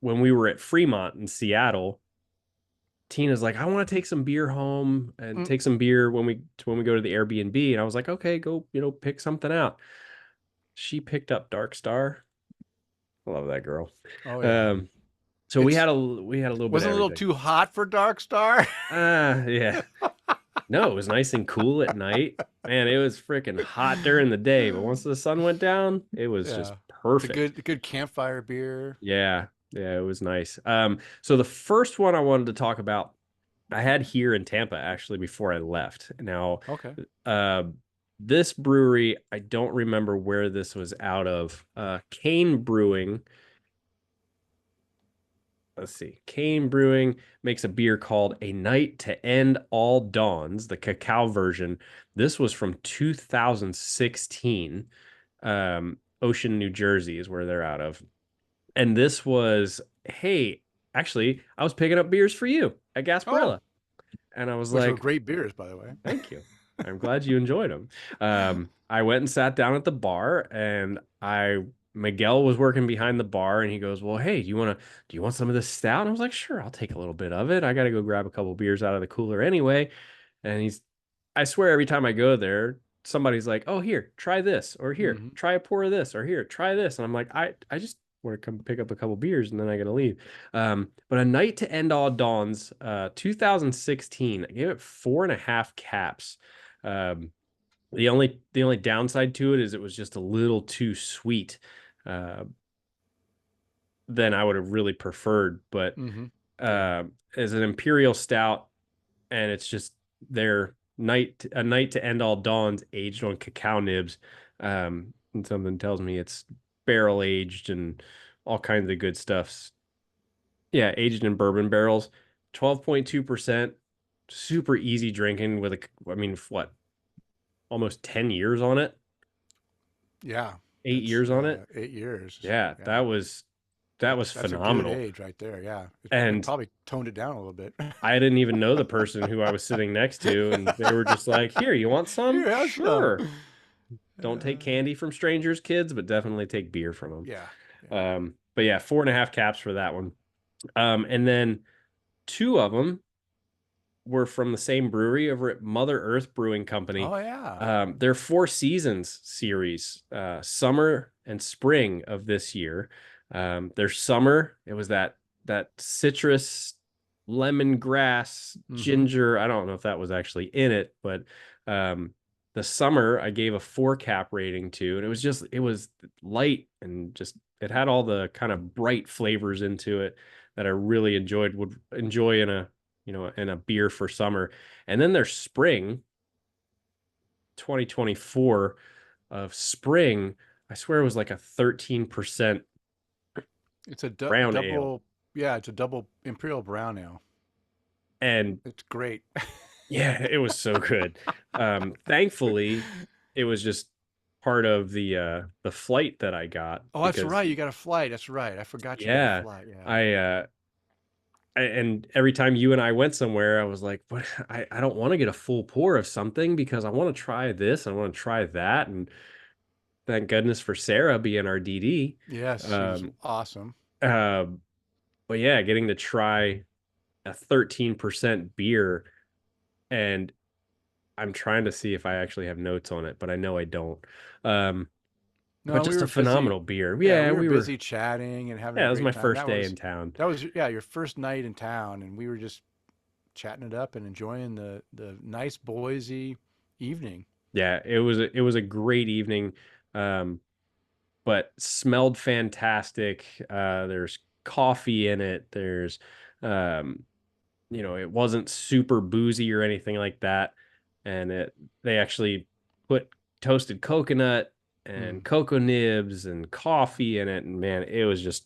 Speaker 2: we were at Fremont in Seattle, Tina's like, I want to take some beer home and
Speaker 1: Mm.
Speaker 2: take some beer when we go to the Airbnb. And I was like, okay, go, pick something out. She picked up Dark Star. I love that girl.
Speaker 1: Oh yeah.
Speaker 2: Um, so we
Speaker 1: It's
Speaker 2: had a little bit of
Speaker 1: wasn't a little
Speaker 2: everything.
Speaker 1: too hot for Dark Star.
Speaker 2: Yeah. No, it was nice and cool at night. Man, it was freaking hot during the day, but once the sun went down, it was just
Speaker 1: Yeah,
Speaker 2: perfect.
Speaker 1: the good campfire beer.
Speaker 2: Yeah, yeah, it was nice. So the first one I wanted to talk about, I had here in Tampa actually before I left. Now,
Speaker 1: Okay.
Speaker 2: uh, this brewery, I don't remember where this was out of. Kane Brewing. Let's see. Kane Brewing makes a beer called A Night to End All Dawns, the cacao version. This was from 2016. Ocean, New Jersey is where they're out of. And this was, hey, actually, I was picking up beers for you at
Speaker 1: Oh,
Speaker 2: Gasparilla. And I was
Speaker 1: which were
Speaker 2: like,
Speaker 1: great beers, by the way.
Speaker 2: thank you. I'm glad you enjoyed them. I went and sat down at the bar, and Miguel was working behind the bar, and he goes, "Well, hey, do you want some of this stout?" And I was like, "Sure, I'll take a little bit of it. I got to go grab a couple beers out of the cooler anyway." And I swear, every time I go there, somebody's like, "Oh, here, try this," or "Here,
Speaker 1: Hmm.
Speaker 2: try a pour of this," or "Here, try this," and I'm like, I just want to come pick up a couple beers, and then I got to leave. But A Night to End All Dawns, 2016, I gave it 4.5 caps. Um, the only downside to it is it was just a little too sweet, uh, than I would have really preferred. But
Speaker 1: Hmm. Yeah.
Speaker 2: as an imperial stout, and it's just their a night to end all dawns, aged on cacao nibs. And something tells me it's barrel aged and all kinds of good stuffs. Yeah, aged in bourbon barrels, 12.2%. Super easy drinking with I mean, what, almost 10 years on it?
Speaker 1: Yeah,
Speaker 2: 8 years on it?
Speaker 1: 8 years.
Speaker 2: Yeah,
Speaker 1: Yeah,
Speaker 2: that was
Speaker 1: that's a good
Speaker 2: phenomenal.
Speaker 1: age right there. Yeah, it
Speaker 2: And
Speaker 1: probably toned it down a little bit.
Speaker 2: I didn't even know the person who I was sitting next to, and they were just like, "Here, you want some?
Speaker 1: Here, have some.
Speaker 2: Sure." Don't take candy from strangers, kids, but definitely take beer from them.
Speaker 1: Yeah, yeah.
Speaker 2: But yeah, 4.5 caps for that one. And then two of them were from the same brewery over at Mother Earth Brewing Company.
Speaker 1: Oh yeah.
Speaker 2: Their Four Seasons series, summer and spring of this year. Their summer, it was that citrus, lemongrass, ginger. I don't know if that was actually in it, but the summer I gave a 4 cap rating to, and it was light and just it had all the kind of bright flavors into it that I really would enjoy in a beer for summer. And then their spring 2024 of spring, I swear it was like a 13%
Speaker 1: It's a
Speaker 2: brown ale.
Speaker 1: double. Yeah, it's a double imperial brown ale.
Speaker 2: And
Speaker 1: It's great.
Speaker 2: yeah, it was so good. Thankfully, it was just part of the flight that I got
Speaker 1: Oh, that's
Speaker 2: because
Speaker 1: right. You got a flight. That's right. I forgot you got a
Speaker 2: yeah,
Speaker 1: flight. Yeah.
Speaker 2: and every time you and I went somewhere, I was like, "What? I don't want to get a full pour of something because I want to try this, I want to try that." And thank goodness for Sarah being our DD.
Speaker 1: Yes, she was awesome.
Speaker 2: Uh, but yeah, getting to try a 13% beer, and I'm trying to see if I actually have notes on it, but I know I don't. Um, but
Speaker 1: No, we
Speaker 2: just
Speaker 1: were
Speaker 2: a
Speaker 1: busy.
Speaker 2: phenomenal beer.
Speaker 1: Yeah,
Speaker 2: Yeah,
Speaker 1: we were
Speaker 2: we were.
Speaker 1: busy chatting and having a
Speaker 2: Yeah, it was
Speaker 1: great
Speaker 2: my
Speaker 1: time.
Speaker 2: first day in town.
Speaker 1: Yeah, your first night in town, and we were just chatting it up and enjoying the nice Boise evening.
Speaker 2: Yeah, it was a great evening. Um, but smelled fantastic. There's coffee in it. There's, um, it wasn't super boozy or anything like that. And they actually put toasted coconut and
Speaker 1: Mm.
Speaker 2: cocoa nibs and coffee in it. And man, it was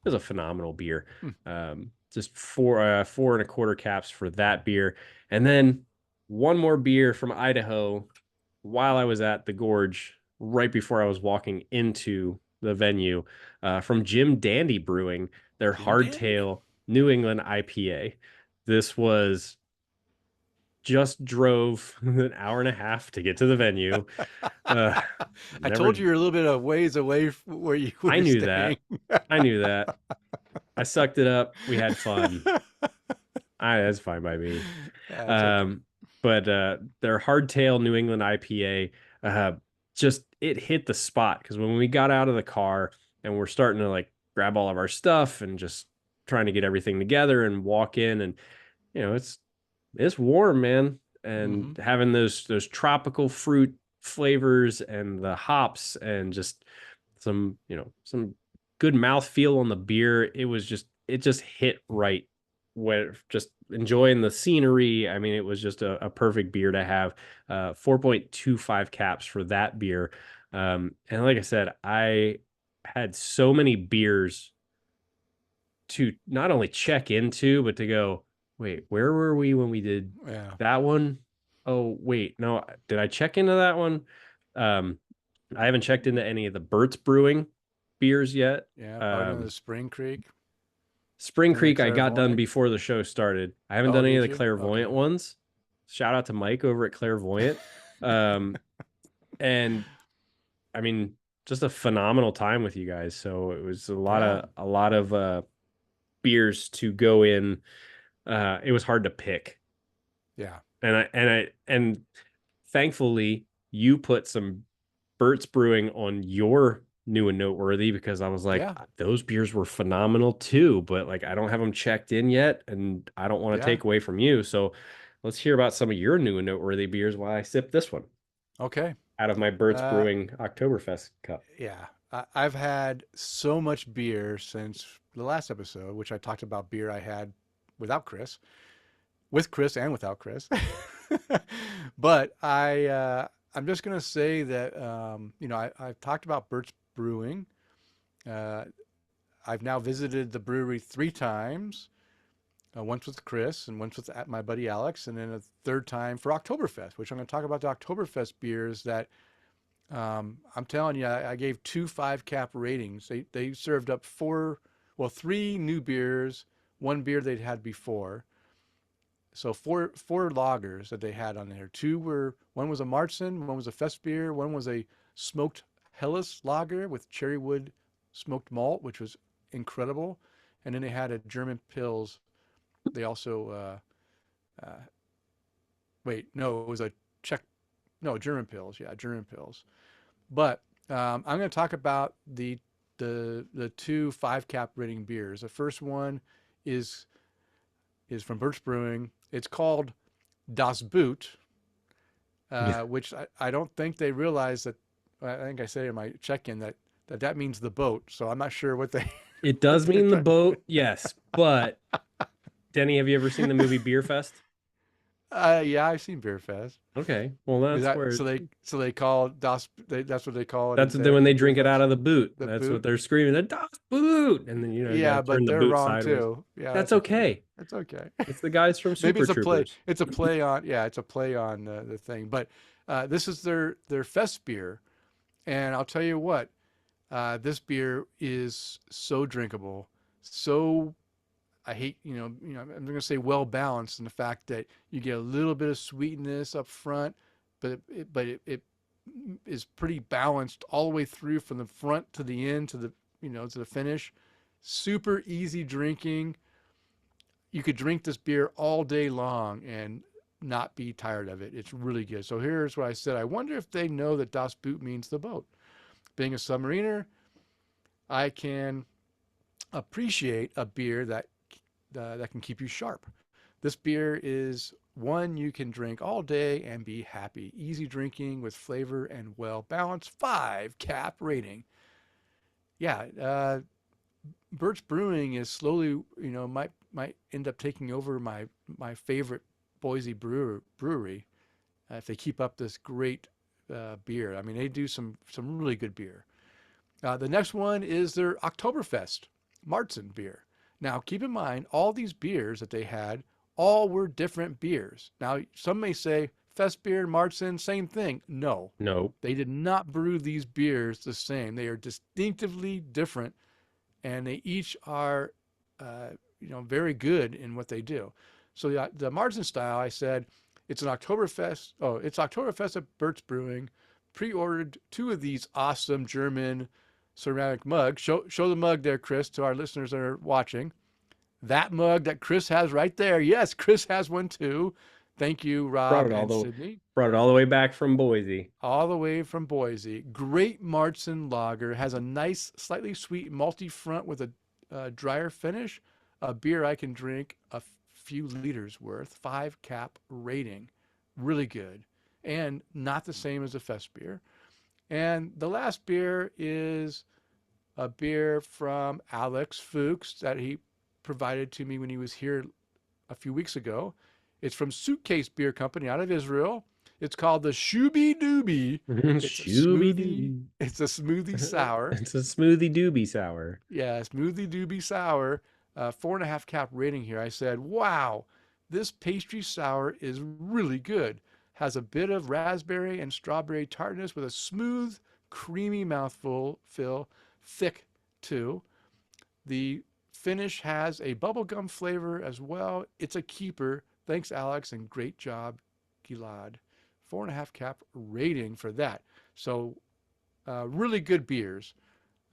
Speaker 2: a phenomenal beer.
Speaker 1: Mm.
Speaker 2: Just 4.25 caps for that beer. And then one more beer from Idaho while I was at the Gorge, right before I was walking into the venue, from Jim Dandy Brewing, their
Speaker 1: Jim Dandy.
Speaker 2: Hardtail New England IPA. This was just drove an hour and a half to get to the venue.
Speaker 1: I told you you're a little bit of ways away from where you were
Speaker 2: I knew
Speaker 1: staying.
Speaker 2: that. I knew that. I sucked it up. We had fun. That's fine by me.
Speaker 1: Okay.
Speaker 2: But their Hardtail New England IPA, just it hit the spot because when we got out of the car and we're starting to like grab all of our stuff and just trying to get everything together and walk in, and it's warm, man, and having those tropical fruit flavors and the hops and just some good mouthfeel on the beer. It just hit right where just enjoying the scenery. I mean, it was just a perfect beer to have. 4.25 caps for that beer. And like I said, I had so many beers to not only check into, but to go, wait, where were we when we did that one? Oh, wait, no, did I check into that one? I haven't checked into any of the Bert's Brewing beers yet.
Speaker 1: Yeah, probably another Spring Creek.
Speaker 2: Spring Creek, I got done before the show started. I haven't done any of the Clairvoyant ones. Shout out to Mike over at Clairvoyant. And I mean, just a phenomenal time with you guys. So it was a lot of beers to go in. It was hard to pick.
Speaker 1: Yeah.
Speaker 2: And thankfully you put some Bert's Brewing on your new and noteworthy, because I was like, those beers were phenomenal too, but like I don't have them checked in yet and I don't want to take away from you. So let's hear about some of your new and noteworthy beers while I sip this one.
Speaker 1: Okay.
Speaker 2: Out of my Bert's Brewing Oktoberfest cup.
Speaker 1: Yeah. I've had so much beer since the last episode, which I talked about beer I had without Kris, with Kris and without Kris. But I'm just gonna say that I've talked about Bert's Brewing. Uh, I've now visited the brewery 3 times. Once with Kris and once with my buddy Alex, and then a third time for Oktoberfest, which I'm going to talk about the Oktoberfest beers that I'm telling you, I gave 2 5 cap ratings. They served up 3 new beers, 1 beer they'd had before. So four lagers that they had on there. One was a Marzen, one was a Festbier, one was a smoked Helles lager with cherry wood smoked malt, which was incredible. And then they had a German Pils. They also wait, no, it was a German Pils. Yeah, German Pils. But I'm going to talk about the 2 5 cap rating beers. The first one is from Bert's Brewing. It's called Das Boot, which I don't think they realize that. I think I said in my check-in that means the boat. So I'm not sure what they.
Speaker 2: It does mean the boat, yes. But Denny, have you ever seen the movie Beer Fest?
Speaker 1: Yeah, I've seen Beer Fest.
Speaker 2: Okay, well that's where.
Speaker 1: So they call Das. That's what they call it.
Speaker 2: That's when they drink it out of the boot. That's
Speaker 1: boot.
Speaker 2: what they're screaming. The Das Boot, and then
Speaker 1: Yeah, but
Speaker 2: turn the
Speaker 1: they're
Speaker 2: boot
Speaker 1: wrong
Speaker 2: sideways.
Speaker 1: too. Yeah,
Speaker 2: that's okay.
Speaker 1: It's okay.
Speaker 2: It's the guys from Super
Speaker 1: Maybe it's a play.
Speaker 2: Troopers.
Speaker 1: It's a play on. Yeah, it's a play on the thing. But this is their Festbier, and I'll tell you what, this beer is so drinkable. So I hate, I'm going to say well balanced in the fact that you get a little bit of sweetness up front, but it is pretty balanced all the way through from the front to the end to the finish. Super easy drinking. You could drink this beer all day long and not be tired of it. It's really good. So here's what I said. I wonder if they know that Das Boot means the boat. Being a submariner, I can appreciate a beer that can keep you sharp. This beer is one you can drink all day and be happy. Easy drinking with flavor and well balanced. 5 cap rating. Yeah, Bert's Brewing is slowly, might end up taking over my favorite Boise brewery if they keep up this great beer. I mean, they do some really good beer. The next one is their Oktoberfest Marzen beer. Now, keep in mind, all these beers that they had, all were different beers. Now, some may say Festbier and Marzen, same thing. No. They did not brew these beers the same. They are distinctively different, and they each are, very good in what they do. So the Marzen style, I said, it's an Oktoberfest. Oh, it's Oktoberfest at Bert's Brewing. Pre-ordered 2 of these awesome German ceramic mugs. Show the mug there, Kris, to our listeners that are watching. That mug that Kris has right there. Yes, Kris has one too. Thank you, Rob and Sydney.
Speaker 2: Brought it all the way back from Boise.
Speaker 1: All the way from Boise. Great Marzen lager. Has a nice, slightly sweet malty front with a drier finish. A beer I can drink a few liters worth. 5 cap rating. Really good. And not the same as a Festbier. And the last beer is a beer from Alex Fuchs that he provided to me when he was here a few weeks ago. It's from Suitcase Beer Company out of Israel. It's called the Shoobi Dubi. It's a smoothie sour.
Speaker 2: It's a smoothie Dubi sour.
Speaker 1: Yeah, smoothie Dubi sour. 4.5 cap rating here. I said, wow, this pastry sour is really good. Has a bit of raspberry and strawberry tartness with a smooth, creamy mouthful fill, thick too. The finish has a bubblegum flavor as well. It's a keeper. Thanks, Alex, and great job, Gilad. 4.5 cap rating for that. So really good beers.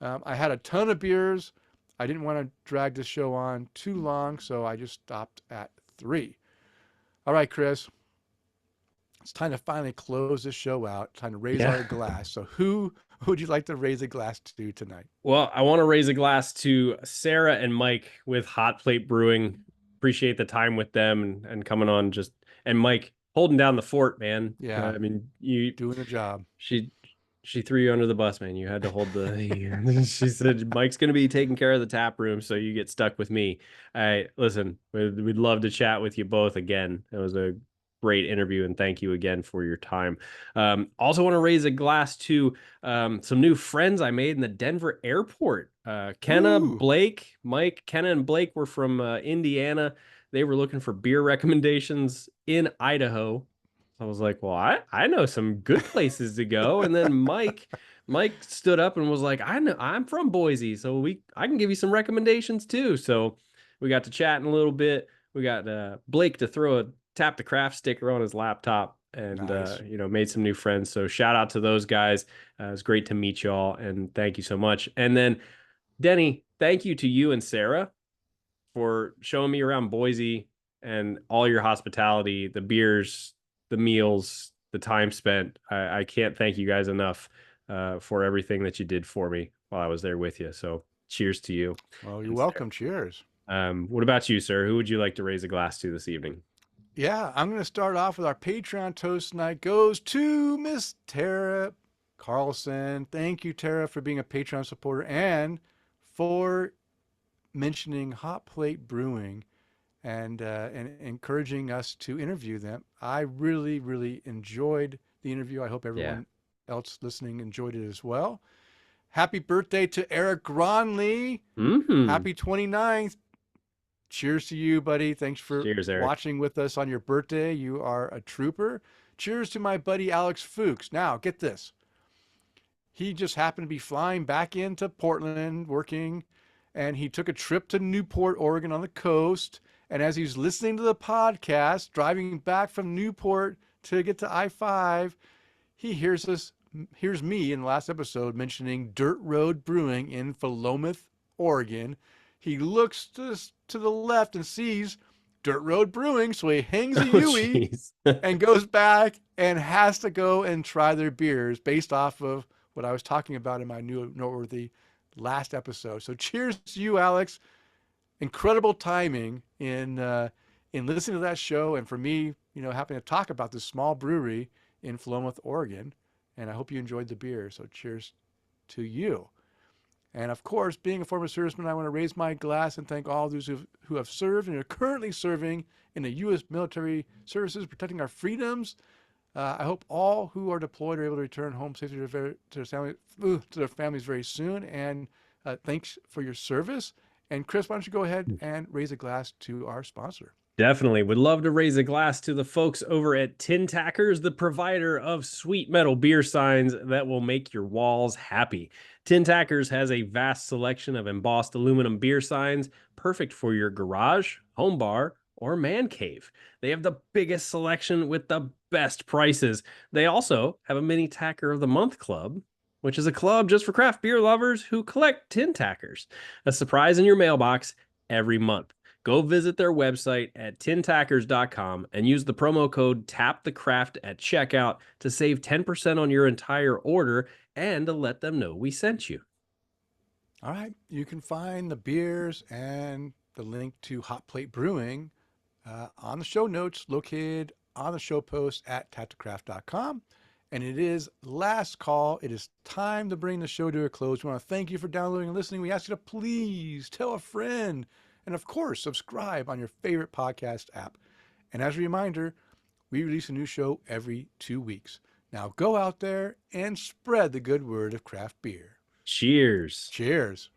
Speaker 1: I had a ton of beers. I didn't want to drag this show on too long, so I just stopped at 3. All right, Kris. It's time to finally close this show out. Time to raise our glass. So who would you like to raise a glass to tonight?
Speaker 2: Well, I want to raise a glass to Sarah and Mike with Hot Plate Brewing. Appreciate the time with them and coming on. And Mike holding down the fort, man.
Speaker 1: Yeah,
Speaker 2: I mean, you
Speaker 1: doing a job.
Speaker 2: She threw you under the bus, man. You had to hold the. She said Mike's going to be taking care of the tap room, so you get stuck with me. Listen, we'd love to chat with you both again. It was a great interview, and thank you again for your time. Also want to raise a glass to some new friends I made in the Denver airport. Kenna,
Speaker 1: Ooh.
Speaker 2: Blake, Mike. Kenna and Blake were from Indiana. They were looking for beer recommendations in Idaho. I was like, well, I know some good places to go. And then Mike stood up and was like, I know I'm from Boise, so I can give you some recommendations too. So we got to chatting a little bit. We got Blake to throw a tap the craft sticker on his laptop, and
Speaker 1: Nice.
Speaker 2: made some new friends. So shout out to those guys. It was great to meet y'all, and thank you so much. And then Denny, thank you to you and Sarah for showing me around Boise and all your hospitality, the beers, the meals, the time spent. I can't thank you guys enough for everything that you did for me while I was there with you. So cheers to you.
Speaker 1: Well, you're welcome. Cheers.
Speaker 2: What about you, sir? Who would you like to raise a glass to this evening?
Speaker 1: Yeah, I'm going to start off with our Patreon toast tonight. Goes to Miss Tara Carlson. Thank you, Tara, for being a Patreon supporter and for mentioning Hot Plate Brewing and encouraging us to interview them. I really, really enjoyed the interview. I hope everyone else listening enjoyed it as well. Happy birthday to Eric Gronley. Happy 29th. Cheers to you, buddy. Thanks for watching with us on your birthday. You are a trooper. Cheers to my buddy Alex Fuchs. Now, get this. He just happened to be flying back into Portland working, and he took a trip to Newport, Oregon on the coast. And as he's listening to the podcast, driving back from Newport to get to I-5, he hears me in the last episode mentioning Dirt Road Brewing in Philomath, Oregon. He looks to the left and sees Dirt Road Brewing, so he hangs a Yui and goes back and has to go and try their beers based off of what I was talking about in my new noteworthy last episode. So cheers to you, Alex. Incredible timing in listening to that show, and for me, happening to talk about this small brewery in Philomath, Oregon. And I hope you enjoyed the beer. So cheers to you. And of course, being a former serviceman, I want to raise my glass and thank all those who have served and are currently serving in the U.S. military services, protecting our freedoms. I hope all who are deployed are able to return home safely to their families very soon. And thanks for your service. And Kris, why don't you go ahead and raise a glass to our sponsor?
Speaker 2: Definitely. Would love to raise a glass to the folks over at Tintackers, the provider of sweet metal beer signs that will make your walls happy. Tintackers has a vast selection of embossed aluminum beer signs, perfect for your garage, home bar, or man cave. They have the biggest selection with the best prices. They also have a mini Tacker of the Month club, which is a club just for craft beer lovers who collect tin tackers. A surprise in your mailbox every month. Go visit their website at tintackers.com and use the promo code TAPTHECRAFT at checkout to save 10% on your entire order and to let them know we sent you.
Speaker 1: All right. You can find the beers and the link to Hot Plate Brewing on the show notes located on the show post at tapthecraft.com. And it is last call. It is time to bring the show to a close. We want to thank you for downloading and listening. We ask you to please tell a friend. And of course, subscribe on your favorite podcast app. And as a reminder, we release a new show every 2 weeks. Now go out there and spread the good word of craft beer.
Speaker 2: Cheers.
Speaker 1: Cheers.